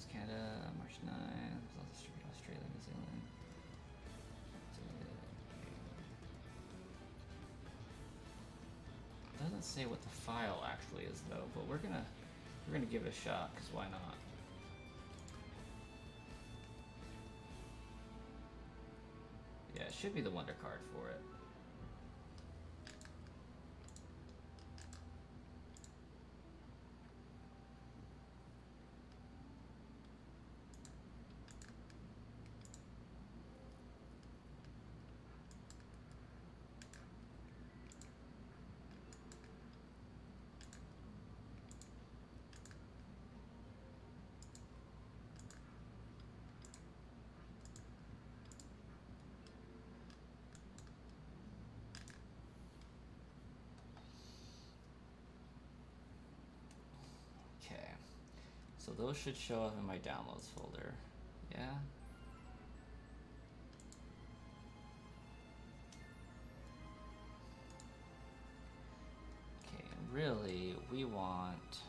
Canada, March 9th, Australia, New Zealand. Doesn't say what the file actually is though, but we're gonna give it a shot, because why not? Yeah, it should be the wonder card for it. So those should show up in my downloads folder. Yeah. Okay, really, we want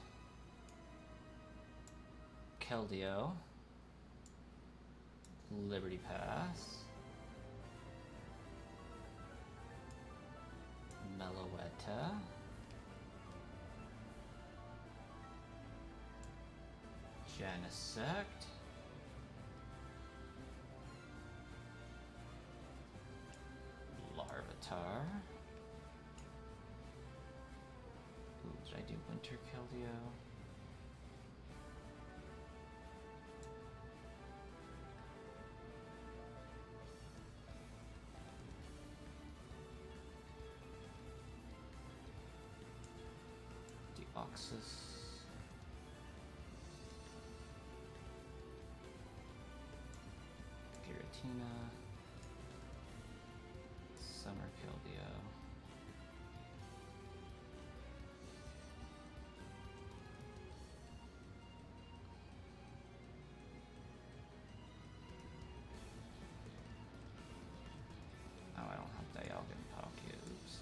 Keldeo, Liberty Pass, Meloetta, Genesect. Larvitar. Ooh, did I do Winter Keldeo? Deoxys. Giratina. Summer Keldeo. Oh, I don't have Dialga in pocket. Oops.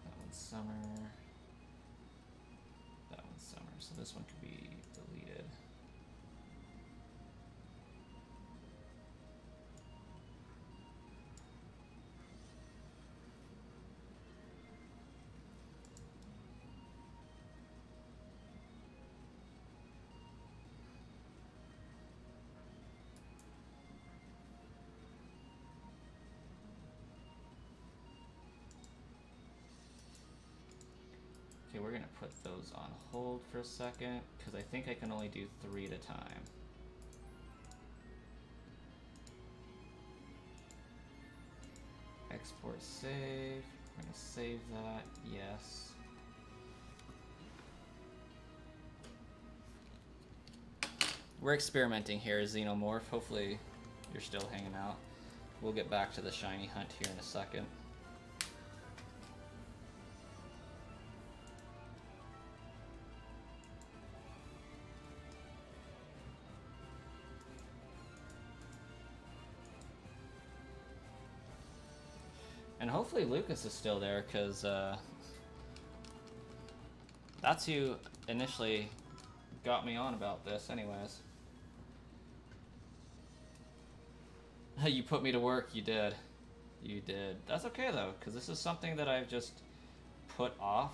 That one's summer. That one's summer. So this one could be deleted. Okay, we're gonna put those on hold for a second, because I think I can only do 3 at a time. Export save. We're gonna save that, yes. We're experimenting here, Xenomorph. Hopefully you're still hanging out. We'll get back to the shiny hunt here in a second. And hopefully Lucas is still there, because that's who initially got me on about this anyways. You put me to work, you did. You did. That's okay though, because this is something that I've just put off.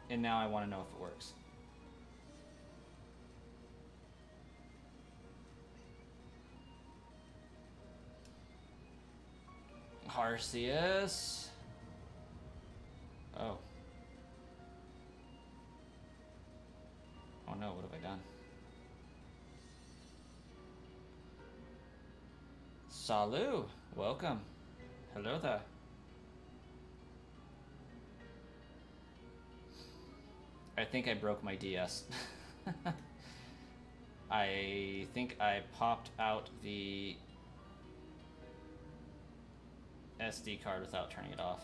And now I want to know if it works. Arceus. Oh. Oh no, what have I done? Salut! Welcome. Hello there. I think I broke my DS. I think I popped out the SD card without turning it off.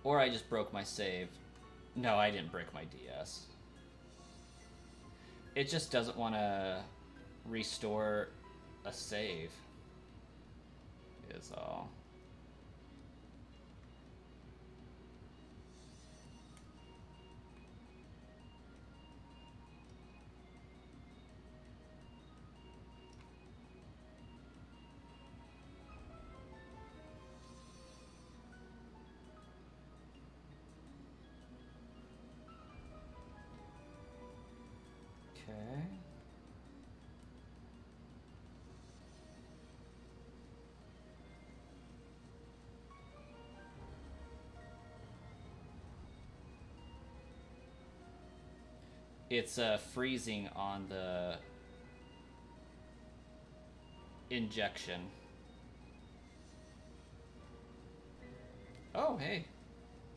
Or I just broke my save. No, I didn't break my DS. It just doesn't want to restore a save, is all. Okay. It's freezing on the injection. Oh, hey.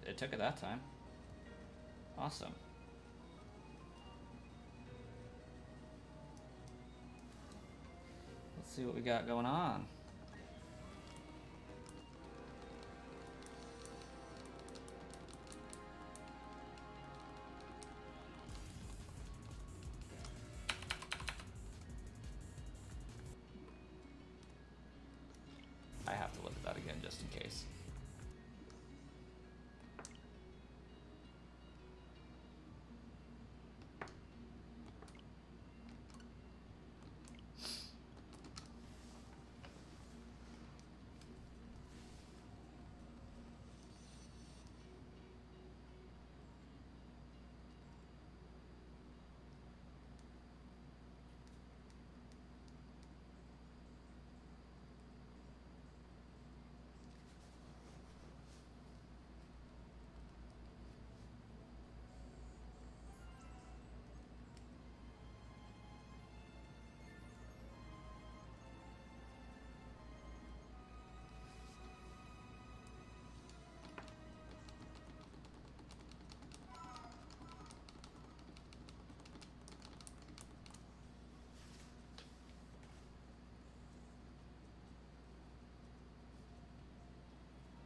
It took it that time. Awesome. see what we got going on. I have to look at that again just in case.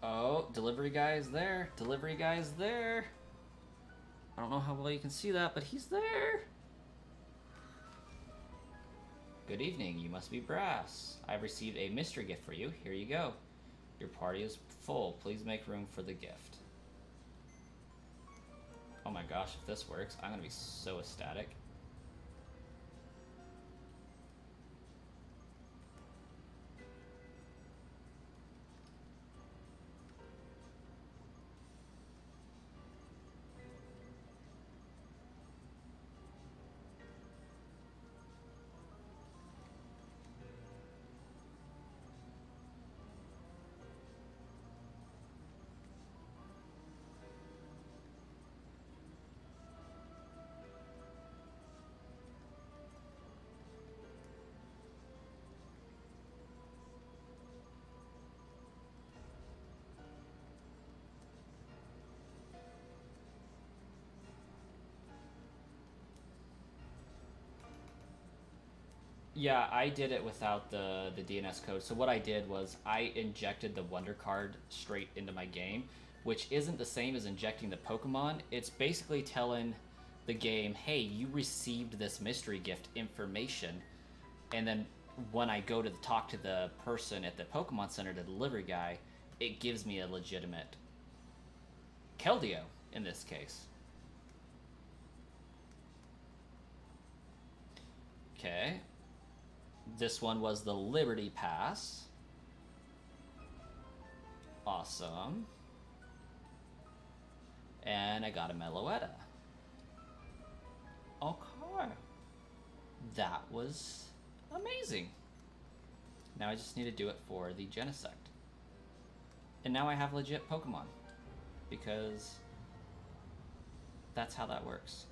Oh, delivery guy is there. Delivery guy is there. I don't know how well you can see that, but he's there. Good evening, you must be Brass. I've received a mystery gift for you. Here you go. Your party is full. Please make room for the gift. Oh my gosh, if this works, I'm gonna be so ecstatic. Yeah, I did it without the DNS code. So what I did was I injected the Wonder Card straight into my game, which isn't the same as injecting the Pokemon. It's basically telling the game, hey, you received this mystery gift information, and then when I go to talk to the person at the Pokemon Center, the delivery guy, it gives me a legitimate Keldeo in this case. Okay. This one was the Liberty Pass. Awesome. And I got a Meloetta. Okay. That was amazing. Now I just need to do it for the Genesect. And now I have legit Pokemon. Because that's how that works.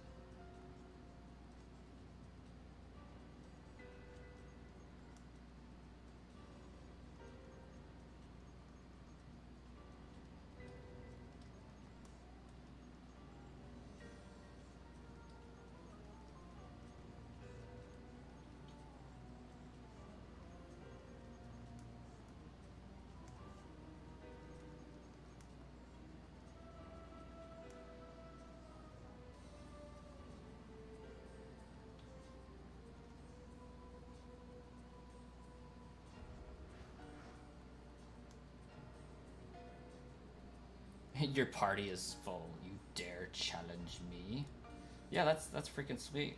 Your party is full. You dare challenge me? Yeah, that's freaking sweet.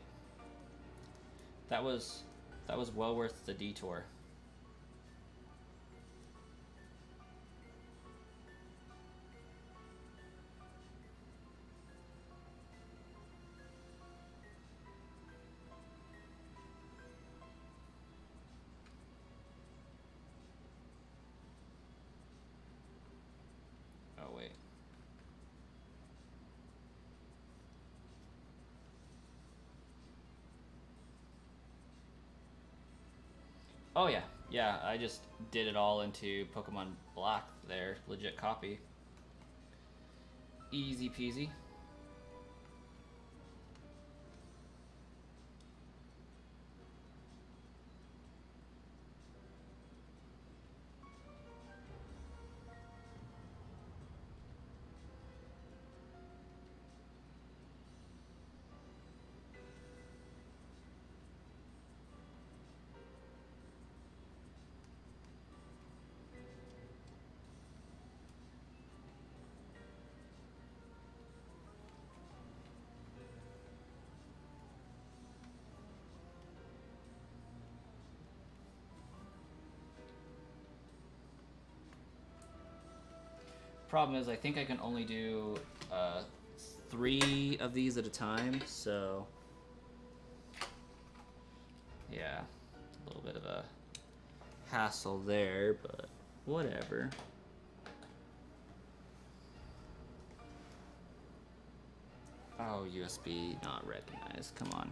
That was well worth the detour. Oh wait. Oh yeah, yeah, I just did it all into Pokemon Black there, legit copy. Easy peasy. problem is I think I can only do 3 of these at a time, so yeah, a little bit of a hassle there, but whatever. Oh, USB not recognized. Come on.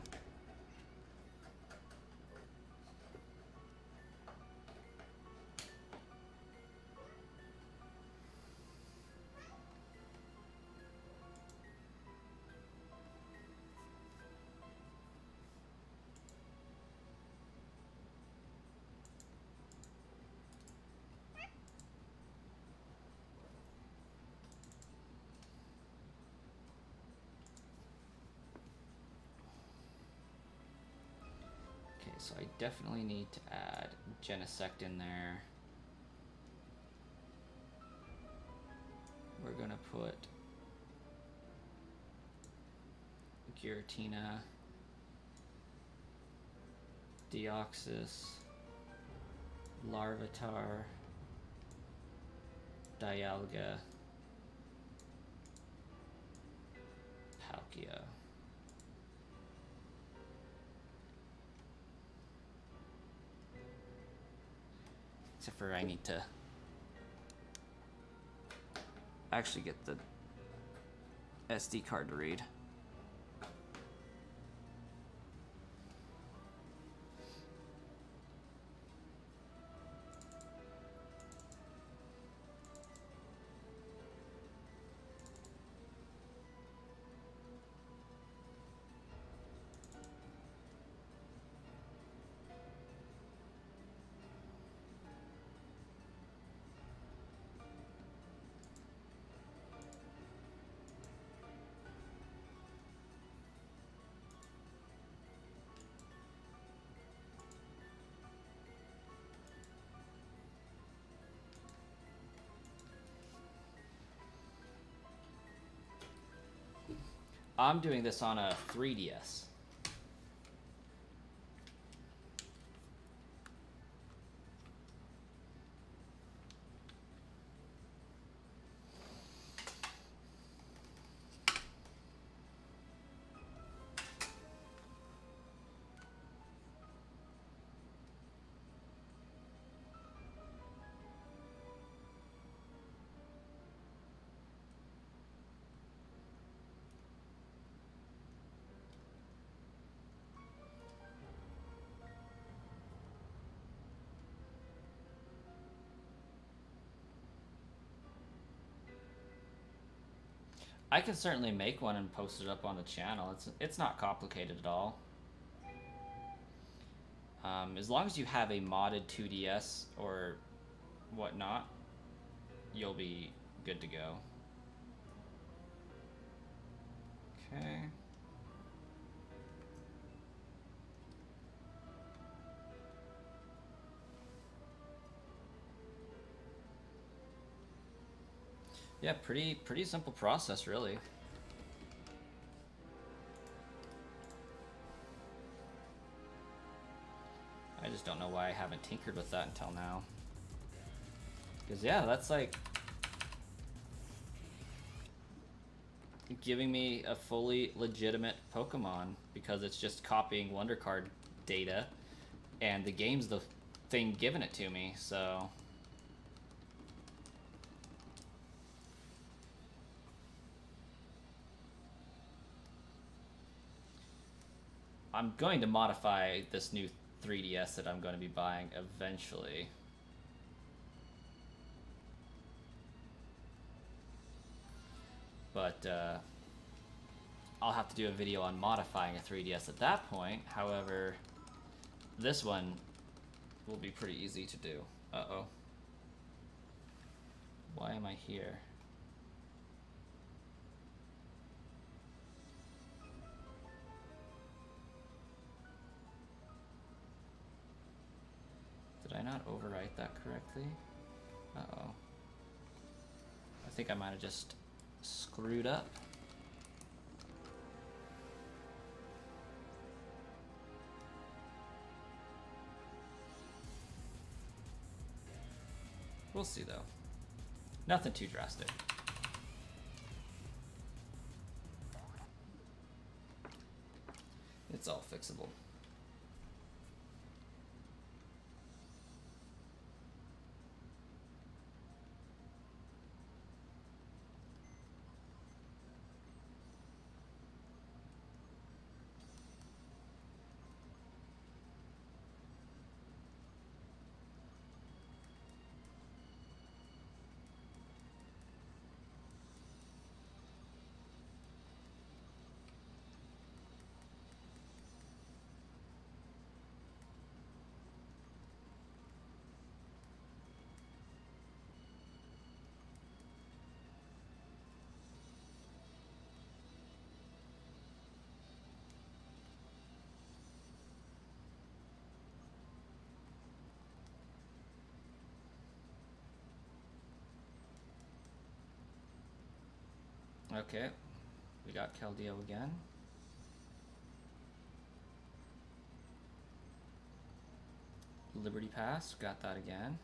So I definitely need to add Genesect in there. We're gonna put Giratina, Deoxys, Larvitar, Dialga, Palkia. Except for I need to actually get the SD card to read. I'm doing this on a 3DS. I can certainly make one and post it up on the channel. It's not complicated at all. As long as you have a modded 2DS or whatnot, you'll be good to go. Okay. Yeah, pretty simple process, really. I just don't know why I haven't tinkered with that until now. Because, yeah, that's like giving me a fully legitimate Pokemon, because it's just copying Wonder Card data, and the game's the thing giving it to me, so... I'm going to modify this new 3DS that I'm going to be buying eventually. But I'll have to do a video on modifying a 3DS at that point. However, this one will be pretty easy to do. Uh-oh. Why am I here? Did I not overwrite that correctly? Uh-oh. I think I might have just screwed up. We'll see, though. Nothing too drastic. It's all fixable. Okay, we got Keldeo again. Liberty Pass, got that again.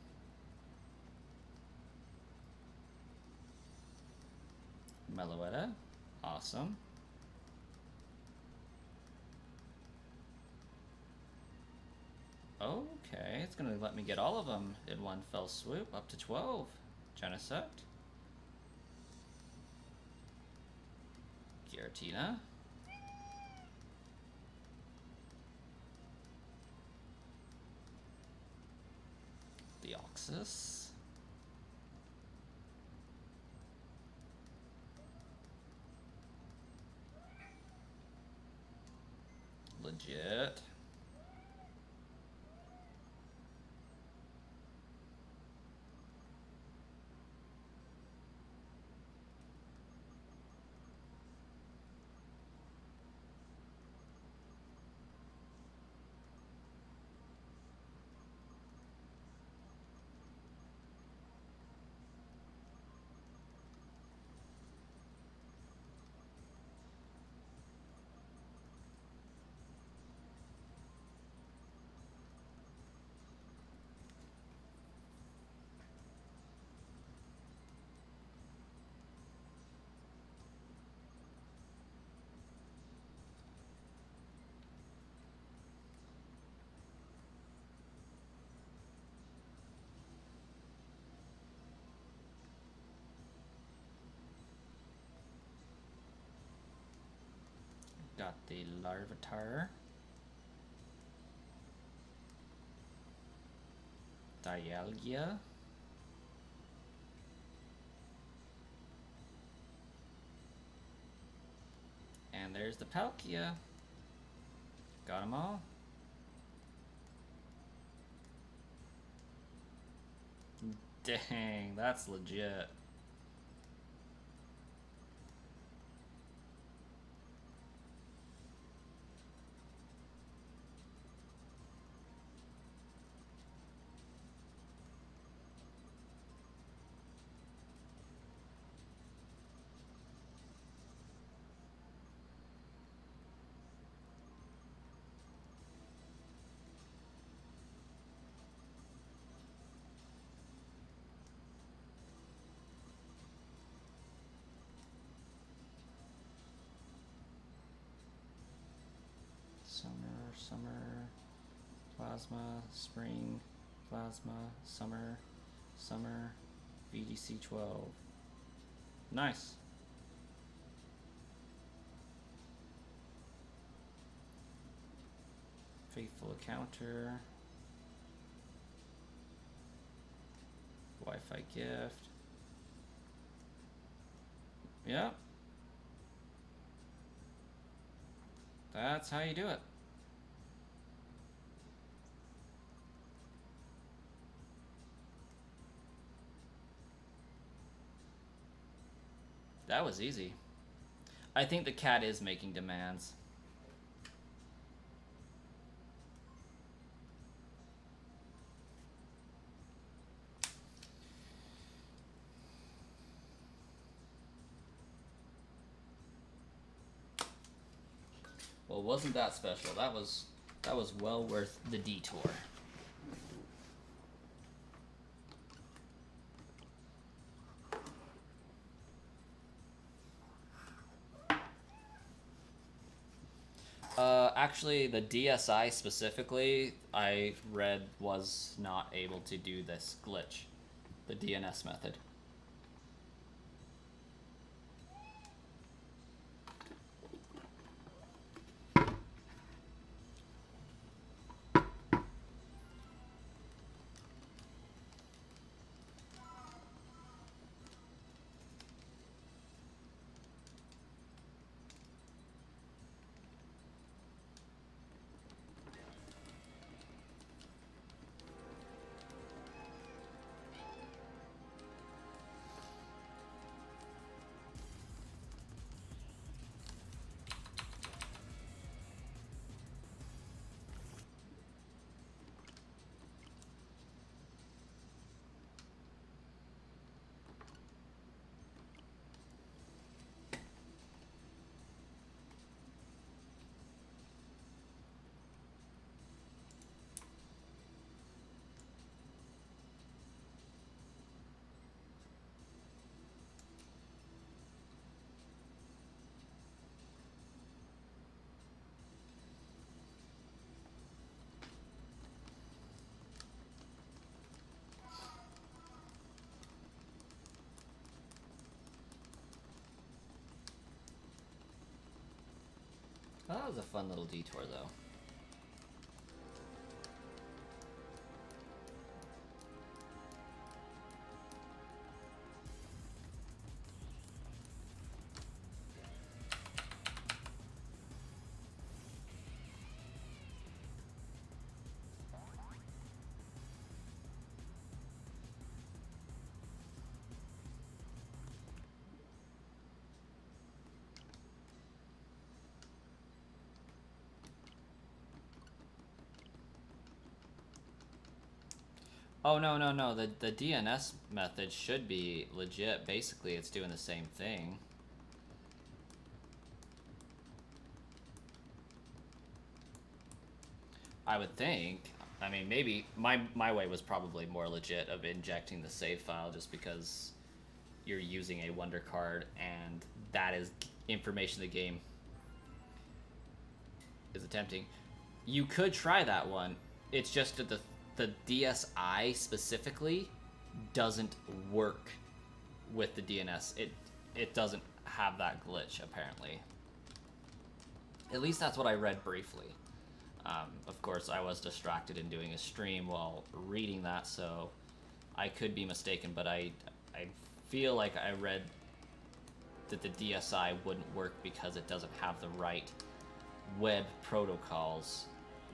Meloetta, awesome. Okay, it's gonna let me get all of them in one fell swoop, up to 12. Genesect. Giratina. Deoxys. Legit. Got the Larvitar. Dialga. And there's the Palkia. Got them all. Dang, that's legit. Summer, Plasma, Spring, Plasma, Summer, VDC 12. Nice. Faithful Encounter. Wi-Fi gift. Yep. That's how you do it. That was easy. I think the cat is making demands. Well, wasn't that special? That was well worth the detour. Actually, the DSi specifically, I read was not able to do this glitch, the DNS method. That was a fun little detour, though. Oh, no, no, no. The DNS method should be legit. Basically, it's doing the same thing. I would think. I mean, maybe my way was probably more legit of injecting the save file just because you're using a wonder card and that is information the game is attempting. You could try that one. It's just that the DSi specifically doesn't work with the DNS. It doesn't have that glitch, apparently. At least that's what I read briefly. Of course, I was distracted in doing a stream while reading that, so I could be mistaken, but I feel like I read that the DSi wouldn't work because it doesn't have the right web protocols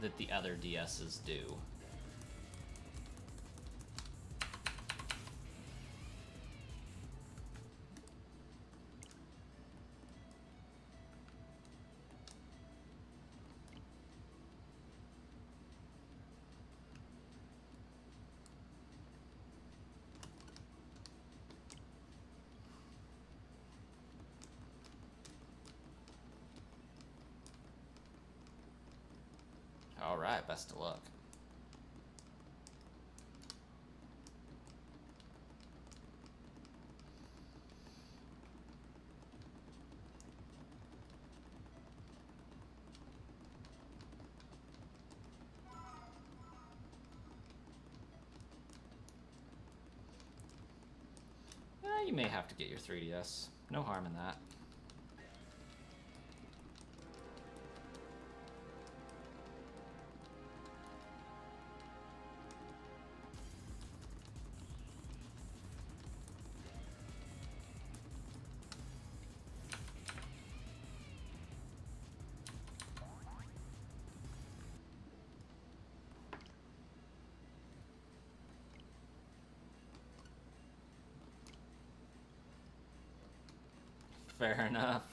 that the other DSs do. Alright, best of luck. You may have to get your 3DS. No harm in that. Fair enough.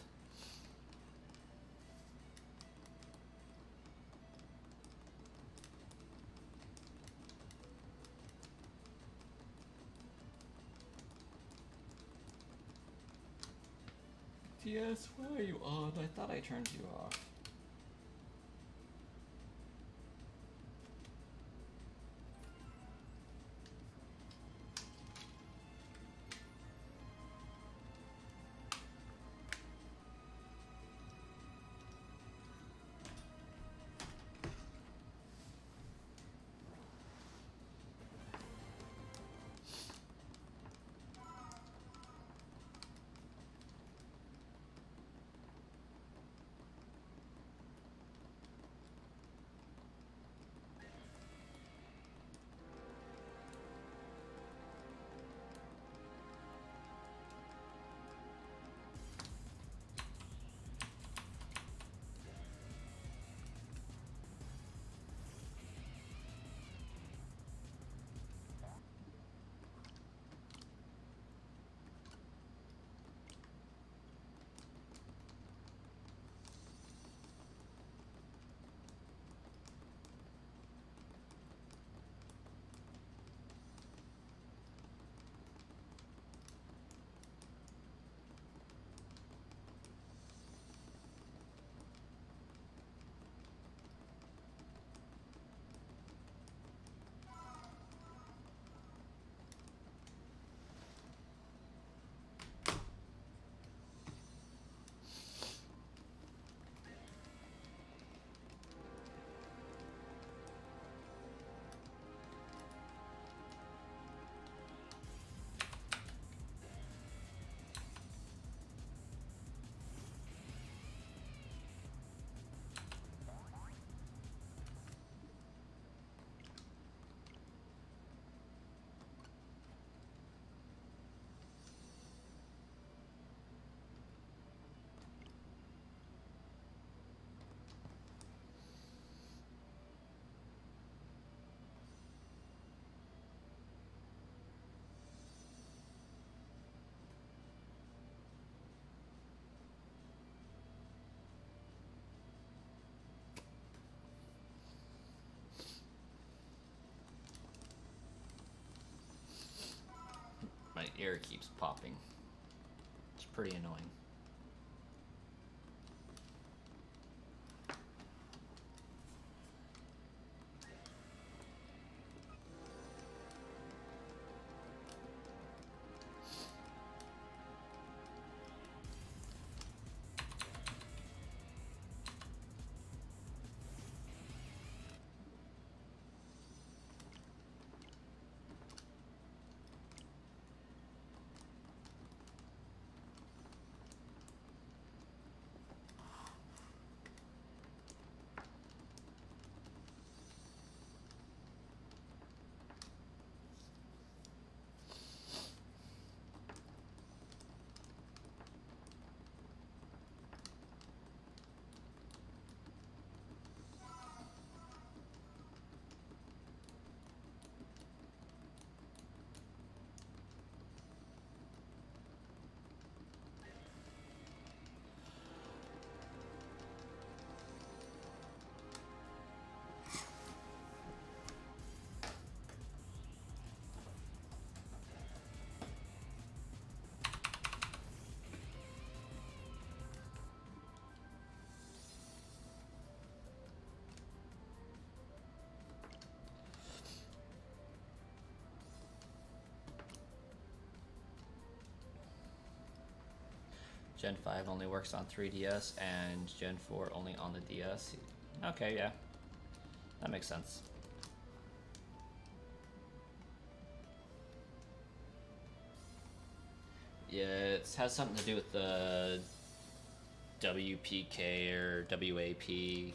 DS, why are you on? I thought I turned you off. error keeps popping. It's pretty annoying. Gen 5 only works on 3DS and Gen 4 only on the DS. Okay, yeah. That makes sense. Yeah, it has something to do with the WPK or WAP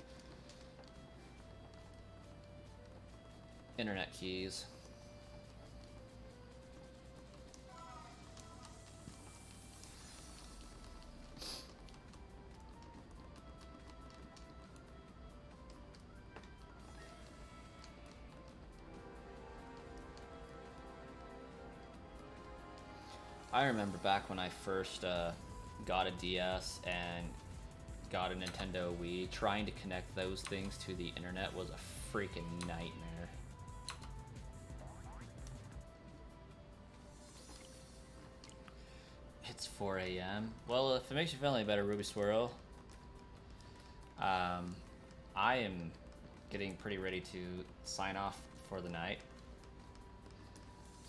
internet keys. I remember back when I first got a DS and got a Nintendo Wii, trying to connect those things to the internet was a freaking nightmare. It's 4 a.m. Well, if it makes you feel any better, Ruby Swirl, I am getting pretty ready to sign off for the night.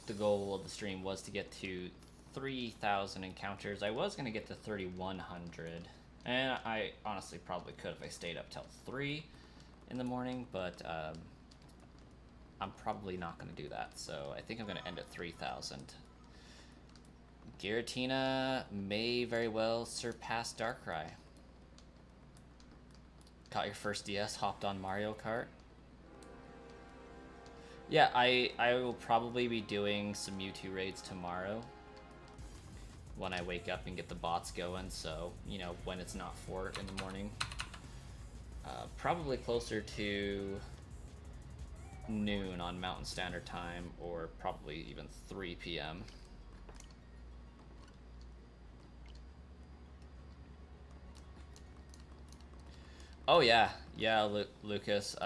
The goal of the stream was to get to 3,000 encounters. I was going to get to 3,100, and I honestly probably could if I stayed up till 3 in the morning, but I'm probably not going to do that, so I think I'm going to end at 3,000. Giratina may very well surpass Darkrai. Caught your first DS, hopped on Mario Kart. Yeah, I will probably be doing some Mewtwo raids tomorrow when I wake up and get the bots going, so, you know, when it's not 4 in the morning. Probably closer to noon on Mountain Standard Time, or probably even 3 p.m. Oh yeah, Lucas.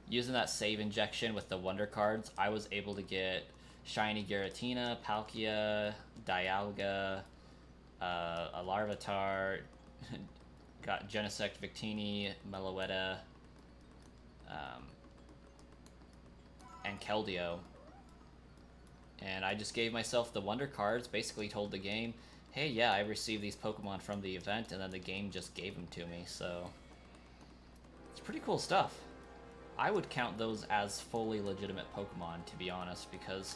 Using that save injection with the Wonder Cards, I was able to get Shiny Giratina, Palkia, Dialga, a Larvitar, got Genesect Victini, Meloetta, and Keldeo. And I just gave myself the Wonder Cards, basically told the game, hey, yeah, I received these Pokemon from the event, and then the game just gave them to me, so it's pretty cool stuff. I would count those as fully legitimate Pokemon, to be honest, because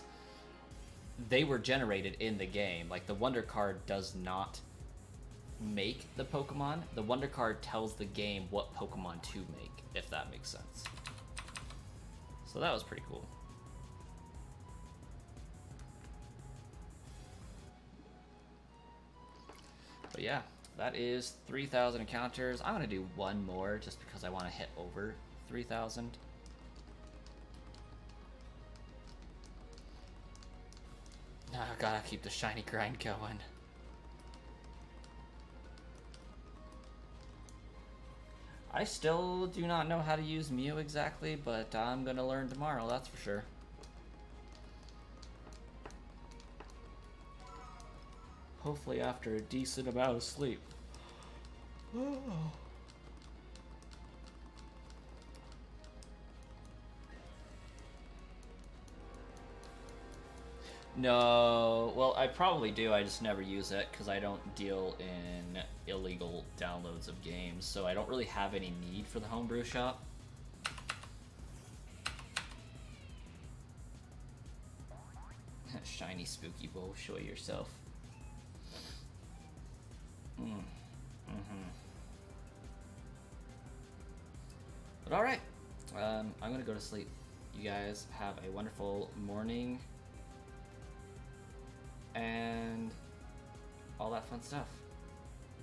they were generated in the game. Like, the Wonder Card does not make the Pokemon. The Wonder Card tells the game what Pokemon to make, if that makes sense. So that was pretty cool. But yeah, that is 3,000 encounters. I'm going to do one more just because I want to hit over 3,000. I gotta keep the shiny grind going. I still do not know how to use Mew exactly, but I'm gonna learn tomorrow, that's for sure. hopefully after a decent amount of sleep. No, well, I probably do. I just never use it because I don't deal in illegal downloads of games, so I don't really have any need for the homebrew shop. Shiny spooky bowl, show yourself. But alright, I'm gonna go to sleep. You guys have a wonderful morning and all that fun stuff.